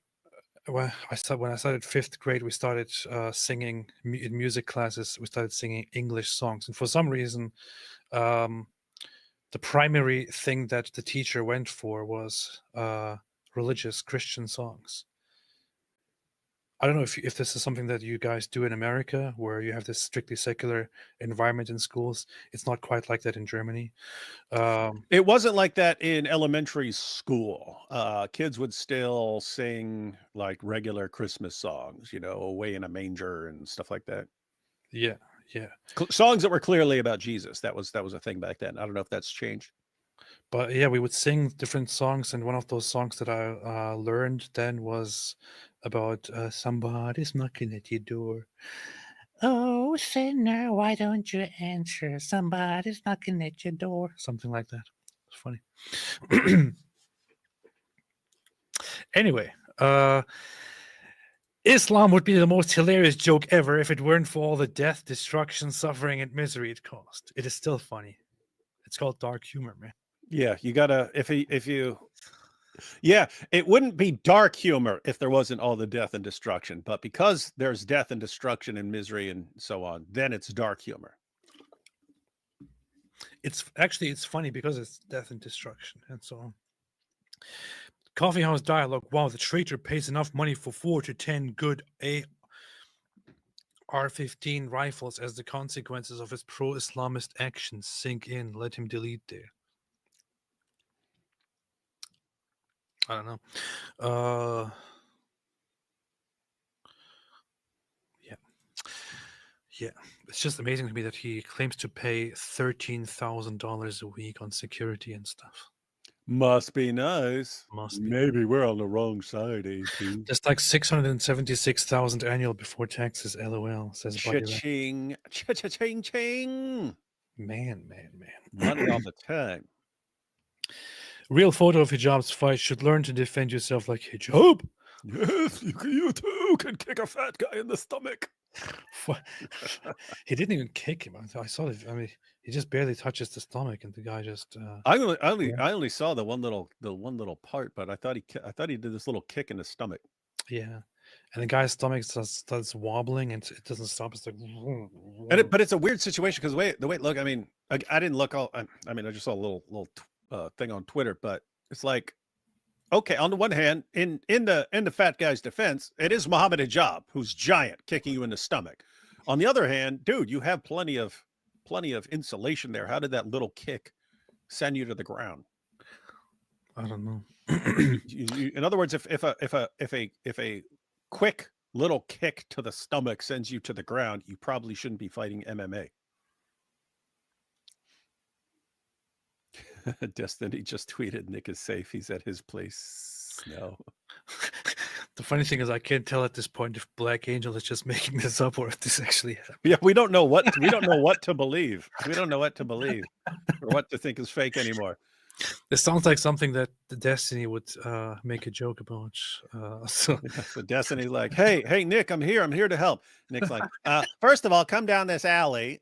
I started 5th grade, we started singing in music classes. We started singing English songs, and for some reason, the primary thing that the teacher went for was religious Christian songs. I don't know if this is something that you guys do in America, where you have this strictly secular environment in schools. It's not quite like that in Germany. It wasn't like that in elementary school. Kids would still sing like regular Christmas songs, Away in a Manger and stuff like that. Yeah. Songs that were clearly about Jesus. That was a thing back then. I don't know if that's changed. But yeah, we would sing different songs, and one of those songs that I learned then was about somebody's knocking at your door. Oh, sinner, why don't you answer? Somebody's knocking at your door. Something like that. It's funny. Anyway, Islam would be the most hilarious joke ever if it weren't for all the death, destruction, suffering, and misery it caused. It is still funny. It's called dark humor, man. Yeah, you gotta it wouldn't be dark humor if there wasn't all the death and destruction, but because there's death and destruction and misery and so on, then it's dark humor. It's funny because it's death and destruction and so on. Coffee house dialogue. Wow, the traitor pays enough money for 4 to 10 good R-15 rifles as the consequences of his pro-Islamist actions sink in. Let him delete there. I don't know. Yeah, it's just amazing to me that he claims to pay $13,000 a week on security and stuff. Must be nice. Must be. Maybe we're on the wrong side, AP. Just like 676,000 annual before taxes. LOL, says Buddy. Cha-ching, cha-cha-ching, ching. Man. Money all the time. Real photo of hijab's fight. Should learn to defend yourself like hijab. Yes, you too can kick a fat guy in the stomach. He didn't even kick him. I saw it. I mean, he just barely touches the stomach, and the guy just. I only saw the one little part, but I thought he did this little kick in the stomach. Yeah, and the guy's stomach starts wobbling, and it doesn't stop. It's like. But it's a weird situation because the way look. I mean, I didn't look all. I mean, I just saw a little thing on Twitter, but it's like. Okay, on the one hand, in the fat guy's defense, it is Mohammed Hijab who's giant kicking you in the stomach. On the other hand, dude, you have plenty of insulation there. How did that little kick send you to the ground? I don't know. In other words, if a quick little kick to the stomach sends you to the ground, you probably shouldn't be fighting MMA. Destiny just tweeted, Nick is safe. He's at his place. No. The funny thing is, I can't tell at this point if Black Angel is just making this up or if this actually happened. Yeah, we don't know what to believe. We don't know what to believe or what to think is fake anymore. This sounds like something that the Destiny would make a joke about. So Destiny's like, hey, Nick, I'm here to help. Nick's like, first of all, come down this alley.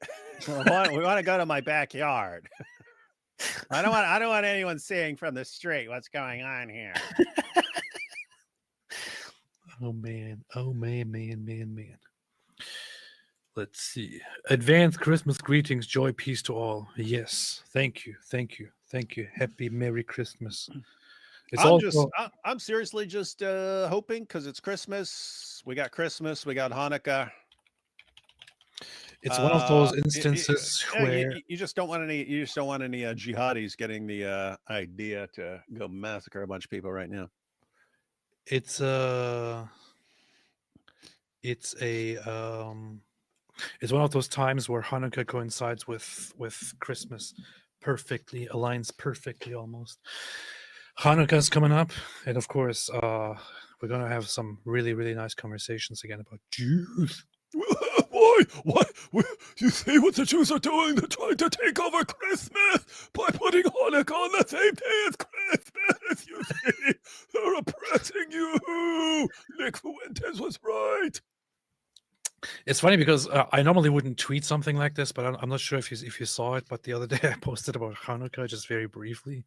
We want to go to my backyard. I don't want anyone seeing from the street what's going on here. Oh man. Let's see. Advanced Christmas greetings, joy, peace to all. Yes, thank you. Happy Merry Christmas. I'm seriously just hoping because it's Christmas. We got Hanukkah. It's one of those instances where you just don't want any jihadis getting the idea to go massacre a bunch of people right now. It's one of those times where Hanukkah coincides with Christmas perfectly, aligns perfectly almost. Hanukkah's coming up, and of course we're gonna have some really, really nice conversations again about Jews. Why? You see what the Jews are doing? They're trying to take over Christmas by putting Hanukkah on the same day as Christmas. You see, they're oppressing you. Nick Fuentes was right. It's funny because I normally wouldn't tweet something like this, but I'm not sure if you saw it. But the other day I posted about Hanukkah just very briefly,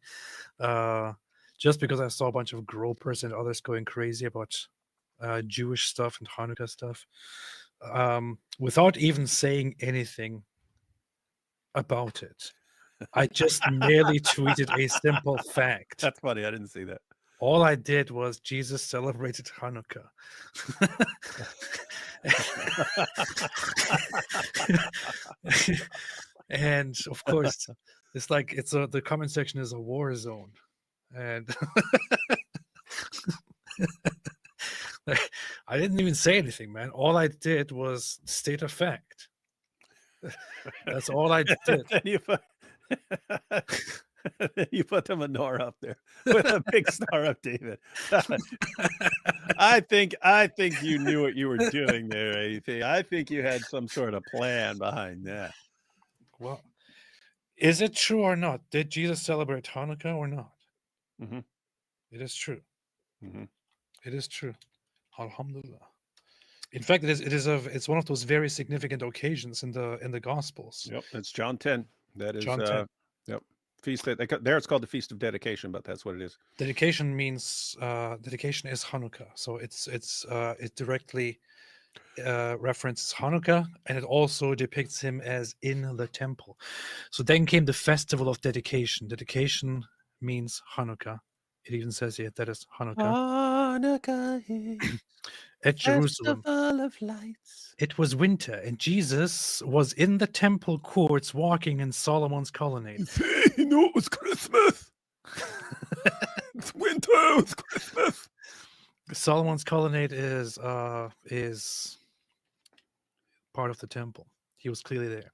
just because I saw a bunch of gropers and others going crazy about Jewish stuff and Hanukkah stuff. Without even saying anything about it. I just merely tweeted a simple fact. That's funny. I didn't see that. All I did was Jesus celebrated Hanukkah. And of course, it's like the comment section is a war zone. And I didn't even say anything, man. All I did was state a fact. That's all I did. Then you put the menorah up there with a big star of David. I think you knew what you were doing there, AP. I think you had some sort of plan behind that. Well, is it true or not? Did Jesus celebrate Hanukkah or not? Mm-hmm. It is true. Mm-hmm. It is true. Alhamdulillah. In fact, it's one of those very significant occasions in the Gospels. Yep, it's John 10. That is John 10. Yep. Feast there it's called the Feast of Dedication, but that's what it is. Dedication means dedication is Hanukkah, so it directly references Hanukkah, and it also depicts him as in the temple. So then came the festival of dedication. Dedication means Hanukkah, It even says here that is Hanukkah. Hanukkah is At Jerusalem. festival of lights. It was winter, and Jesus was in the temple courts walking in Solomon's colonnade. See, he knew it was Christmas. It's winter, it was Christmas. Solomon's colonnade is part of the temple. He was clearly there.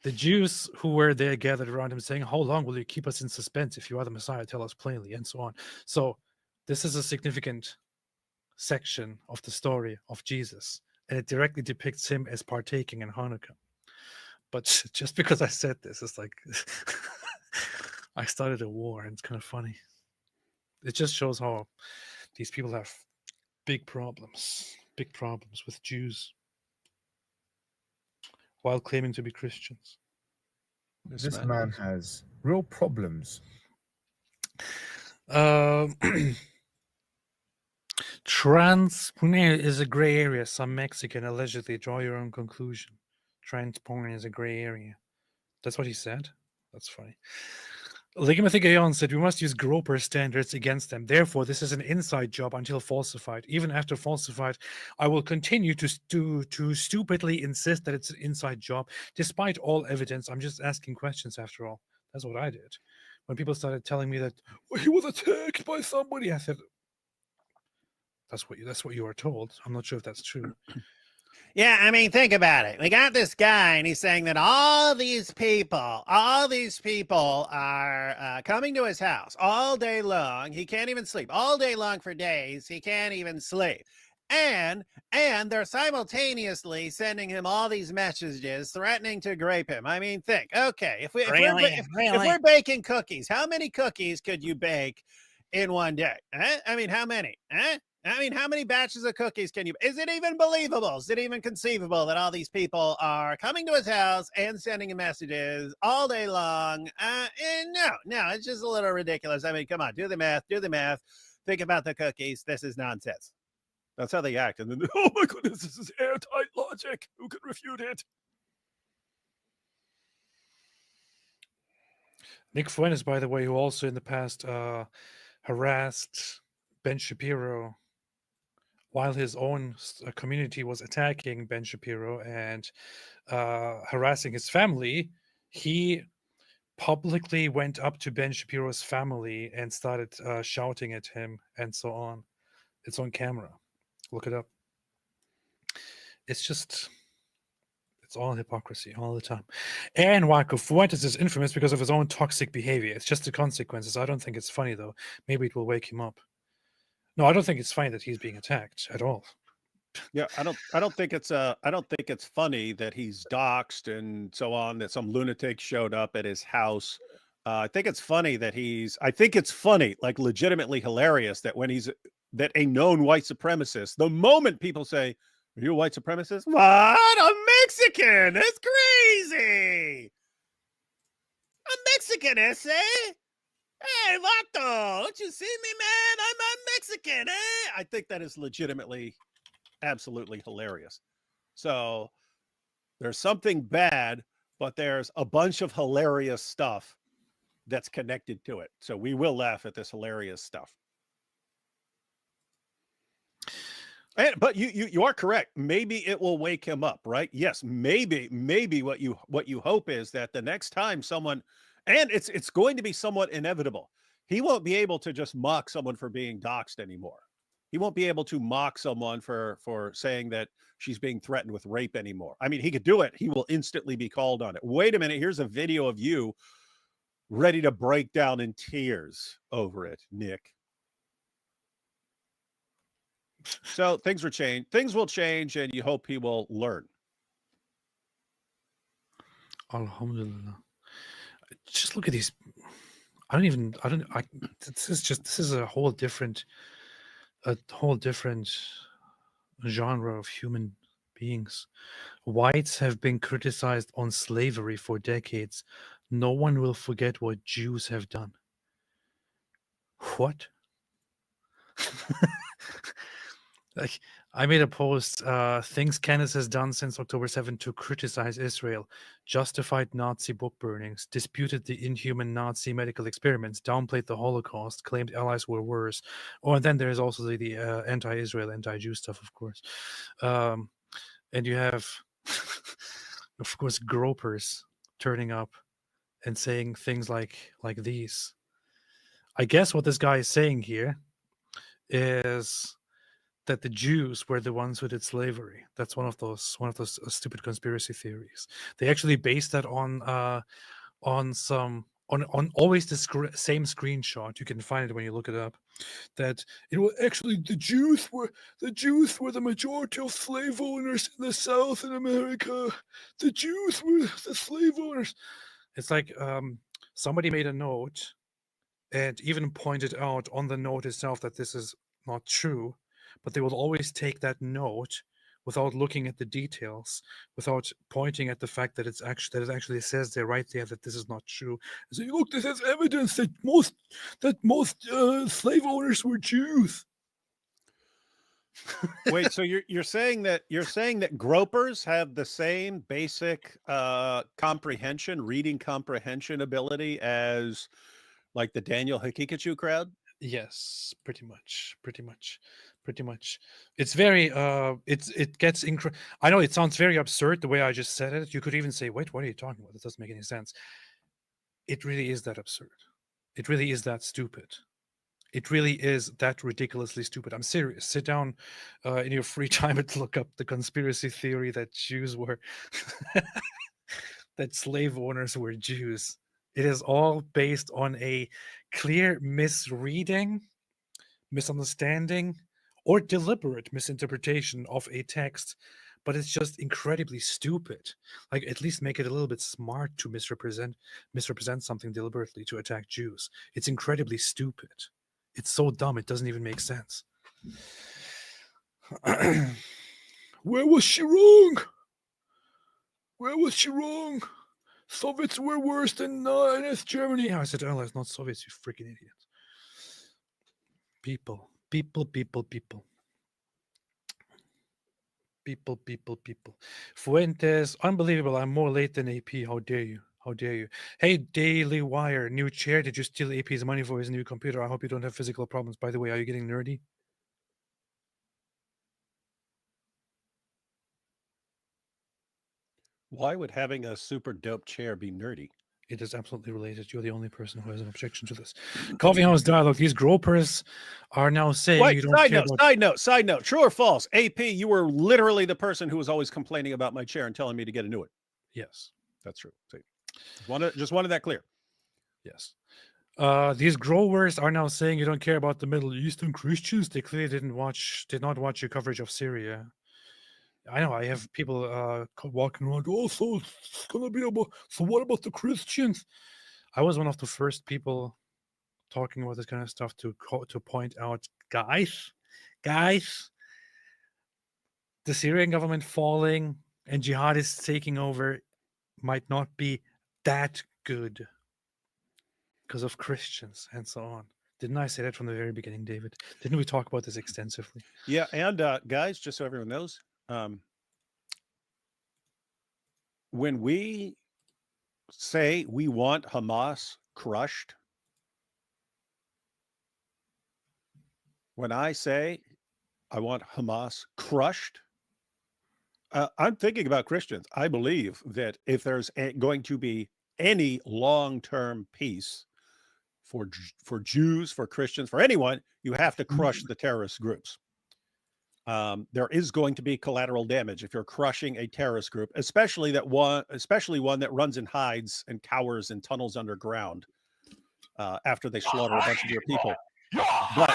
The Jews who were there gathered around him, saying, "How long will you keep us in suspense? If you are the Messiah, tell us plainly," and so on. So this is a significant section of the story of Jesus, and it directly depicts him as partaking in Hanukkah. But just because I said this, it's like I started a war, and it's kind of funny. It just shows how these people have big problems with Jews while claiming to be Christians. This man has real problems. Trans is a gray area. Some Mexican allegedly. Draw your own conclusion. Trans porn is a gray area. That's what he said. That's funny. Deyon said we must use groper standards against them. Therefore, this is an inside job until falsified. Even after falsified, I will continue to stupidly insist that it's an inside job, despite all evidence. I'm just asking questions after all. That's what I did. When people started telling me that he was attacked by somebody, I said, "That's what you are told." I'm not sure if that's true. Yeah, I mean, think about it. We got this guy, and he's saying that all these people are coming to his house all day long. He can't even sleep. All day long for days, he can't even sleep. And they're simultaneously sending him all these messages threatening to grape him. I mean, think. Okay, if we're baking cookies, how many cookies could you bake in one day? I mean, how many? I mean, how many batches of cookies can you? Is it even believable? Is it even conceivable that all these people are coming to his house and sending him messages all day long? No, it's just a little ridiculous. I mean, come on, do the math. Think about the cookies. This is nonsense. That's how they act. And then, Oh my goodness, this is airtight logic. Who can refute it? Nick Fuentes, by the way, who also in the past harassed Ben Shapiro while his own community was attacking Ben Shapiro and harassing his family, he publicly went up to Ben Shapiro's family and started shouting at him and so on. It's on camera. Look it up. It's all hypocrisy all the time. And Waco Fuentes is infamous because of his own toxic behavior. It's just the consequences. I don't think it's funny, though. Maybe it will wake him up. No, I don't think it's funny that he's being attacked at all. Yeah, I don't think it's funny that he's doxxed and so on, that some lunatic showed up at his house. I think it's funny that like legitimately hilarious that that a known white supremacist, the moment people say, "Are you a white supremacist?" What? A Mexican? That's crazy. A Mexican, eh? Hey, Vato, don't you see me, man? I'm Mexican, eh? I think that is legitimately, absolutely hilarious. So there's something bad, but there's a bunch of hilarious stuff that's connected to it. So we will laugh at this hilarious stuff. But you are correct. Maybe it will wake him up, right? Yes, maybe what you hope is that the next time someone, and it's going to be somewhat inevitable, he won't be able to just mock someone for being doxxed anymore. He won't be able to mock someone for saying that she's being threatened with rape anymore. I mean, he could do it. He will instantly be called on it. Wait a minute. Here's a video of you ready to break down in tears over it, Nick. So things will change, and you hope he will learn. Alhamdulillah. Just look at these. This is a whole different genre of human beings. Whites have been criticized on slavery for decades. No one will forget what Jews have done. What? Like, I made a post, things Candace has done since October 7 to criticize Israel, justified Nazi book burnings, disputed the inhuman Nazi medical experiments, downplayed the Holocaust, claimed allies were worse. Oh, and then there's also the anti-Israel, anti-Jew stuff, of course. And you have, of course, gropers turning up and saying things like these. I guess what this guy is saying here is that the Jews were the ones who did slavery. That's one of those stupid conspiracy theories. They actually based that on always the same screenshot. You can find it when you look it up. That it was actually the Jews were the majority of slave owners in the South in America. The Jews were the slave owners. It's like somebody made a note and even pointed out on the note itself that this is not true, but they will always take that note without looking at the details, without pointing at the fact that it actually says there right there that this is not true. So look, this is evidence that most slave owners were Jews. Wait, so you're saying that gropers have the same basic reading comprehension ability as like the Daniel Hikikachu crowd? Yes, pretty much. It's very it gets I know it sounds very absurd the way I just said it. You could even say, wait, what are you talking about? That doesn't make any sense. It really is that absurd. It really is that stupid. It really is that ridiculously stupid. I'm serious. Sit down in your free time and look up the conspiracy theory that Jews were that slave owners were Jews. It is all based on a clear misreading, misunderstanding, or deliberate misinterpretation of a text, but it's just incredibly stupid. Like, at least make it a little bit smart to misrepresent something deliberately to attack Jews. It's incredibly stupid. It's so dumb it doesn't even make sense. Where was she wrong? Where was she wrong? Soviets were worse than East Germany. I said earlier, it's not Soviets, you freaking idiot. People. Fuentes, unbelievable. I'm more late than AP. How dare you? How dare you? Hey, Daily Wire, new chair. Did you steal AP's money for his new computer? I hope you don't have physical problems. By the way, are you getting nerdy? Why would having a super dope chair be nerdy? It is absolutely related. You're the only person who has an objection to this. Coffee House Dialogue. These gropers are now saying Wait, you don't care about... Side note. True or false? AP, you were literally the person who was always complaining about my chair and telling me to get a new one. Yes. That's true. See, just wanted that clear. Yes. These growers are now saying you don't care about the Middle Eastern Christians. They clearly did not watch your coverage of Syria. I know I have people walking around. Oh, so it's gonna be about. So what about the Christians? I was one of the first people talking about this kind of stuff to point out, guys, the Syrian government falling and jihadists taking over might not be that good because of Christians and so on. Didn't I say that from the very beginning, David? Didn't we talk about this extensively? Yeah, and guys, just so everyone knows, when we say we want Hamas crushed, when I say I want Hamas crushed, I'm thinking about Christians. I believe that if there's going to be any long-term peace for Jews, for Christians, for anyone, you have to crush the terrorist groups. There is going to be collateral damage if you're crushing a terrorist group, especially one that runs and hides and cowers in tunnels underground after they slaughter a bunch of your people. But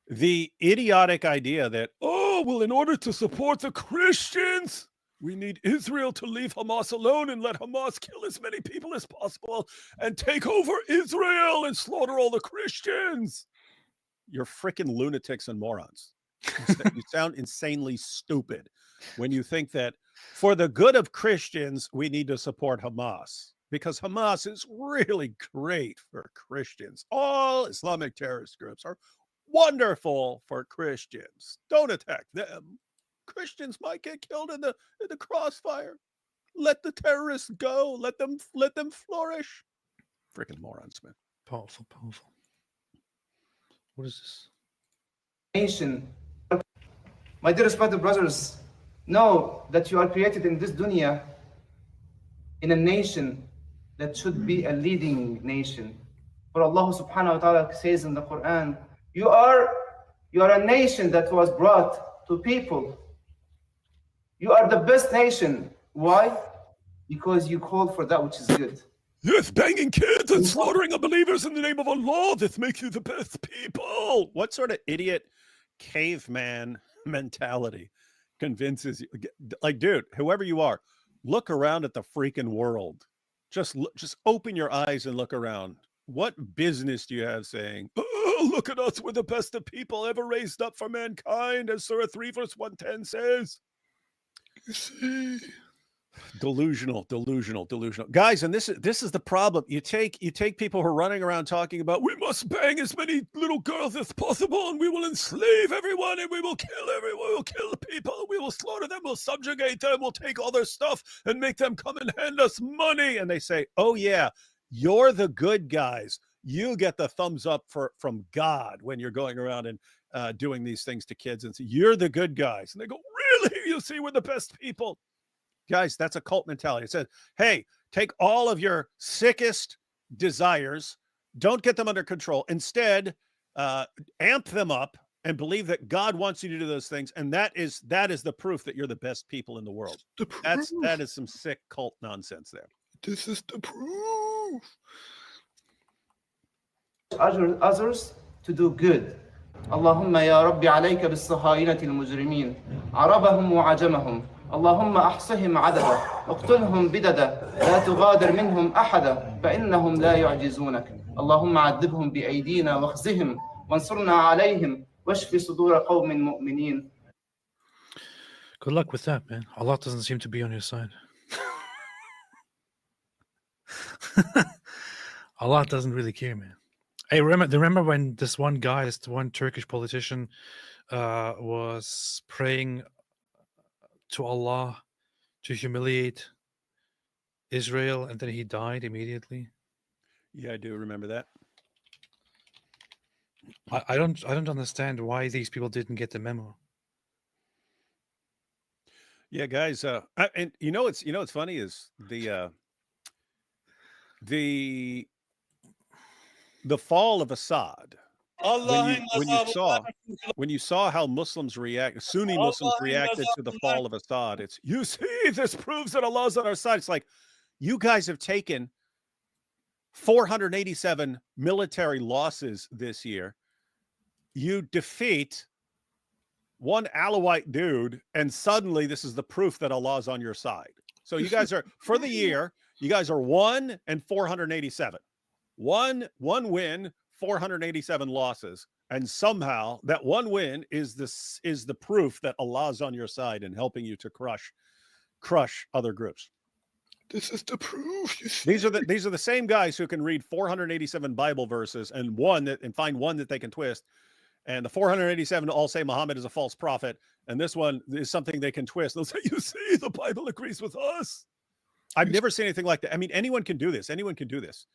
the idiotic idea that, oh, well, in order to support the Christians, we need Israel to leave Hamas alone and let Hamas kill as many people as possible and take over Israel and slaughter all the Christians. You're freaking lunatics and morons. You sound insanely stupid when you think that for the good of Christians, we need to support Hamas, because Hamas is really great for Christians. All Islamic terrorist groups are wonderful for Christians. Don't attack them. Christians might get killed in the crossfire. Let the terrorists go. Let them flourish. Freaking morons, man. Powerful, powerful. What is this? Nation. My dear respected brothers, know that you are created in this dunya in a nation that should be a leading nation. For Allah subhanahu wa ta'ala says in the Quran, you are a nation that was brought to people. You are the best nation. Why? Because you called for that which is good. Yes, banging kids and slaughtering unbelievers in the name of Allah. This makes you the best people. What sort of idiot caveman mentality convinces you? Like, dude, whoever you are, look around at the freaking world. Just open your eyes and look around. What business do you have saying, oh, look at us, we're the best of people ever raised up for mankind, as Surah 3 verse 110 says? You see? Delusional. Guys, and this is the problem. You take people who are running around talking about, we must bang as many little girls as possible, and we will enslave everyone, and we will kill everyone, we will kill people, we will slaughter them, we'll subjugate them, we'll take all their stuff and make them come and hand us money. And they say, oh yeah, you're the good guys. You get the thumbs up from God when you're going around and doing these things to kids, and say, you're the good guys. And they go, really? You see, we're the best people. Guys, that's a cult mentality. It says, hey, take all of your sickest desires, don't get them under control. Instead, amp them up and believe that God wants you to do those things. And that is the proof that you're the best people in the world. That is some sick cult nonsense there. This is the proof. Others to do good. اللهم يا ربي عليك بالصهاينة المجرمين عربهم وعجمهم اللهم أحصهم عددا اقتلهم بددا لا تغادر منهم أحدا فإنهم لا يعجزونك اللهم عذبهم بأيدينا واخزهم وانصرنا عليهم واشف صدور قوم مؤمنين. Good luck with that, man. Allah doesn't seem to be on your side. Allah doesn't really care, man. Hey, remember when this one Turkish politician was praying to Allah to humiliate Israel, and then he died immediately? Yeah, I do remember that. I don't understand why these people didn't get the memo. Yeah, guys, and what's funny is the fall of Assad. When you saw how Muslims Sunni Muslims reacted to the fall of Assad, it's, you see, this proves that Allah's on our side. It's like, you guys have taken 487 military losses this year. You defeat one Alawite dude, and suddenly this is the proof that Allah's on your side. So you guys are, for the year, you guys are 1 and 487. One win, 487 losses, and somehow that one win is the proof that Allah's on your side and helping you to crush other groups. This is the proof. These are the same guys who can read 487 Bible verses and find one that they can twist, and the 487 all say Muhammad is a false prophet, and this one is something they can twist. They'll say, you see, the Bible agrees with us. I've never seen anything like that. I mean, anyone can do this. Anyone can do this.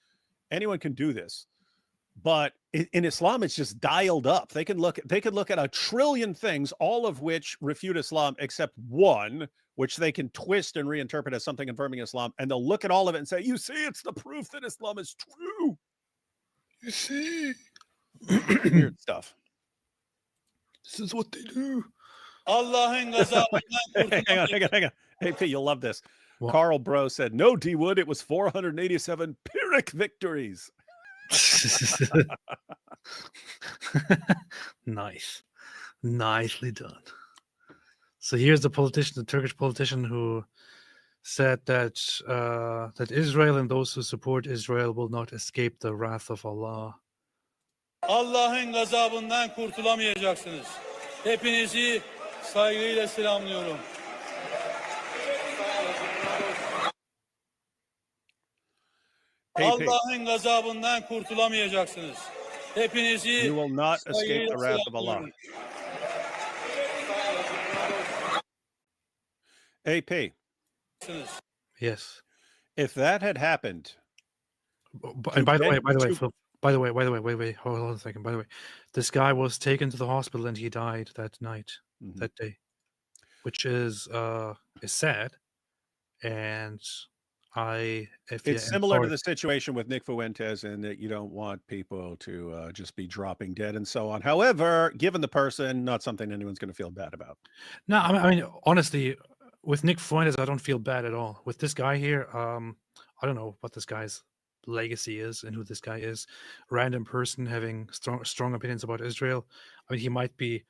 But in Islam, it's just dialed up. They can look at a trillion things, all of which refute Islam, except one, which they can twist and reinterpret as something confirming Islam. And they'll look at all of it and say, you see, it's the proof that Islam is true. You see? Weird stuff. This is what they do. Hang on. Hey, P, you'll love this. What? Carl Bro said, no, D Wood, it was 487 Pyrrhic victories. Nice. Nicely done. So here's the Turkish politician who said that that Israel and those who support Israel will not escape the wrath of Allah. Allah'ın gazabından kurtulamayacaksınız. Hepinizi saygıyla selamlıyorum. Allah'ın gazabından kurtulamayacaksınız. Hepinizi You will not escape the wrath of Allah. AP. Yes. If that had happened, and by the way, Phil, wait, hold on a second. By the way, this guy was taken to the hospital and he died that night, that day, which is sad. And it's similar to the situation with Nick Fuentes, in that you don't want people to just be dropping dead and so on. However, given the person, not something anyone's going to feel bad about. No, I mean, honestly, with Nick Fuentes, I don't feel bad at all. With this guy here, I don't know what this guy's legacy is and who this guy is. Random person having strong opinions about Israel. I mean, he might be,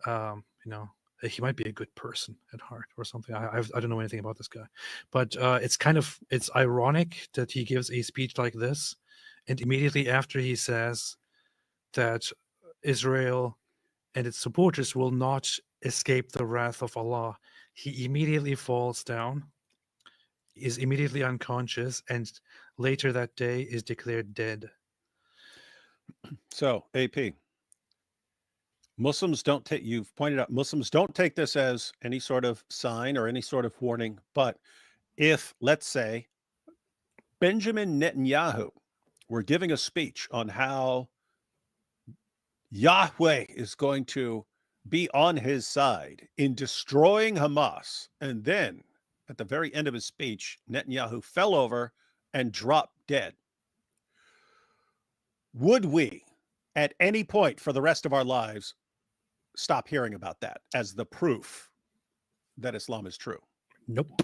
he might be a good person at heart or something. I don't know anything about this guy, but it's ironic that he gives a speech like this, and immediately after he says that Israel and its supporters will not escape the wrath of Allah, he immediately falls down, is immediately unconscious, and later that day is declared dead. So, AP, Muslims don't take, you've pointed out, Muslims don't take this as any sort of sign or any sort of warning. But if, let's say, Benjamin Netanyahu were giving a speech on how YahWeh is going to be on his side in destroying Hamas, and then at the very end of his speech, Netanyahu fell over and dropped dead, would we, at any point for the rest of our lives, stop hearing about that as the proof that Islam is true? Nope.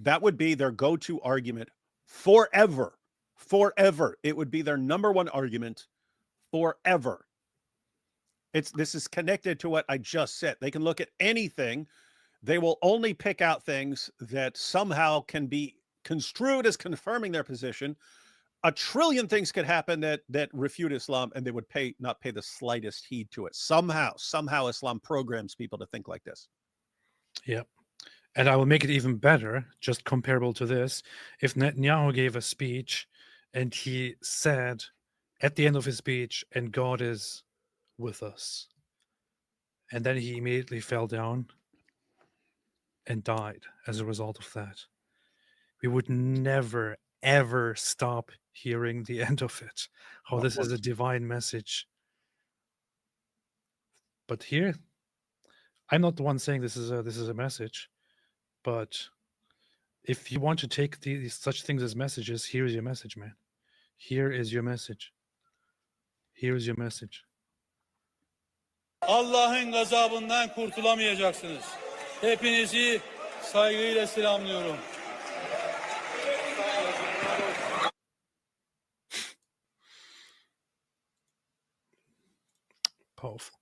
That would be their go-to argument forever. Forever. It would be their number one argument forever. This is connected to what I just said. They can look at anything. They will only pick out things that somehow can be construed as confirming their position. A trillion things could happen that refute Islam, and they would not pay the slightest heed to it. Somehow Islam programs people to think like this. Yep. And I will make it even better, just comparable to this. If Netanyahu gave a speech and he said at the end of his speech, and God is with us, and then he immediately fell down and died as a result of that, we would never, ever stop hearing the end of it. How this is a divine message. But here, I'm not the one saying this is a message, but if you want to take these such things as messages, here is your message, man. Here is your message. Here is your message. Allah'ın gazabından kurtulamayacaksınız. Hepinizi saygıyla selamlıyorum. Powerful.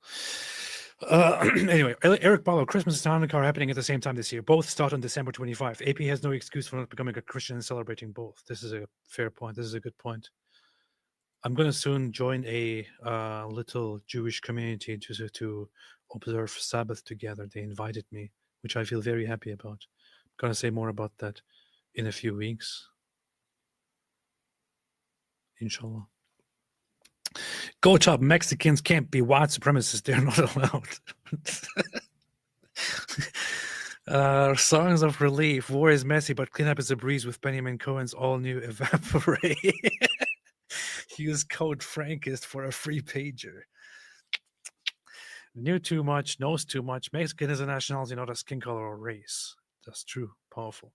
Anyway, Eric Barlow, Christmas and Hanukkah are happening at the same time this year. Both start on December 25. AP has no excuse for not becoming a Christian and celebrating both. This is a fair point. This is a good point. I'm going to soon join a little Jewish community to observe Sabbath together. They invited me, which I feel very happy about. I'm going to say more about that in a few weeks. Inshallah. Go top, Mexicans can't be white supremacists. They're not allowed. Songs of relief. War is messy, but cleanup is a breeze with Benjamin Cohen's all-new Evaporate. Use code Frankist for a free pager. Knew too much, knows too much. Mexican is a nationality, not a skin color or race. That's true. Powerful.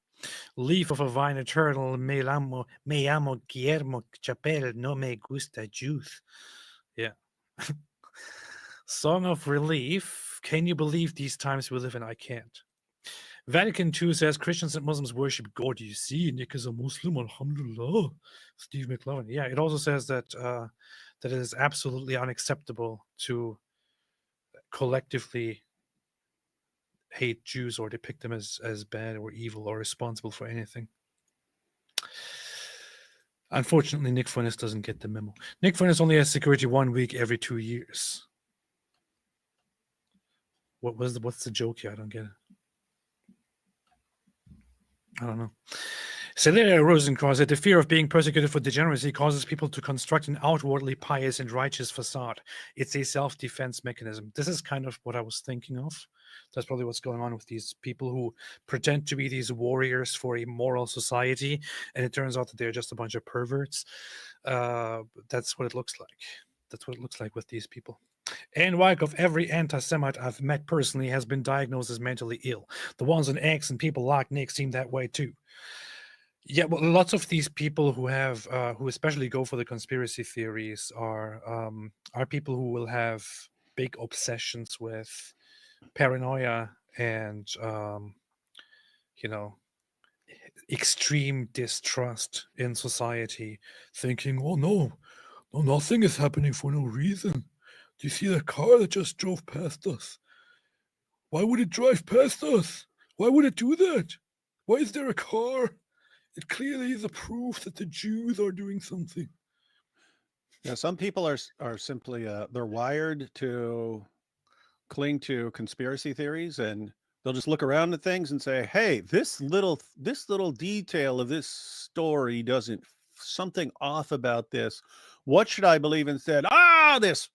Leaf of a vine eternal. Me llamo Guillermo Chapel. No me gusta juice. Yeah. Song of relief. Can you believe these times we live in? I can't. Vatican II says Christians and Muslims worship God. You see, Nick is a Muslim, alhamdulillah. Steve McLovin. Yeah, it also says that that it is absolutely unacceptable to collectively hate Jews or depict them as bad or evil or responsible for anything. Unfortunately, Nick Fuentes doesn't get the memo. Nick Fuentes only has security 1 week every 2 years. What's the joke here? I don't get it. I don't know. Celia Rosencrantz said the fear of being persecuted for degeneracy causes people to construct an outwardly pious and righteous facade. It's a self-defense mechanism. This is kind of what I was thinking of. That's probably what's going on with these people who pretend to be these warriors for a moral society, and it turns out that they're just a bunch of perverts. That's what it looks like. That's what it looks like with these people. And Wyckoff, every anti-Semite I've met personally has been diagnosed as mentally ill. The ones on X and people like Nick seem that way too. Yeah, well, lots of these people who have, who especially go for the conspiracy theories, are people who will have big obsessions with paranoia and, you know, extreme distrust in society, thinking, "Oh no, no, nothing is happening for no reason. Do you see that car that just drove past us? Why would it drive past us? Why would it do that? Why is there a car? It clearly is a proof that the Jews are doing something." Yeah, some people are simply they're wired to cling to conspiracy theories, and they'll just look around at things and say, "Hey, this little detail of this story doesn't something off about this. What should I believe instead? This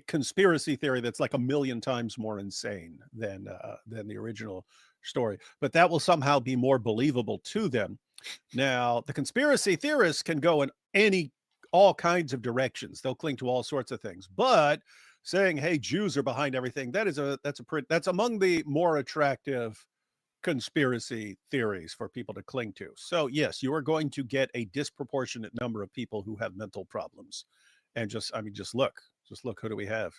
conspiracy theory that's like 1,000,000 times more insane than the original story, but that will somehow be more believable to them." Now, the conspiracy theorists can go in all kinds of directions. They'll cling to all sorts of things, but saying, "Hey, Jews are behind everything," that's among the more attractive conspiracy theories for people to cling to. So yes, you are going to get a disproportionate number of people who have mental problems. And just look, who do we have?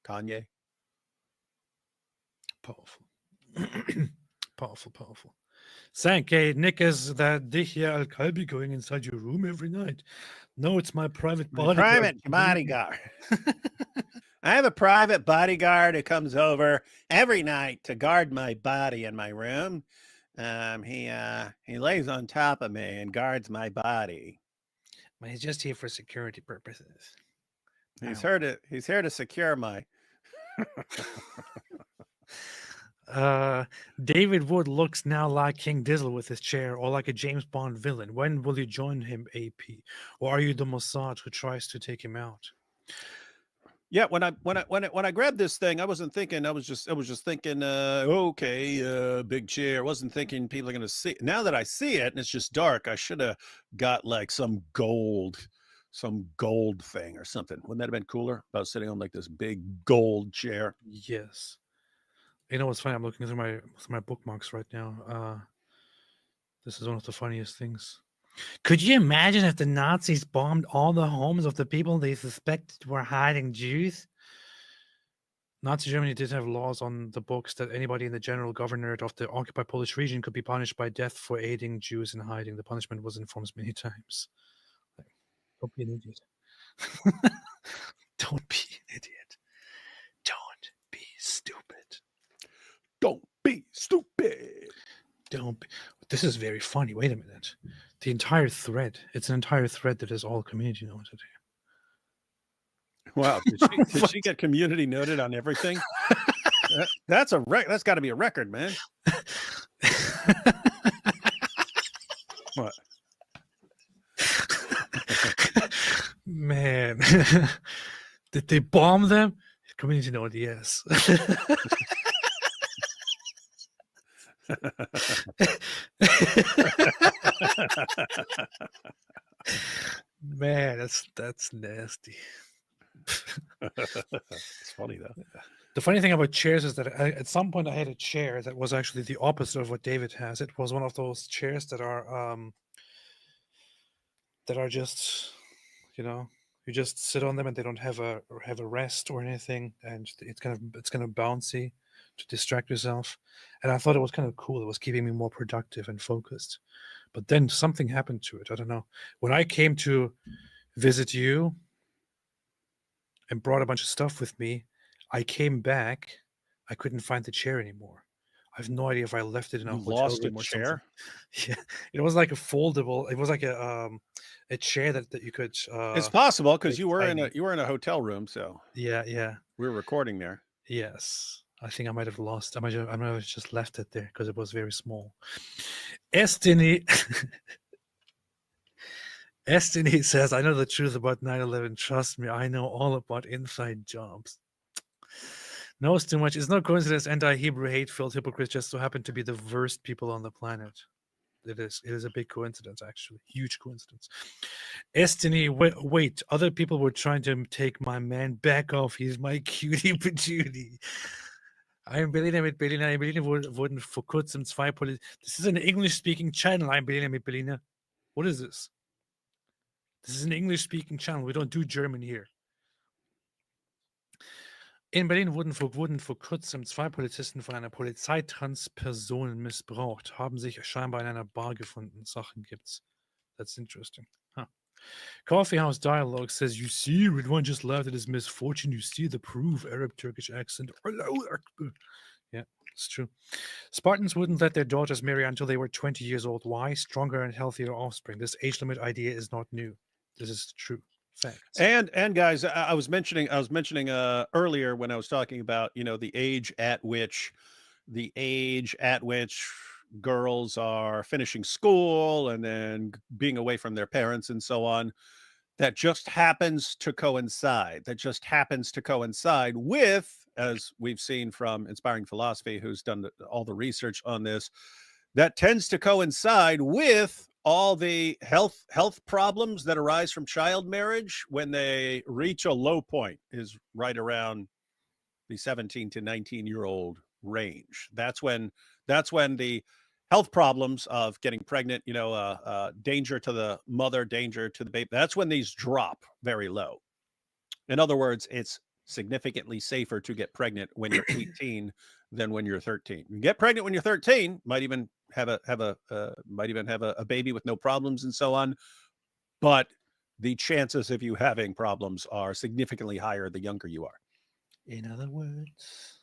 Kanye. Powerful. Powerful. Thank you. Nick, is that Dihya Al-Kalbi going inside your room every night? No, it's my private bodyguard. I have a private bodyguard who comes over every night to guard my body in my room. He lays on top of me and guards my body. But he's just here for security purposes. He's here to secure my. David Wood looks now like King Dizzle with his chair, or like a James Bond villain. When will you join him, AP? Or are you the Mossad who tries to take him out? Yeah, when I grabbed this thing, I wasn't thinking. I was just thinking, okay, big chair. I wasn't thinking people are going to see. Now that I see it and it's just dark, I should have got like some gold thing or something. Wouldn't that have been cooler? About sitting on like this big gold chair. Yes. You know what's funny? I'm looking through my bookmarks right now. This is one of the funniest things. Could you imagine if the Nazis bombed all the homes of the people they suspected were hiding Jews? Nazi Germany did have laws on the books that anybody in the general governorate of the occupied Polish region could be punished by death for aiding Jews in hiding. The punishment was enforced many times. Don't be an idiot. Don't be an idiot. Don't be stupid. Don't be stupid. Don't be. This is very funny. Wait a minute. The entire thread. It's an entire thread that is all community noted here. Wow. Did she get community noted on everything? That's got to be a record, man. What? Man. Did they bomb them? Community noted, yes. Man, that's nasty. It's funny though. The funny thing about chairs is that at some point I had a chair that was actually the opposite of what David has. It was one of those chairs that are just, you know, you just sit on them and they don't have a rest or anything, and it's kind of bouncy to distract yourself. And I thought it was kind of cool. It was keeping me more productive and focused. But then something happened to it. I don't know. When I came to visit you and brought a bunch of stuff with me, I came back. I couldn't find the chair anymore. I have no idea if I left it in a hotel room or chair. Something. Yeah, it was like a foldable. It was like a chair that you could. It's possible because you were in a hotel room, so yeah. We were recording there. Yes, I think I might have lost. I might have just left it there because it was very small. Estini Estini says, I know the truth about 9/11. Trust me, I know all about inside jobs. Knows too much. It's no coincidence anti-Hebrew hate-filled hypocrites just so happen to be the worst people on the planet. It is a big coincidence, actually. Huge coincidence. Estini, wait. Other people were trying to take my man. Back off. He's my cutie patootie. Ein Berliner mit Berliner. In Berlin wurden vor kurzem zwei This is an English-speaking channel. Ein Berliner mit Berliner. What is this? This is an English-speaking channel. We don't do German here. In Berlin wurden vor kurzem zwei Polizisten von einer Polizeitransperson missbraucht, haben sich scheinbar in einer Bar gefunden. Sachen gibt's. That's interesting. Huh. Coffeehouse Dialogue says, you see, Ridwan just laughed at his misfortune. You see the proof, Arab-Turkish accent. Yeah, it's true. Spartans wouldn't let their daughters marry until they were 20 years old. Why? Stronger and healthier offspring. This age limit idea is not new. This is true. Facts. And guys, I was mentioning earlier when I was talking about, you know, the age at which girls are finishing school and then being away from their parents and so on. That just happens to coincide. With, as we've seen from Inspiring Philosophy, who's done all the research on this, that tends to coincide with all the health problems that arise from child marriage when they reach a low point, is right around the 17 to 19-year-old range. That's when the health problems of getting pregnant, you know, danger to the mother, danger to the baby, that's when these drop very low. In other words, it's significantly safer to get pregnant when you're 18 than when you're 13. You get pregnant when you're 13, might even have a baby with no problems and so on, but the chances of you having problems are significantly higher the younger you are. In other words,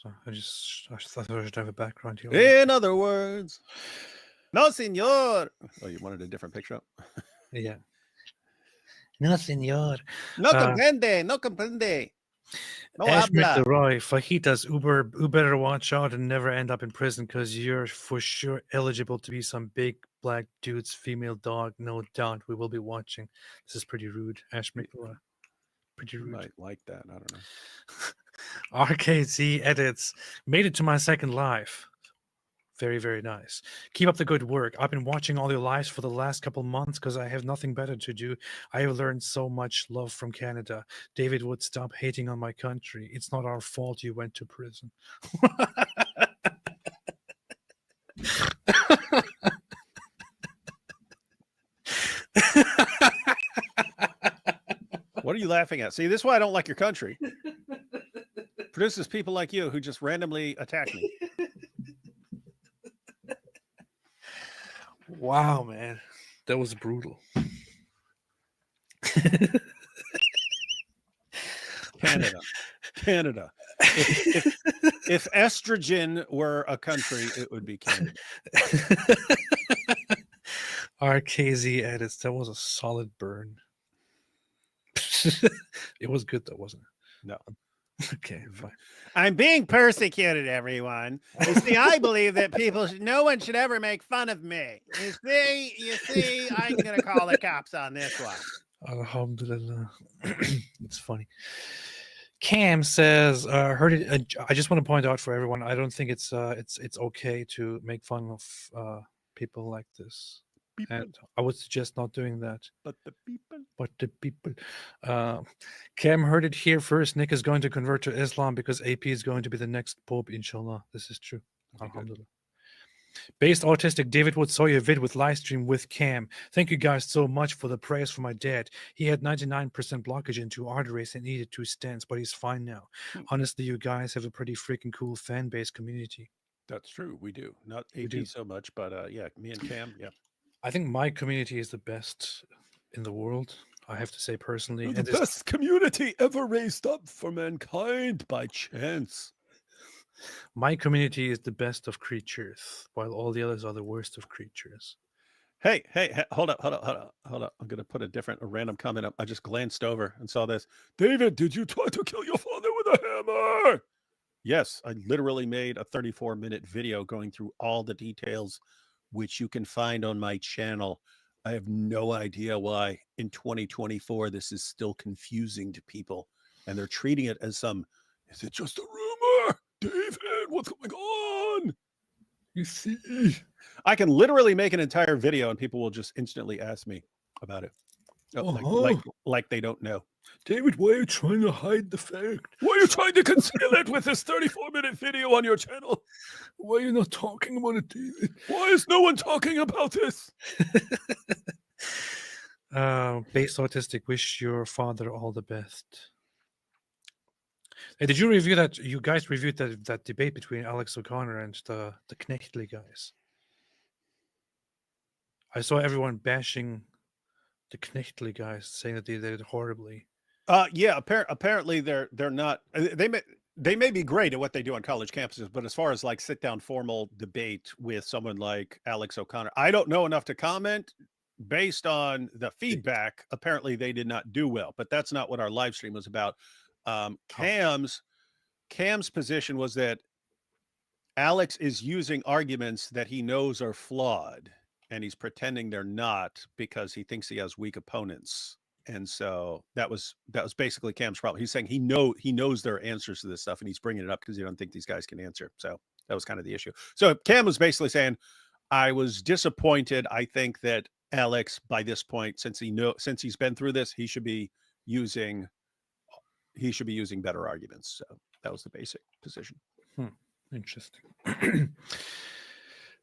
so I thought I should have a background here. In other words, no, senor. Oh, you wanted a different picture up? Yeah. No, senor. No comprende. No comprende. No Ash habla. McDeroy, fajitas, you better watch out and never end up in prison because you're for sure eligible to be some big black dude's female dog. No doubt. We will be watching. This is pretty rude. Ash McDeroy. Pretty rude. Might like that. I don't know. RKZ edits. Made it to my second live. Very, very nice. Keep up the good work. I've been watching all your lives for the last couple months because I have nothing better to do. I have learned so much love from Canada. David would stop hating on my country. It's not our fault you went to prison. What are you laughing at? See, this is why I don't like your country. Produces people like you who just randomly attack me. Wow, man. That was brutal. Canada. If estrogen were a country, it would be Canada. RKZ edits. That was a solid burn. It was good though, wasn't it? No. Okay, fine. I'm being persecuted, everyone. You see, I believe that no one should ever make fun of me. You see, I'm gonna call the cops on this one. Alhamdulillah. It's funny. Cam says, heard it. I just want to point out for everyone, I don't think it's okay to make fun of people like this. And I would suggest not doing that. But the people. Cam heard it here first. Nick is going to convert to Islam because AP is going to be the next Pope, inshallah. This is true. Alhamdulillah. Based Autistic, David Wood saw your vid with livestream with Cam. Thank you guys so much for the prayers for my dad. He had 99% blockage in 2 arteries and needed 2 stents, but he's fine now. Honestly, you guys have a pretty freaking cool fan base community. That's true. We do. Not AP so much, but yeah, me and Cam, yeah. I think my community is the best in the world, I have to say personally. You're the best community ever raised up for mankind by chance. My community is the best of creatures, while all the others are the worst of creatures. Hey, hold up. I'm going to put a random comment up. I just glanced over and saw this. David, did you try to kill your father with a hammer? Yes, I literally made a 34-minute video going through all the details, which you can find on my channel. I have no idea why in 2024 this is still confusing to people, and they're treating it as some, is it just a rumor? David, what's going on? You see, I can literally make an entire video and people will just instantly ask me about it. Like they don't know. David, why are you trying to hide the fact? Why are you trying to conceal it with this 34-minute video on your channel? Why are you not talking about it, David? Why is no one talking about this? Base Autistic, wish your father all the best. Hey, did you review that? You guys reviewed that debate between Alex O'Connor and the Knechtly guys. I saw everyone bashing the Knechtly guys, saying that they did horribly. Yeah, apparently they're not. They may be great at what they do on college campuses, but as far as like sit down formal debate with someone like Alex O'Connor, I don't know enough to comment. Based on the feedback, apparently they did not do well, but that's not what our live stream was about. Cam's position was that Alex is using arguments that he knows are flawed, and he's pretending they're not because he thinks he has weak opponents. And so that was basically Cam's problem. He's saying he knows there are answers to this stuff, and he's bringing it up because he don't think these guys can answer. So that was kind of the issue. So Cam was basically saying, I was disappointed. I think that Alex, by this point, since he's been through this, he should be using better arguments. So that was the basic position. Interesting.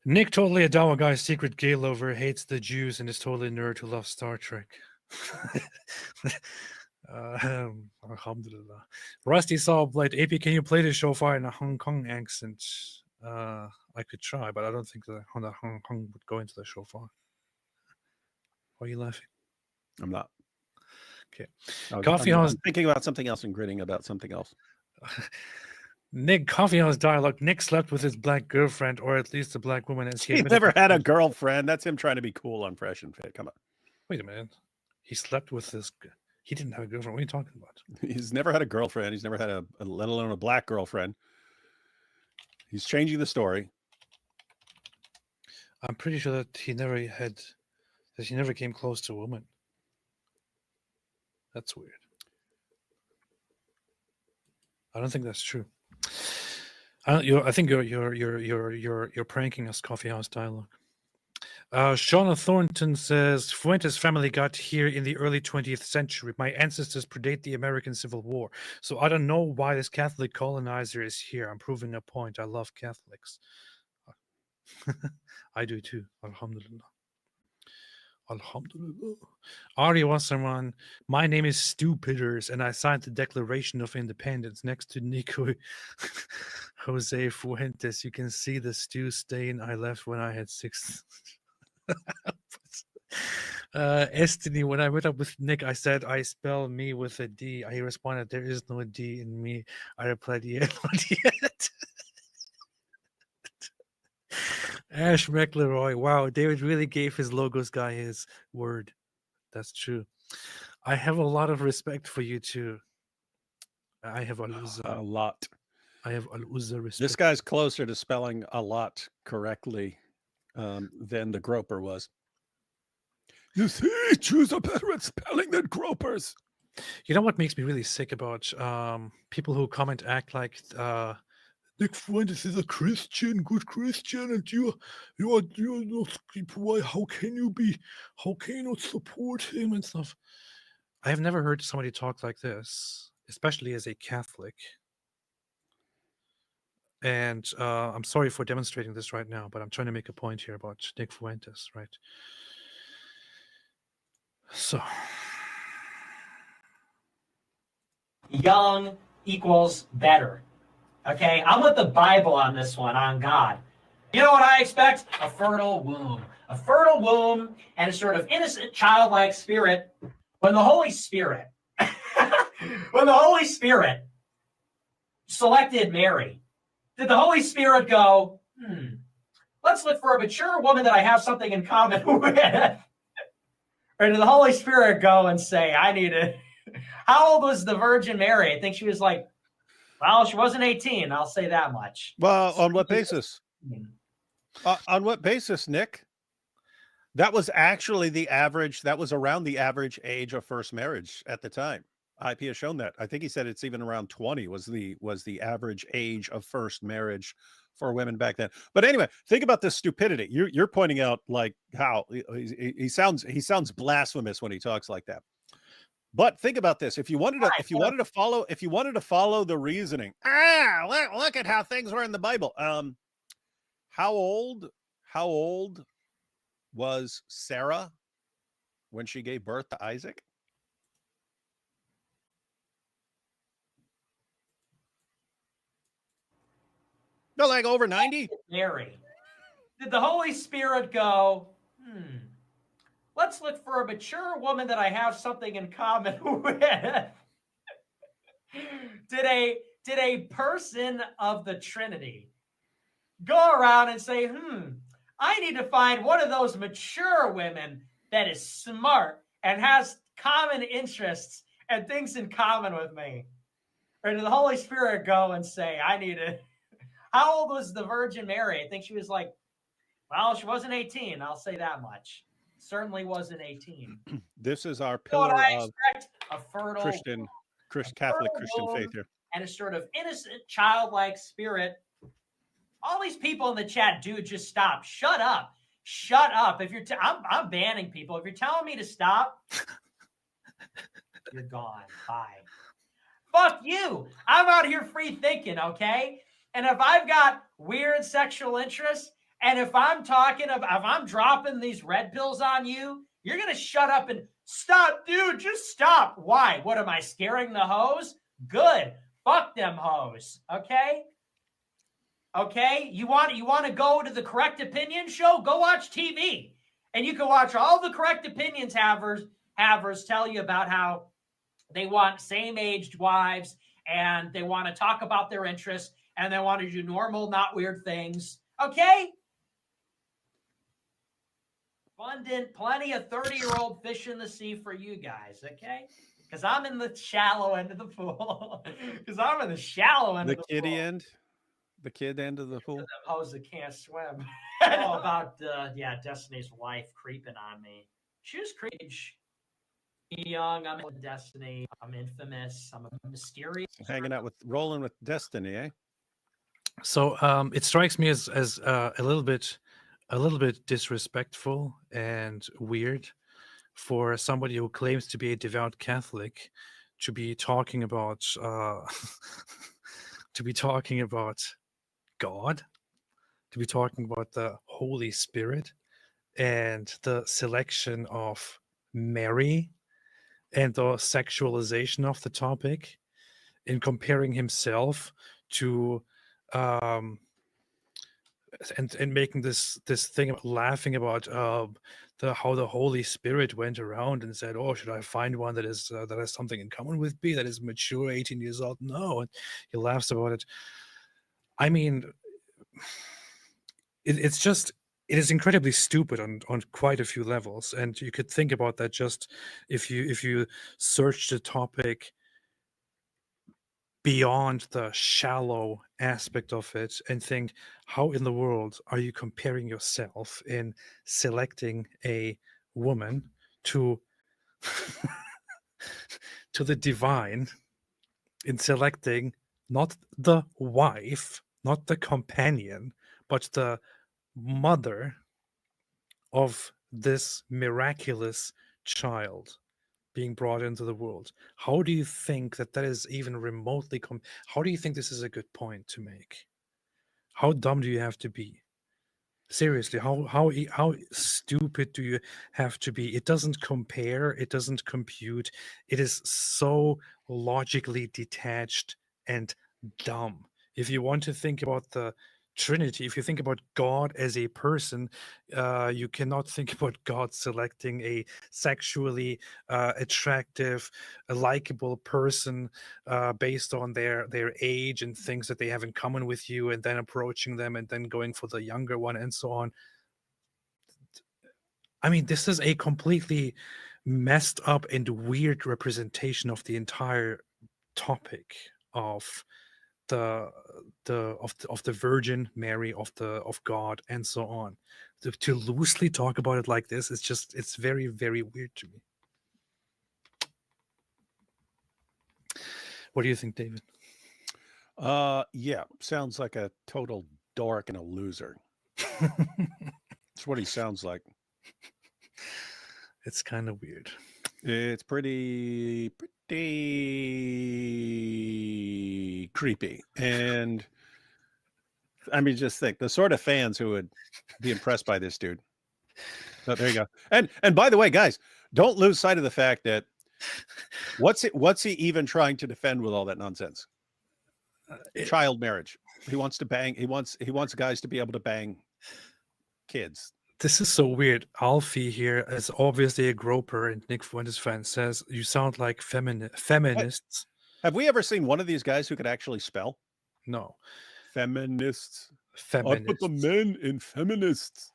Nick, totally a Dawa guy, secret gay lover, hates the Jews, and is totally nerd who loves Star Trek. Alhamdulillah. Rusty Sawblade, AP, can you play the shofar in a Hong Kong accent? I could try, but I don't think that Hong Kong would go into the shofar. Why are you laughing? I'm not. Okay. Coffee House. I'm thinking about something else and grinning about something else. Nick, Coffee House dialogue. Nick slept with his black girlfriend, or at least a black woman. As he never had a girlfriend. That's him trying to be cool on Fresh and Fit. Come on. Wait a minute. He slept with this. He didn't have a girlfriend. What are you talking about? He's never had a girlfriend. He's never had a let alone a black girlfriend. He's changing the story. I'm pretty sure that he never came close to a woman. That's weird. I don't think that's true. I think you're pranking us, Coffee House dialogue. Shauna Thornton says, Fuentes family got here in the early 20th century. My ancestors predate the American Civil War. So I don't know why this Catholic colonizer is here. I'm proving a point. I love Catholics. I do too. Alhamdulillah. Alhamdulillah. Ari Wasserman, my name is Stu Pitters, and I signed the Declaration of Independence next to Nico Jose Fuentes. You can see the stew stain I left when I had 6. Estini, when I met up with Nick, I said I spell me with a D. He responded, there is no D in me. I replied, yeah, not yet. Ash McElroy, wow, David really gave his logos guy his word. That's true. I have a lot of respect for you too. I have a lot. I have al-Uzza respect. This guy's closer to spelling a lot correctly than the groper was. You see, Jews are better at spelling than gropers. You know what makes me really sick about people who comment act like Nick Fuentes is a Christian, good Christian, and you're not. Why? How can you not support him and stuff? I have never heard somebody talk like this, especially as a Catholic. And I'm sorry for demonstrating this right now, but I'm trying to make a point here about Nick Fuentes, right? So, young equals better. Okay, I'm with the Bible on this one, on God. You know what I expect? A fertile womb. A fertile womb and a sort of innocent, childlike spirit. When the Holy Spirit, selected Mary, did the Holy Spirit go, let's look for a mature woman that I have something in common with? Or did the Holy Spirit go and say, how old was the Virgin Mary? I think she was like Well, she wasn't 18. I'll say that much. Well, on what basis? On what basis, Nick? That was actually the average. That was around the average age of first marriage at the time. IP has shown that. I think he said it's even around 20 was the average age of first marriage for women back then. But anyway, think about this stupidity. You're pointing out like how he sounds blasphemous when he talks like that. But think about this: if you wanted to follow the reasoning, look at how things were in the Bible. How old was Sarah when she gave birth to Isaac? No, like over 90. Mary. Did the Holy Spirit go, let's look for a mature woman that I have something in common with? Did a person of the Trinity go around and say, I need to find one of those mature women that is smart and has common interests and things in common with me? Or did the Holy Spirit go and say, I need to... How old was the Virgin Mary? I think she was like, well, she wasn't 18. I'll say that much. Certainly wasn't 18. This is our pillar of a fertile Catholic Christian faith here. And a sort of innocent, childlike spirit. All these people in the chat, dude, just stop. Shut up. Shut up. If you're, I'm banning people. If you're telling me to stop, you're gone. Bye. Fuck you. I'm out here free thinking, okay? And if I've got weird sexual interests, and if I'm dropping these red pills on you, you're going to shut up and stop, dude, just stop. Why? What, am I scaring the hoes? Good. Fuck them hoes. Okay? Okay? You want to go to the Correct Opinion show? Go watch TV. And you can watch all the Correct Opinions havers tell you about how they want same-aged wives, and they want to talk about their interests, and they want to do normal, not weird things. Okay? Abundant, plenty of 30-year-old fish in the sea for you guys, okay? Because I'm in the shallow end of the pool. Because I'm in the shallow end of the pool. The kid end of the pool? Them hoes that can't swim. I know about, Destiny's wife creeping on me. She was creepy. Young, I'm in Destiny. I'm infamous. I'm a mysterious. Rolling with Destiny, eh? So it strikes me as a little bit disrespectful and weird for somebody who claims to be a devout Catholic to be talking about God, to be talking about the Holy Spirit and the selection of Mary and the sexualization of the topic, in comparing himself to and making this thing about laughing about how the Holy Spirit went around and said, "Oh, should I find one that has something in common with me, that is mature, 18 years old?" No, and he laughs about it. I mean, it is incredibly stupid on quite a few levels, and you could think about that just if you search the topic beyond the shallow aspect of it and think, how in the world are you comparing yourself in selecting a woman to to the divine, in selecting not the wife, not the companion, but the mother of this miraculous child being brought into the world? How do you think that is even remotely how do you think this is a good point to make? How dumb do you have to be? Seriously, how stupid do you have to be? It doesn't compare, it doesn't compute. It is so logically detached and dumb. If you want to think about the Trinity, if you think about God as a person, you cannot think about God selecting a sexually attractive, a likable person based on their age and things that they have in common with you, and then approaching them and then going for the younger one and so on. I mean, this is a completely messed up and weird representation of the entire topic of the Virgin Mary, of God, and so on. To loosely talk about it like this, it's very, very weird to me. What do you think, David? Yeah, sounds like a total dork and a loser. That's what he sounds like. It's kind of weird. It's pretty creepy. And I mean, just think the sort of fans who would be impressed by this dude. Oh, there you go. And by the way, guys, don't lose sight of the fact that what's he even trying to defend with all that nonsense? Child marriage. He wants to bang. He wants guys to be able to bang kids. This is so weird. Alfie here is obviously a groper, and Nick Fuentes fan says you sound like feminists. Have we ever seen one of these guys who could actually spell? No. Feminists. I put the men in feminists.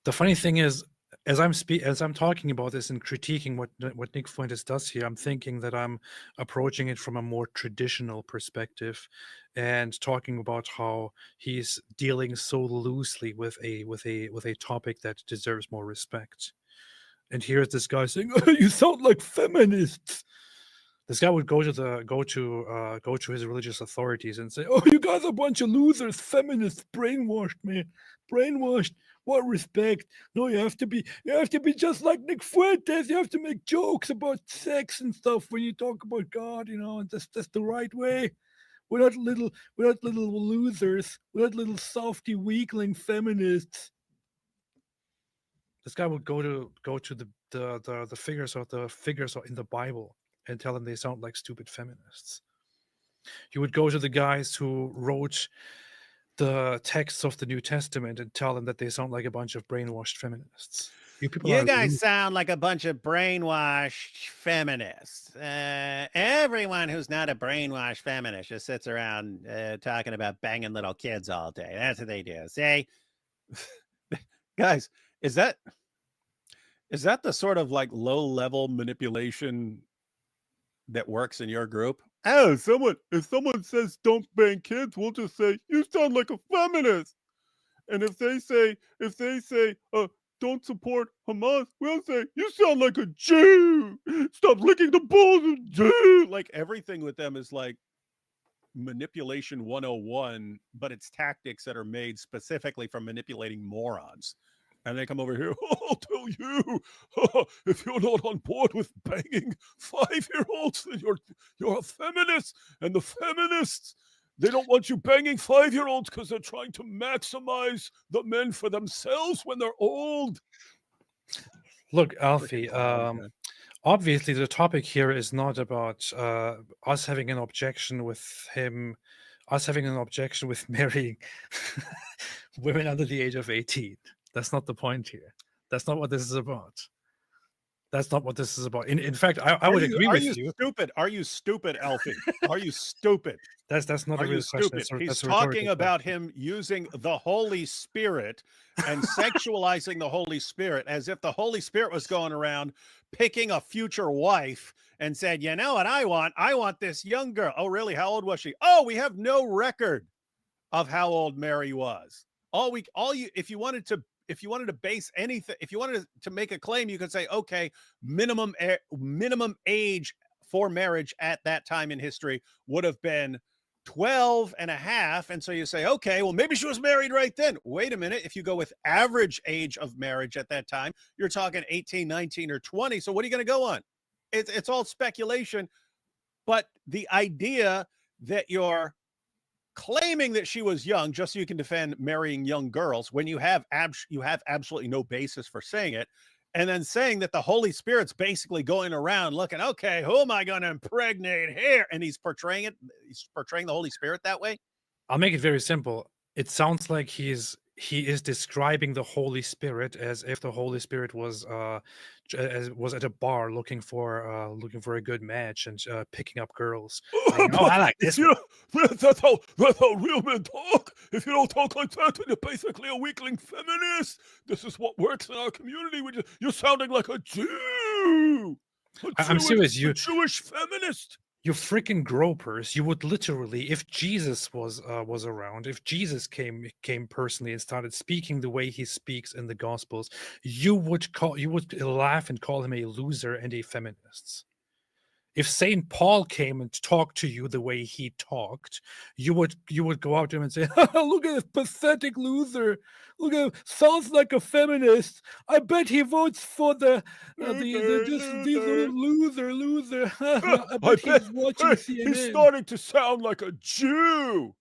The funny thing is, as I'm talking about this and critiquing what Nick Fuentes does here, I'm thinking that I'm approaching it from a more traditional perspective, and talking about how he's dealing so loosely with a topic that deserves more respect. And here's this guy saying, oh, "You sound like feminists." This guy would go to his religious authorities and say, "Oh, you guys are a bunch of losers, feminists, brainwashed, man, brainwashed. What respect? No, you have to be just like Nick Fuentes. You have to make jokes about sex and stuff when you talk about God. You know, and that's the right way. We're not little losers. We're not little softy weakling feminists." This guy would go to the figures in the Bible and tell them they sound like stupid feminists. He would go to the guys who wrote the texts of the New Testament and tell them that they sound like a bunch of brainwashed feminists. You guys sound like a bunch of brainwashed feminists. Everyone who's not a brainwashed feminist just sits around talking about banging little kids all day. That's what they do. See, guys, is that the sort of like low-level manipulation that works in your group? Oh, if someone says don't bang kids, we'll just say you sound like a feminist. And if they say don't support Hamas, we'll say you sound like a Jew. Stop licking the balls of Jew. Like everything with them is like manipulation 101, but it's tactics that are made specifically for manipulating morons. And they come over here, I'll tell you, if you're not on board with banging 5-year-olds, then you're a feminist. And the feminists, they don't want you banging 5-year-olds because they're trying to maximize the men for themselves when they're old. Look, Alfie, obviously the topic here is not about us having an objection with marrying women under the age of 18. That's not the point here. That's not what this is about. That's not what this is about. In fact, I would agree with you. Stupid? Are you stupid, Alfie? Are you stupid? That's not a real question. He's talking about him using the Holy Spirit and sexualizing the Holy Spirit as if the Holy Spirit was going around picking a future wife and said, "You know what I want? I want this young girl." Oh, really? How old was she? Oh, we have no record of how old Mary was. If you wanted to base anything, if you wanted to make a claim, you could say, okay, minimum age for marriage at that time in history would have been 12 and a half. And so you say, okay, well, maybe she was married right then. Wait a minute. If you go with average age of marriage at that time, you're talking 18, 19, or 20. So what are you going to go on? It's all speculation. But the idea that you're claiming that she was young just so you can defend marrying young girls when you have absolutely no basis for saying it, and then saying that the Holy Spirit's basically going around looking, okay, who am I going to impregnate here? And he's portraying the Holy Spirit that way. I'll make it very simple. It sounds like he is describing the Holy Spirit as if the Holy Spirit was at a bar looking for a good match and picking up girls. I like this. Yeah, that's how real men talk. If you don't talk like that, then you're basically a weakling feminist. This is what works in our community. You're sounding like a Jew. I'm serious. A Jewish feminist. You freaking gropers! You would literally, if Jesus was around, if Jesus came personally and started speaking the way he speaks in the Gospels, you would laugh and call him a loser and a feminist. If Saint Paul came and talked to you the way he talked, you would go out to him and say, "Look at this pathetic loser! Look at him, sounds like a feminist. I bet he votes for these little loser. I bet he's watching CNN." He's starting to sound like a Jew.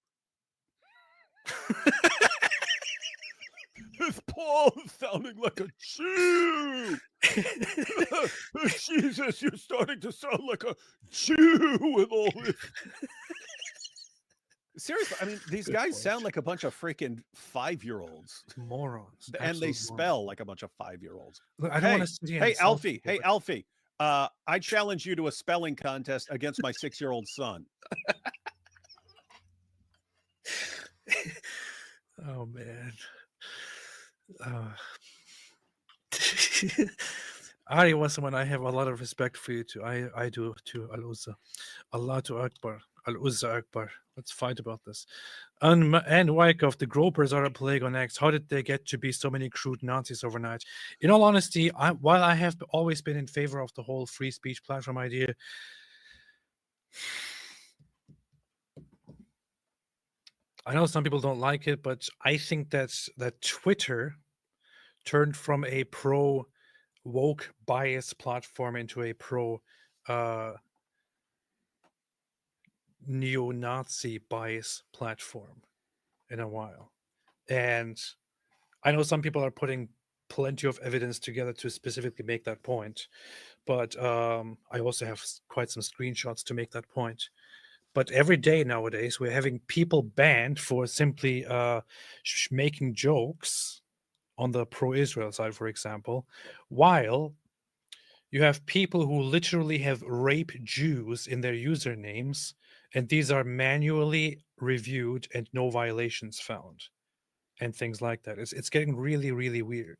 This Paul is sounding like a Jew. Jesus, you're starting to sound like a Jew with all this. Seriously, I mean, these guys sound like a bunch of freaking 5-year-olds. Morons. And they Absolute spell morons. like a bunch of 5-year-olds. Look, I don't want to sit here Hey, and insult Alfie. people, Hey, but- Alfie. I challenge you to a spelling contest against my 6-year-old son. Oh man. Ari was someone I have a lot of respect for you too. I do too. Al-Uzza. Allahu Akbar. Al-Uzza Akbar. Let's fight about this. And Wyckoff, the gropers are a plague on X. How did they get to be so many crude Nazis overnight? In all honesty, while I have always been in favor of the whole free speech platform idea, I know some people don't like it, but I think that Twitter turned from a pro woke bias platform into a pro neo-Nazi bias platform in a while. And I know some people are putting plenty of evidence together to specifically make that point, but I also have quite some screenshots to make that point. But every day nowadays, we're having people banned for simply making jokes on the pro-Israel side, for example, while you have people who literally have rape Jews in their usernames, and these are manually reviewed and no violations found, and things like that. It's getting really, really weird.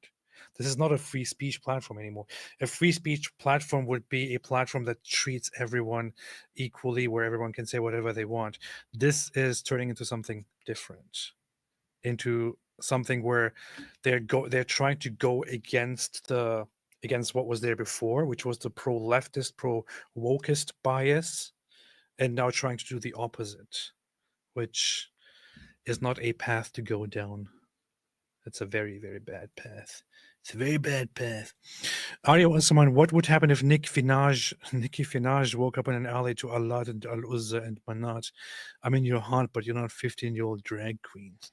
This is not a free speech platform anymore. A free speech platform would be a platform that treats everyone equally, where everyone can say whatever they want. This is turning into something different, into something where they're trying to go against what was there before, which was the pro-leftist, pro-wokist bias, and now trying to do the opposite, which is not a path to go down. It's a very, very bad path. It's a very bad path. Arya wants someone, what would happen if Nicki Minaj woke up in an alley to Allah and Al-Uzza and Manat? I'm in your heart, but you're not 15-year-old drag queens.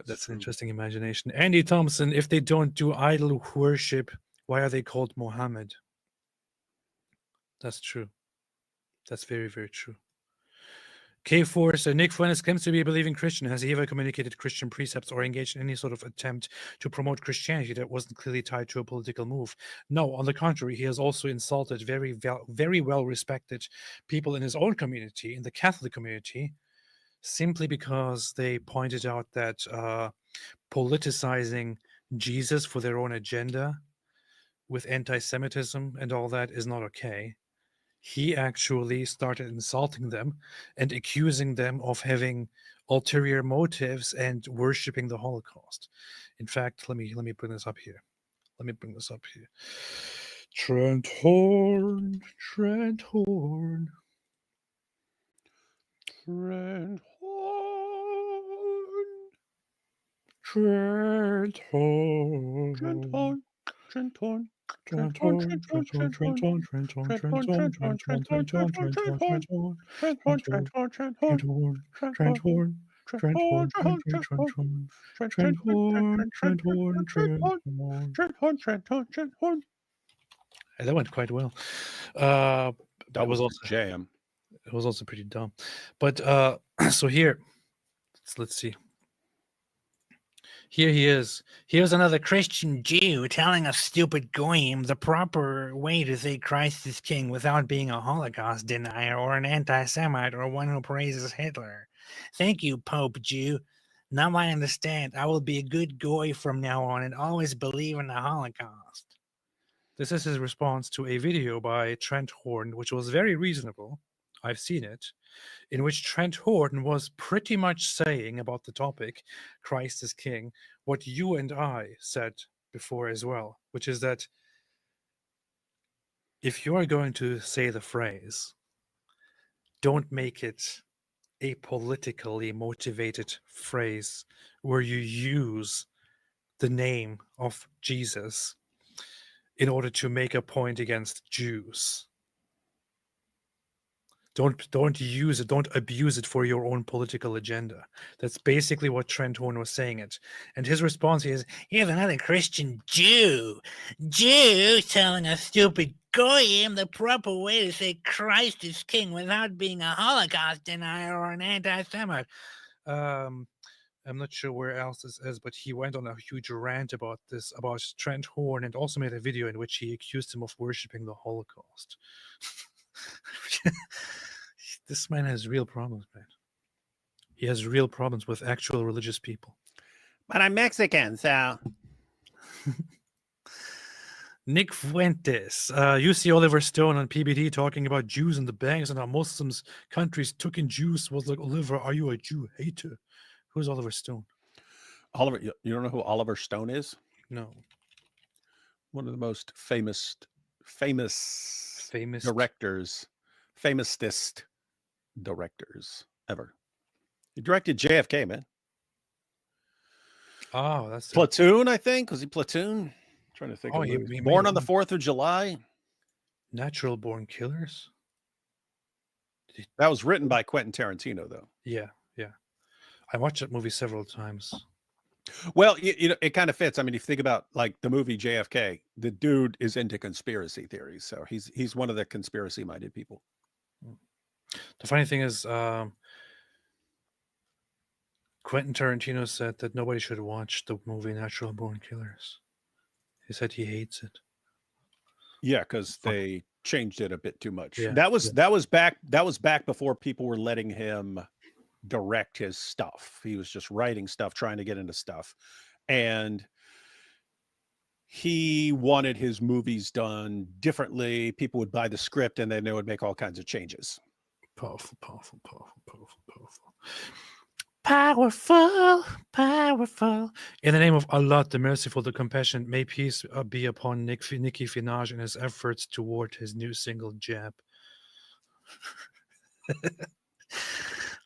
That's an interesting imagination. Andy Thompson, if they don't do idol worship, why are they called Muhammad? That's true. That's very, very true. K-Force, Nick Fuentes claims to be a believing Christian. Has he ever communicated Christian precepts or engaged in any sort of attempt to promote Christianity that wasn't clearly tied to a political move? No, on the contrary, he has also insulted very well-respected people in his own community, in the Catholic community, simply because they pointed out that politicizing Jesus for their own agenda with anti-Semitism and all that is not okay. He actually started insulting them and accusing them of having ulterior motives and worshiping the Holocaust. In fact, let me bring this up here. Trent Horn. Trent Horn. Trent Horn. That went quite well. That was also jam. It was also pretty dumb. But so here, let's see. Here he is. Here's another Christian Jew telling a stupid goyim the proper way to say Christ is king without being a Holocaust denier or an anti-Semite or one who praises Hitler. Thank you, Pope Jew. Now I understand. I will be a good goy from now on and always believe in the Holocaust. This is his response to a video by Trent Horn, which was very reasonable. I've seen it, in which Trent Horn was pretty much saying about the topic, Christ is King, what you and I said before as well, which is that if you are going to say the phrase, don't make it a politically motivated phrase where you use the name of Jesus in order to make a point against Jews. Don't use it, don't abuse it for your own political agenda. That's basically what Trent Horn was saying it. And his response is, here's another Christian Jew telling a stupid goyim the proper way to say Christ is king without being a Holocaust denier or an anti-Semite. I'm not sure where else this is, but he went on a huge rant about this, about Trent Horn, and also made a video in which he accused him of worshipping the Holocaust. This man has real problems, man. He has real problems with actual religious people. But I'm Mexican, so. Nick Fuentes. You see Oliver Stone on PBD talking about Jews in the banks and how Muslims countries took in Jews. Was like, Oliver, are you a Jew hater? Who's Oliver Stone? Oliver, you don't know who Oliver Stone is? No. One of the most famous directors, famousest directors ever. He directed JFK, man. Oh, that's Platoon, I think. Was he Platoon? I'm trying to think. He Born on the 4th of July. Natural Born Killers. That was written by Quentin Tarantino, though. Yeah. I watched that movie several times. Well, you know, it kind of fits. I mean, if you think about like the movie JFK, the dude is into conspiracy theories, so he's one of the conspiracy-minded people. The funny thing is, Quentin Tarantino said that nobody should watch the movie Natural Born Killers. He said he hates it. Yeah, because they changed it a bit too much. Yeah, that was back before people were letting him direct his stuff. He was just writing stuff, trying to get into stuff, and he wanted his movies done differently. People would buy the script and then they would make all kinds of changes. Powerful. In the name of Allah, the merciful, the compassionate, may peace be upon Nicki Minaj in his efforts toward his new single, Jab.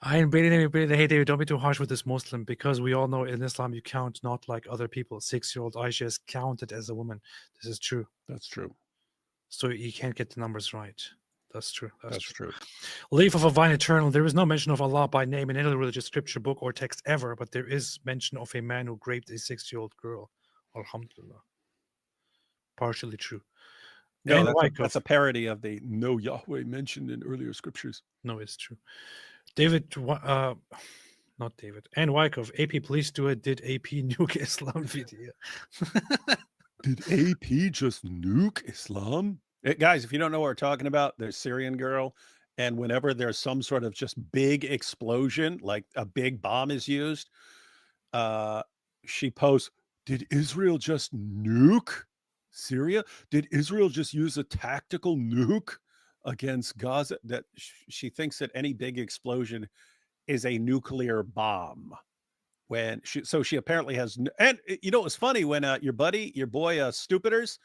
Hey David, don't be too harsh with this Muslim, because we all know in Islam you count not like other people. 6-year-old Aisha is counted as a woman. This is true. That's true. So you can't get the numbers right. That's true. That's true. Leaf of a Vine Eternal. There is no mention of Allah by name in any religious scripture, book, or text ever, but there is mention of a man who raped a 6-year-old girl. Alhamdulillah. Partially true. No, that's a parody of the no YahWeh mentioned in earlier scriptures. No, it's true. David, not David, and Wyckoff, AP Police did AP nuke Islam video. Did AP just nuke Islam? Guys, if you don't know what we're talking about, there's Syrian girl, and whenever there's some sort of just big explosion, like a big bomb is used, she posts, did Israel just nuke Syria? Did Israel just use a tactical nuke against Gaza? That she thinks that any big explosion is a nuclear bomb. When she apparently has, and you know, it was funny when your boy Stupiders,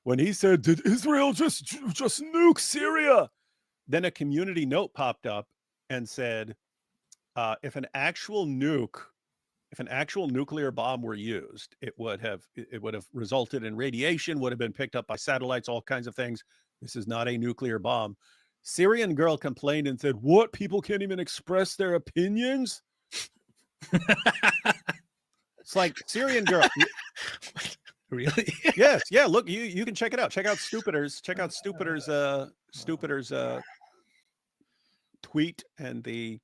when he said, did Israel just nuke Syria? Then a community note popped up and said, if an actual nuclear bomb were used, it would have resulted in radiation, would have been picked up by satellites, all kinds of things. This is not a nuclear bomb. Syrian girl complained and said, what? People can't even express their opinions? It's like, Syrian girl. Really? Yes. Yeah. Look, you can check it out. Check out Stupiders. Check out Stupiders tweet and the.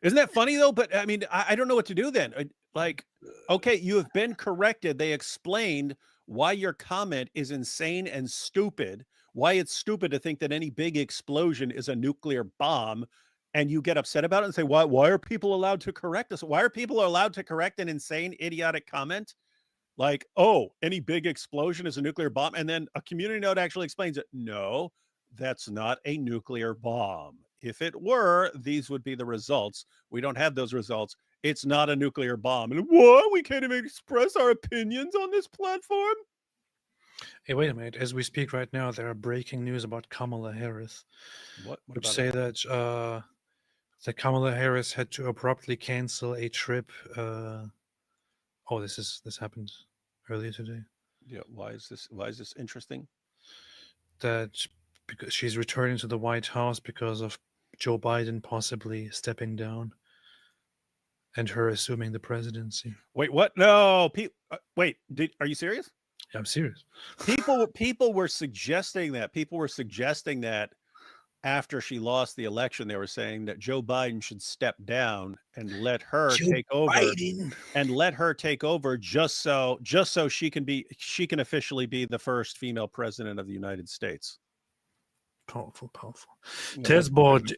Isn't that funny though? But I mean, I don't know what to do then. Like, okay, you have been corrected. They explained why your comment is insane and stupid, why it's stupid to think that any big explosion is a nuclear bomb. And you get upset about it and say, why are people allowed to correct us? Why are people allowed to correct an insane, idiotic comment? Like, oh, any big explosion is a nuclear bomb. And then a community note actually explains it. No, that's not a nuclear bomb. If it were, these would be the results. We don't have those results. It's not a nuclear bomb. And what? We can't even express our opinions on this platform? Hey, wait a minute. As we speak right now, there are breaking news about Kamala Harris. What Which about say it? that Kamala Harris had to abruptly cancel a trip. This happened earlier today. Yeah. Why is this interesting? That because she's returning to the White House because of Joe Biden possibly stepping down and her assuming the presidency. Wait, what? No, wait. Are you serious? Yeah, I'm serious. People were suggesting that. People were suggesting that after she lost the election, they were saying that Joe Biden should step down and let her take over. And let her take over just so she can officially be the first female president of the United States. Powerful, powerful. Yeah, Tesbot,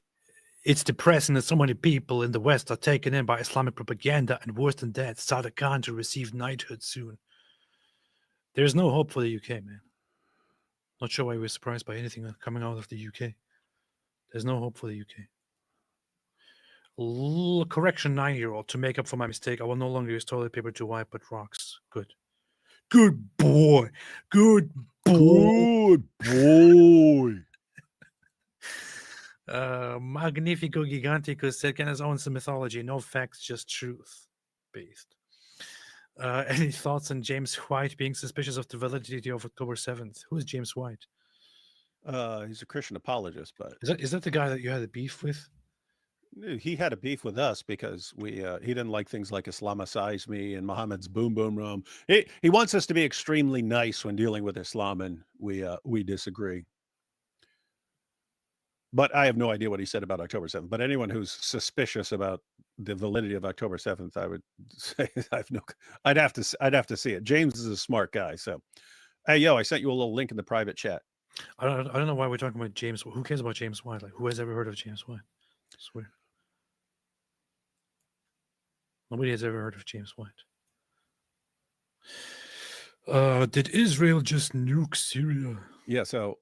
it's depressing that so many people in the West are taken in by Islamic propaganda, and worse than that, Sadiq Khan to receive knighthood soon. There's no hope for the UK, man. Not sure why we're surprised by anything coming out of the UK. There's no hope for the UK. Correction, 9-year-old. To make up for my mistake, I will no longer use toilet paper to wipe, but rocks. Good. Good boy. Good boy. Good boy. Magnifico Giganticus said, Kenneth owns the mythology. No facts, just truth. Based. Any thoughts on James White being suspicious of the validity of October 7th? Who is James White? He's a Christian apologist, but is that the guy that you had a beef with? He had a beef with us because he didn't like things like Islamicize me and Muhammad's boom boom room. He wants us to be extremely nice when dealing with Islam, and we disagree. But I have no idea what he said about October 7th. But anyone who's suspicious about the validity of October 7th, I would say I'd have to see it. James is a smart guy, so hey, yo, I sent you a little link in the private chat. I don't know why we're talking about James. Who cares about James White? Like, who has ever heard of James White? I swear. Nobody has ever heard of James White. Did Israel just nuke Syria? Yeah, so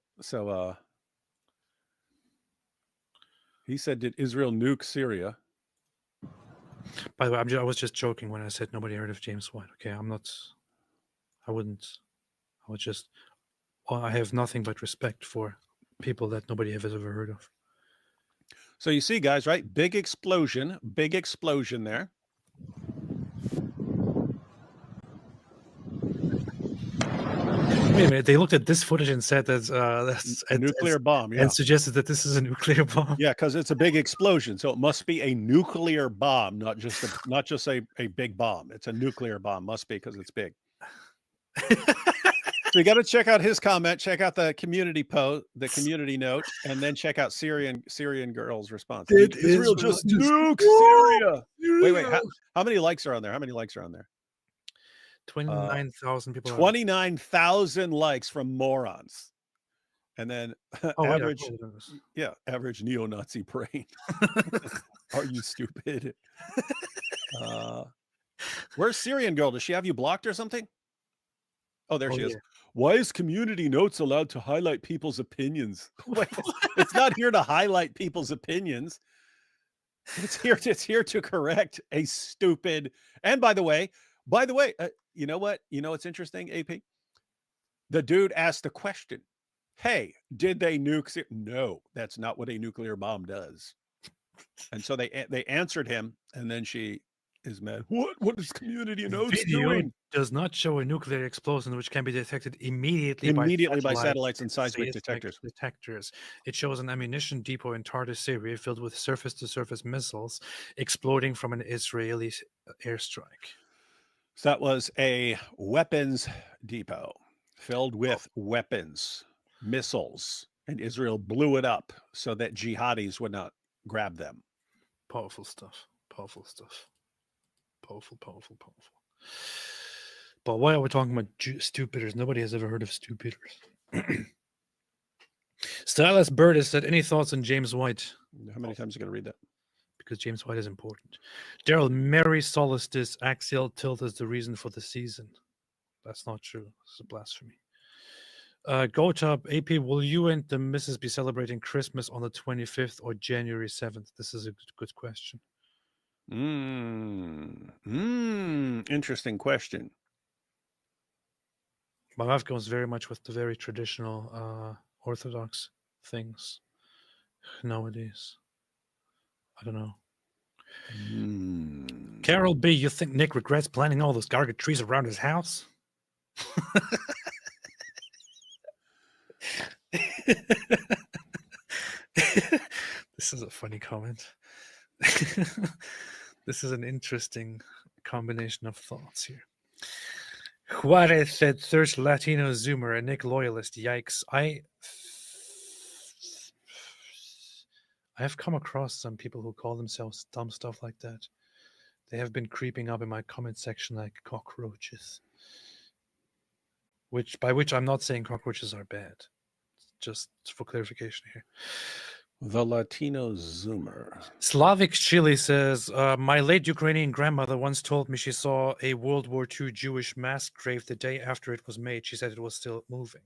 he said, did Israel nuke Syria? By the way, I was just joking when I said nobody heard of James White. Okay, I have nothing but respect for people that nobody has ever heard of. So you see, guys, right? Big explosion there. Wait a minute, they looked at this footage and said that's a nuclear bomb, yeah. And suggested that this is a nuclear bomb. Yeah, because it's a big explosion, so it must be a nuclear bomb, not just a big bomb. It's a nuclear bomb, must be, because it's big. So you got to check out his comment, check out the community post, the community note, and then check out Syrian girl's response. Did Israel just nuke Syria? Wait, how many likes are on there? 29,000 people. 29,000 likes from morons. And then average neo-Nazi brain. Are you stupid? Where's Syrian girl? Does she have you blocked or something? Oh, there she is. Why is community notes allowed to highlight people's opinions? Wait, it's not here to highlight people's opinions. It's here to correct a stupid. And by the way, you know what? You know what's interesting, AP? The dude asked the question, hey, did they nuke Syria? No, that's not what a nuclear bomb does. And so they answered him, and then she is mad. What is community notes doing? Does not show a nuclear explosion which can be detected immediately by satellites and seismic detectors. It shows an ammunition depot in Tartus, Syria, filled with surface-to-surface missiles exploding from an Israeli airstrike. So that was a weapons depot filled with weapons, missiles, and Israel blew it up so that jihadis would not grab them. Powerful stuff. Powerful. But why are we talking about stupiders? Nobody has ever heard of stupiders. Stylus Burtis said, any thoughts on James White? How many times are you going to read that? Because James White is important. Daryl, Mary Solstice, axial tilt is the reason for the season. That's not true. It's a blasphemy. GoTub AP, will you and the missus be celebrating Christmas on the 25th or January 7th? This is a good question. Interesting question. My wife goes very much with the very traditional Orthodox things nowadays. I don't know. Carol B, you think Nick regrets planting all those garlic trees around his house? This is a funny comment. This is an interesting combination of thoughts here. Juarez said, search Latino Zoomer, a Nick loyalist. Yikes. I have come across some people who call themselves dumb stuff like that. They have been creeping up in my comment section like cockroaches. By which I'm not saying cockroaches are bad. Just for clarification here. The Latino Zoomer. Slavic Chile says, my late Ukrainian grandmother once told me she saw a World War II Jewish mass grave the day after it was made. She said it was still moving.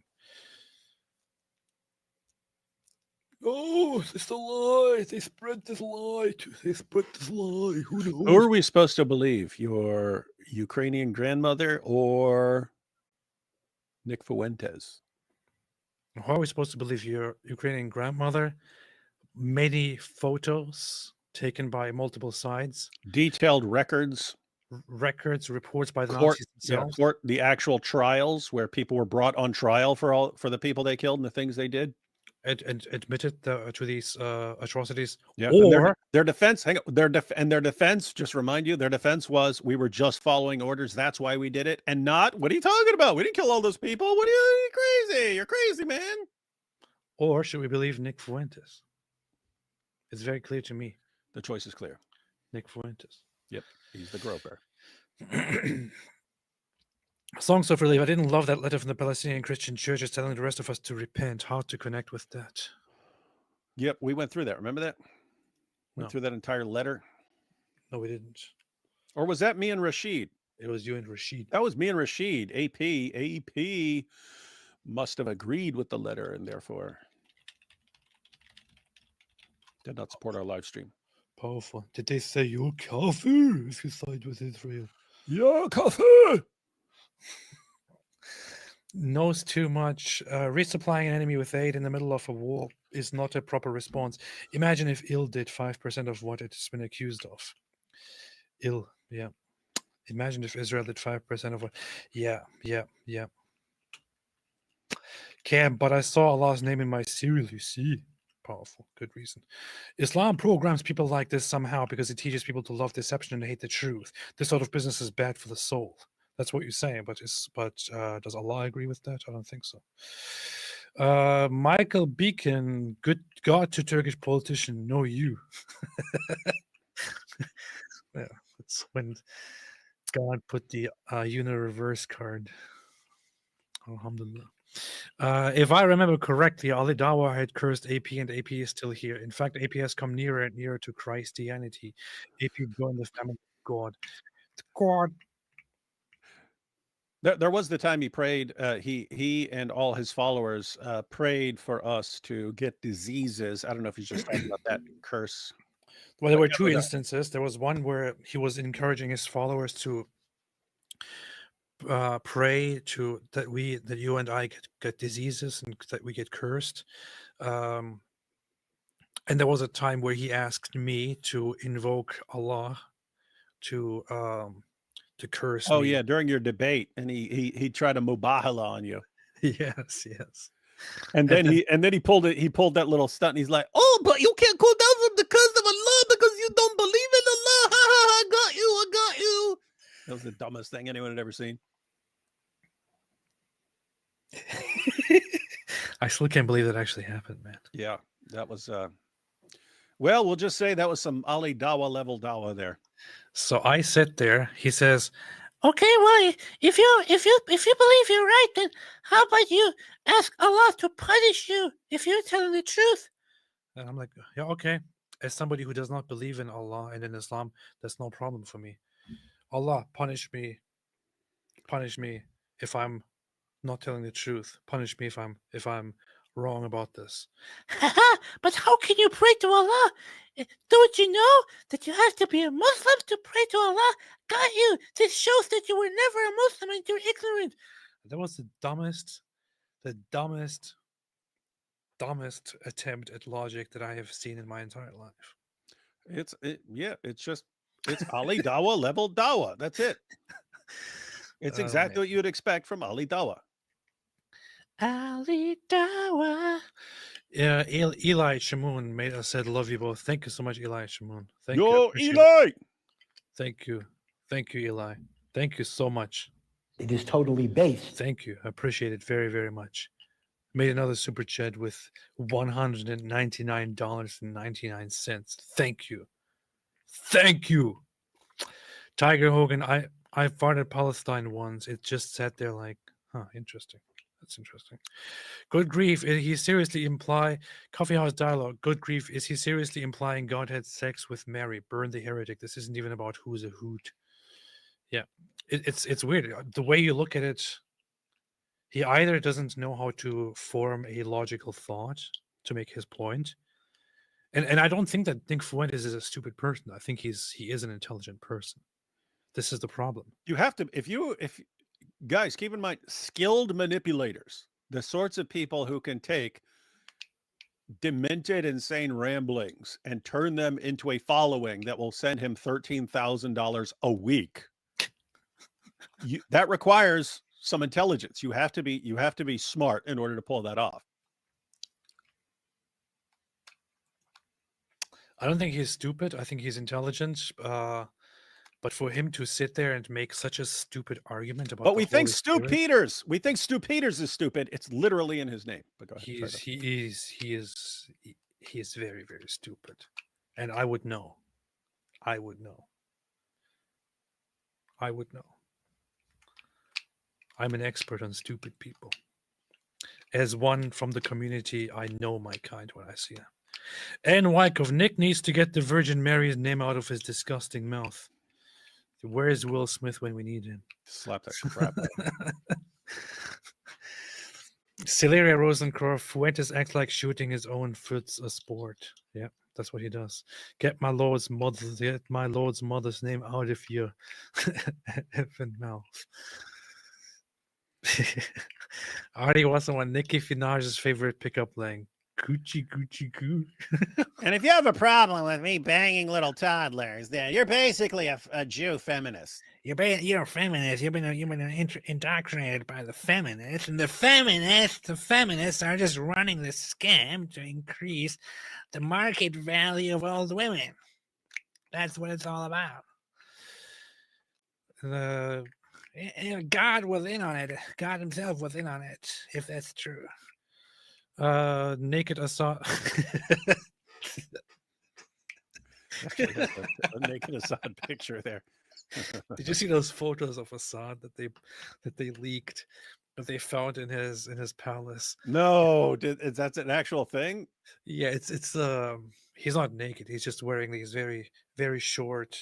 Oh, it's a lie. They spread this lie. Who knows? Who are we supposed to believe? Your Ukrainian grandmother or Nick Fuentes? How are we supposed to believe your Ukrainian grandmother? Many photos taken by multiple sides. Detailed records. Reports by the Nazis themselves. The actual trials where people were brought on trial for the people they killed and the things they did. And admitted to these atrocities. Yeah, or their defense. Hang on, their defense. Just remind you, their defense was we were just following orders. That's why we did it, and not. What are you talking about? We didn't kill all those people. What are you crazy? You're crazy, man. Or should we believe Nick Fuentes? It's very clear to me. The choice is clear. Nick Fuentes. Yep, he's the groper. Songs of Relief. I didn't love that letter from the Palestinian Christian churches telling the rest of us to repent. How to connect with that? Yep, we went through that. Remember that? Went through that entire letter. No, we didn't. Or was that me and Rashid? It was you and Rashid. That was me and Rashid. AP must have agreed with the letter and therefore did not support our live stream. Powerful. Did they say you're kafir if you side with Israel? Yeah, kafir. Knows too much. Resupplying an enemy with aid in the middle of a war is not a proper response. Imagine if IL did 5% of what it's been accused of. IL, yeah. Imagine if Israel did 5% of what. Yeah. Cam, but I saw Allah's name in my cereal, you see. Powerful. Good reason. Islam programs people like this somehow because it teaches people to love deception and hate the truth. This sort of business is bad for the soul. That's what you're saying, but does Allah agree with that? I don't think so. Michael Beacon, good God to Turkish politician, no you. Yeah, that's when God put the uni-reverse card. Alhamdulillah. If I remember correctly, Ali Dawa had cursed AP and AP is still here. In fact, AP has come nearer and nearer to Christianity. AP joined the family of God. God. There was the time he prayed. He and all his followers prayed for us to get diseases. I don't know if he's just talking about that curse. Well, there were two instances. There was one where he was encouraging his followers to pray that you and I get diseases and that we get cursed. And there was a time where he asked me to invoke Allah to curse me. Oh yeah, during your debate, and he tried a mubahala on you. Yes. And then he pulled that little stunt, and he's like, "Oh, but you can't go down from the curse of Allah because you don't believe in Allah." Ha ha! I got you. That was the dumbest thing anyone had ever seen. I still can't believe that actually happened, man. Yeah, that was. Well, we'll just say that was some Ali Dawa level Dawa there. So I sit there. He says, "Okay, well, if you believe you're right, then how about you ask Allah to punish you if you're telling the truth?" And I'm like, "Yeah, okay." As somebody who does not believe in Allah and in Islam, that's no problem for me. Allah, punish me if I'm not telling the truth. Punish me if I'm wrong about this. But how can you pray to Allah? Don't you know that you have to be a Muslim to pray to Allah? Got you. This shows that you were never a Muslim and you're ignorant. That was the dumbest attempt at logic that I have seen in my entire life. It's Ali Dawah level Dawah. That's it. It's exactly what you would expect from Ali Dawah. Ali Dawah. Yeah, Eli Shamoon said, "Love you both." Thank you so much, Eli Shamoon. Thank you. Yo, Eli. Thank you, Eli. Thank you so much. It is totally based. Thank you. I appreciate it very, very much. Made another super chat with $199.99. Thank you. Thank you. Tiger Hogan, I farted Palestine once. It just sat there like, interesting. That's interesting. Good grief, is he seriously Coffee House Dialogue, good grief, is he seriously implying God had sex with Mary? Burn the heretic. This isn't even about who's a hoot. Yeah, it's weird. The way you look at it, he either doesn't know how to form a logical thought to make his point, and I don't think that Nick Fuentes is a stupid person. I think he is an intelligent person. This is the problem. You have to, if guys, keep in mind, skilled manipulators, the sorts of people who can take demented, insane ramblings and turn them into a following that will send him $13,000 a week. That requires some intelligence. You have to be smart in order to pull that off. I don't think he's stupid. I think he's intelligent. But for him to sit there and make such a stupid argument about, but we think Stu Peters is stupid. It's literally in his name. But go ahead. He is very, very stupid, and I would know. I'm an expert on stupid people. As one from the community, I know my kind when I see her. And Wyckoff, Nick needs to get the Virgin Mary's name out of his disgusting mouth. Where is Will Smith when we need him? Slap that crap out. Celeria Rosencroft, Fuentes acts like shooting his own foot's a sport. Yeah, that's what he does. Get my lord's mother's name out of your effing mouth. Artie wants on Nicki Minaj's favorite pickup line. Coochie coochie coo. And if you have a problem with me banging little toddlers, then you're basically a Jew feminist. You're a feminist. You've been indoctrinated by the feminists, and the feminists are just running the scam to increase the market value of old women. That's what it's all about. God was in on it. God himself was in on it, if that's true. Naked Assad. A naked Assad picture there. Did you see those photos of Assad that they leaked, that they found in his palace? No, that's an actual thing? Yeah, it's he's not naked. He's just wearing these very, very short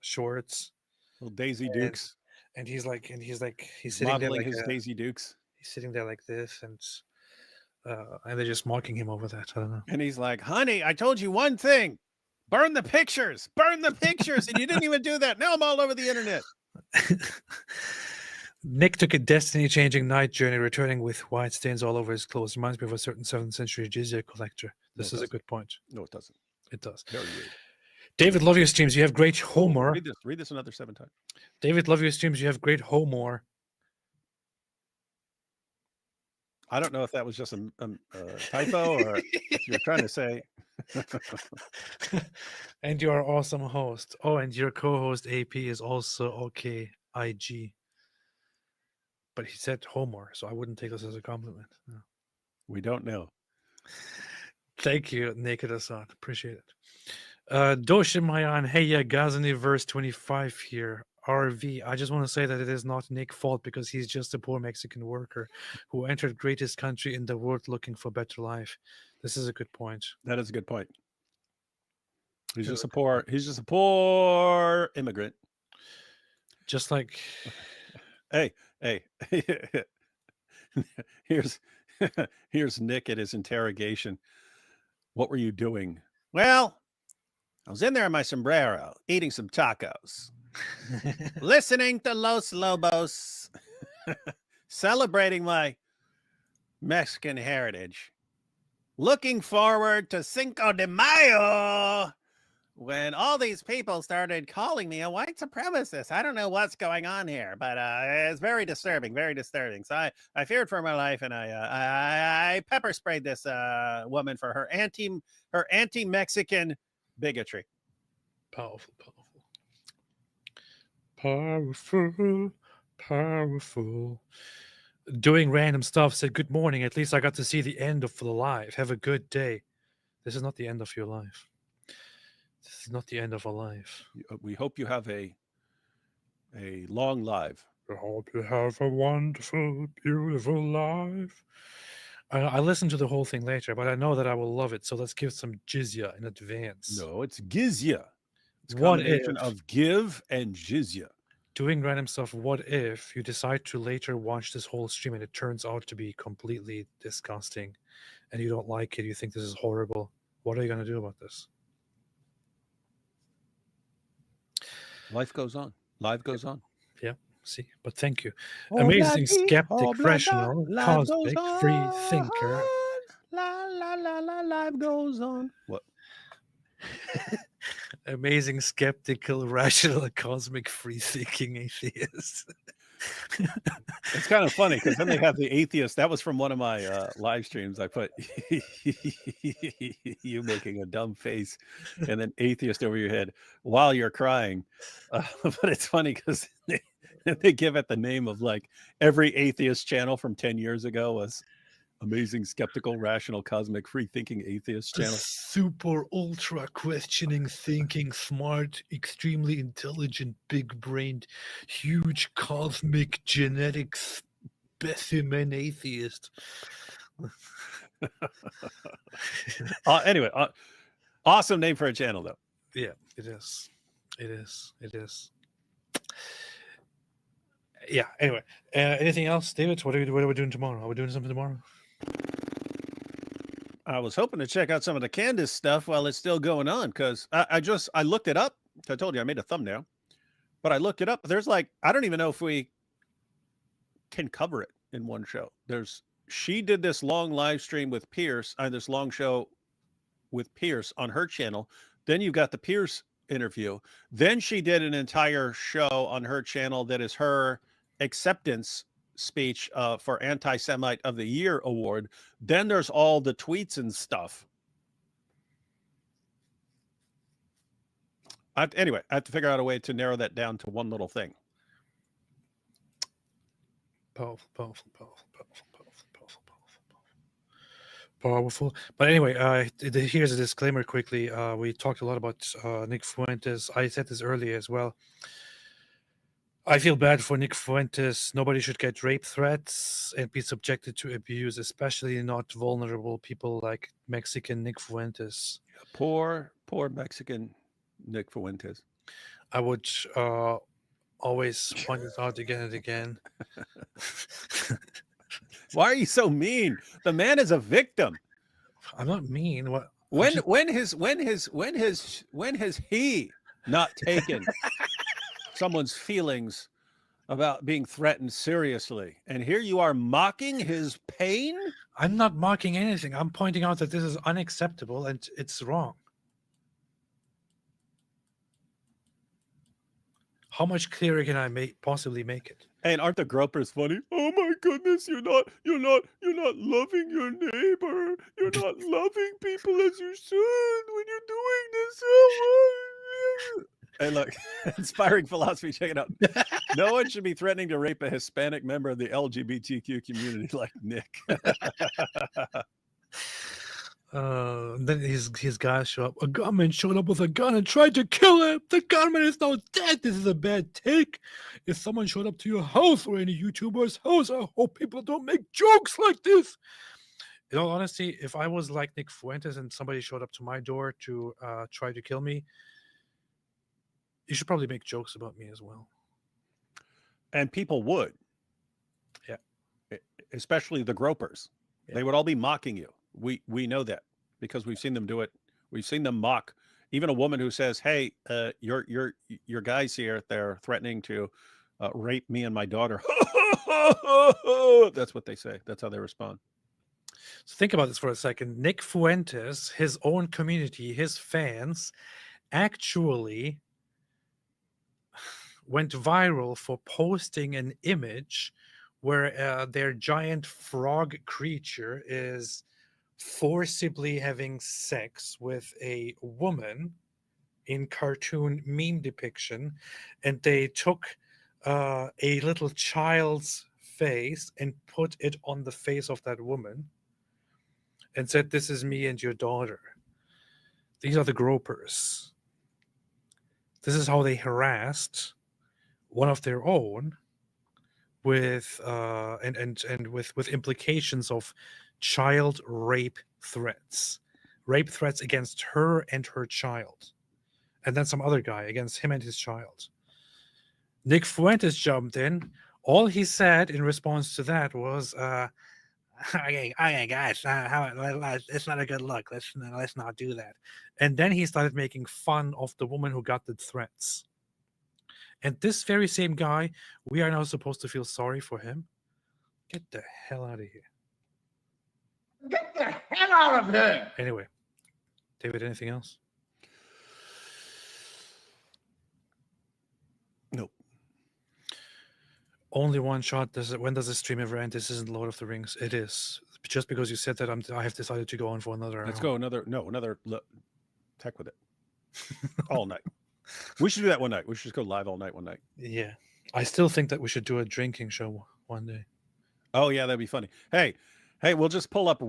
shorts, little Daisy Dukes, and he's sitting modeling there like his Daisy Dukes. He's sitting there like this, and they're just mocking him over that. I don't know. And he's like, "Honey, I told you one thing: burn the pictures, and you didn't even do that. Now I'm all over the internet." Nick took a destiny-changing night journey, returning with white stains all over his clothes. Reminds me of a certain 7th century jizya collector. This is a good point. No, it doesn't. It does. Very weird. David, love your streams. You have great humor. Read this another 7 times. David, love your streams. You have great humor. I don't know if that was just a typo or if you're trying to say. And you are awesome host. Oh, and your co-host AP is also okay. IG. But he said Homer, so I wouldn't take this as a compliment. No. We don't know. Thank you, Naked Assad. Appreciate it. Doshimayan, hey, yeah, Ghazni verse 25 here. RV, I just want to say that it is not Nick's fault because he's just a poor Mexican worker who entered greatest country in the world looking for better life. This is a good point. That is a good point. He's just a poor immigrant. Just like, hey, Hey, here's here's Nick at his interrogation. What were you doing? Well, I was in there in my sombrero eating some tacos, listening to Los Lobos, celebrating my Mexican heritage, looking forward to Cinco de Mayo, when all these people started calling me a white supremacist. I don't know what's going on here, but it's very disturbing, very disturbing. So I feared for my life, and I pepper sprayed this woman for her anti-Mexican bigotry. Powerful, powerful, powerful. Doing random stuff. Said good morning. At least I got to see the end of the live. Have a good day. This is not the end of your life. This is not the end of a life. We hope you have a long life. I hope you have a wonderful, beautiful life. I listened to the whole thing later, but I know that I will love it. So let's give some jizya in advance. No, it's gizya. It's a What combination if of give and jizya. doing random stuff? What if you decide to later watch this whole stream and it turns out to be completely disgusting, and you don't like it? You think this is horrible. What are you going to do about this? Life goes on. Life goes on. Yeah, see, but thank you. Amazing skeptic, rational, cosmic, free thinker. La la la la, life goes on. What? Amazing, skeptical, rational, cosmic, free-thinking atheist. It's kind of funny because then they have the atheist. That was from one of my live streams. I put you making a dumb face, and then atheist over your head while you're crying. But it's funny because they give it the name of like every atheist channel from 10 years ago was amazing, skeptical, rational, cosmic, free-thinking atheist channel. Super, ultra, questioning, thinking, smart, extremely intelligent, big-brained, huge, cosmic, genetic specimen atheist. Anyway, awesome name for a channel, though. Yeah, it is. It is. It is. Yeah. Anyway, anything else, David? What are we doing tomorrow? Are we doing something tomorrow? I was hoping to check out some of the Candace stuff while it's still going on, because I looked it up. I told you I made a thumbnail, but I looked it up. There's like, I don't even know if we can cover it in one show. She did this long live stream with Pierce, this long show with Pierce on her channel. Then you got the Pierce interview. Then she did an entire show on her channel that is her acceptance speech for Anti-Semite of the Year award. Then there's all the tweets and stuff. Anyway, I have to figure out a way to narrow that down to one little thing. Powerful. But anyway, here's a disclaimer quickly. We talked a lot about Nick Fuentes. I said this earlier as well. I feel bad for Nick Fuentes. Nobody should get rape threats and be subjected to abuse, especially not vulnerable people like Mexican Nick Fuentes. Poor Mexican Nick Fuentes. I would always point this out again and again. Why are you so mean? The man is a victim. I'm not mean. What? When has he not taken someone's feelings about being threatened seriously? And here you are mocking his pain? I'm not mocking anything. I'm pointing out that this is unacceptable and it's wrong. How much clearer can I possibly make it? And aren't the gropers funny? Oh my goodness, you're not loving your neighbor. You're not loving people as you should when you're doing this. Hey, look, inspiring philosophy. Check it out. No one should be threatening to rape a Hispanic member of the LGBTQ community like Nick. Then his guys show up. A gunman showed up with a gun and tried to kill him. The gunman is now dead. This is a bad take. If someone showed up to your house or any YouTuber's house, I hope people don't make jokes like this. In all honesty, if I was like Nick Fuentes and somebody showed up to my door to try to kill me, you should probably make jokes about me as well. And people would. Yeah. Especially the gropers. Yeah. They would all be mocking you. We know that because we've seen them do it. We've seen them mock even a woman who says, "Hey, your guys here, they're threatening to rape me and my daughter." That's what they say. That's how they respond. So think about this for a second. Nick Fuentes, his own community, his fans, actually went viral for posting an image where their giant frog creature is forcibly having sex with a woman in cartoon meme depiction, and they took a little child's face and put it on the face of that woman and said, "This is me and your daughter. These are the gropers." This is how they harassed one of their own with and with implications of child rape threats against her and her child, and then some other guy against him and his child. Nick Fuentes jumped in. All he said in response to that was, "Okay, guys, it's not a good look. Let's not do that." And then he started making fun of the woman who got the threats. And this very same guy, we are now supposed to feel sorry for him? Get the hell out of here. Get the hell out of here! Anyway, David, anything else? Nope. Only one shot. When does the stream ever end? This isn't Lord of the Rings. It is. Just because you said that, I have decided to go on for another Let's hour. go another tech with it. All night. We should do that one night. We should just go live all night one night. Yeah. I still think that we should do a drinking show one day. Oh, yeah, that'd be funny. Hey, we'll just pull up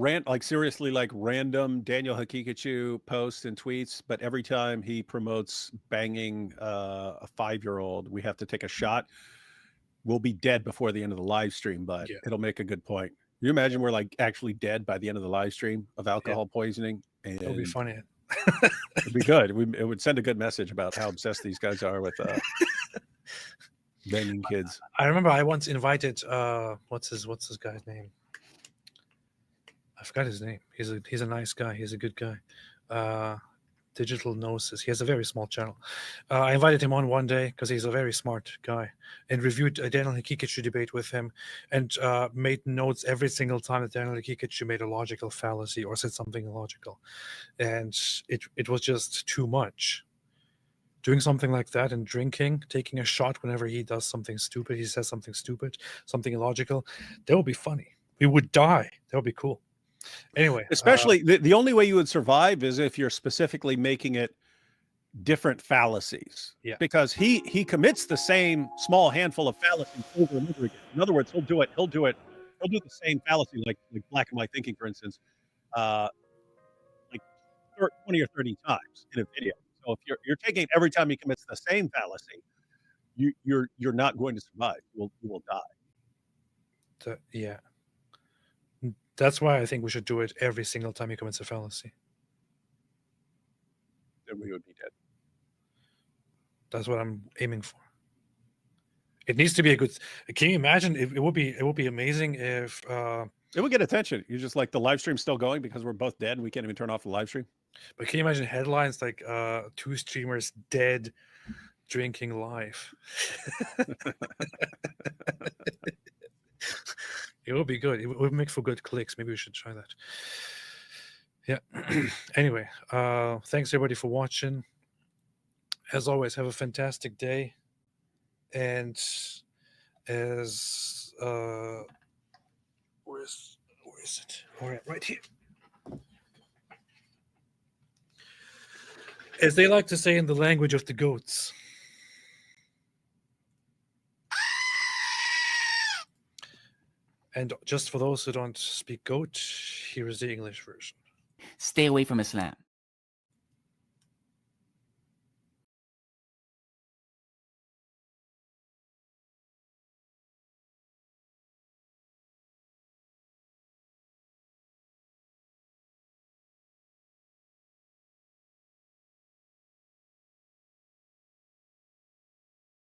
seriously, like random Daniel Hakikachu posts and tweets, but every time he promotes banging a 5-year-old, we have to take a shot. We'll be dead before the end of the live stream, but it'll make a good point. You imagine we're like actually dead by the end of the live stream of alcohol poisoning? And it'll be funny. It'd be good. It would send a good message about how obsessed these guys are with banging kids. I remember I once invited what's his guy's name? I forgot his name. He's a nice guy. He's a good guy. Digital Gnosis. He has a very small channel. I invited him on one day because he's a very smart guy, and reviewed a Daniel Hakikachu debate with him, and made notes every single time that Daniel Hakikachu made a logical fallacy or said something illogical, and it was just too much. Doing something like that and drinking, taking a shot whenever he does something stupid, he says something stupid, something illogical, that would be funny. We would die. That would be cool. Anyway, especially the only way you would survive is if you're specifically making it different fallacies. Yeah. Because he commits the same small handful of fallacies over and over again. In other words, he'll do the same fallacy, like black and white thinking, for instance, like 20 or 30 times in a video. So if you're taking it every time he commits the same fallacy, you're not going to survive. You will die. Yeah. That's why I think we should do it every single time he commits a fallacy. Then we would be dead. That's what I'm aiming for. It needs to be a good. Can you imagine? It would be amazing if it would get attention. You're just like, the live stream's still going because we're both dead and we can't even turn off the live stream. But can you imagine headlines like 2 streamers dead drinking live? It would be good. It would make for good clicks. Maybe we should try that. Yeah. Anyway, thanks everybody for watching. As always, have a fantastic day. And as where is it? All right here. As they like to say in the language of the goats. And just for those who don't speak goat, here is the English version. Stay away from Islam.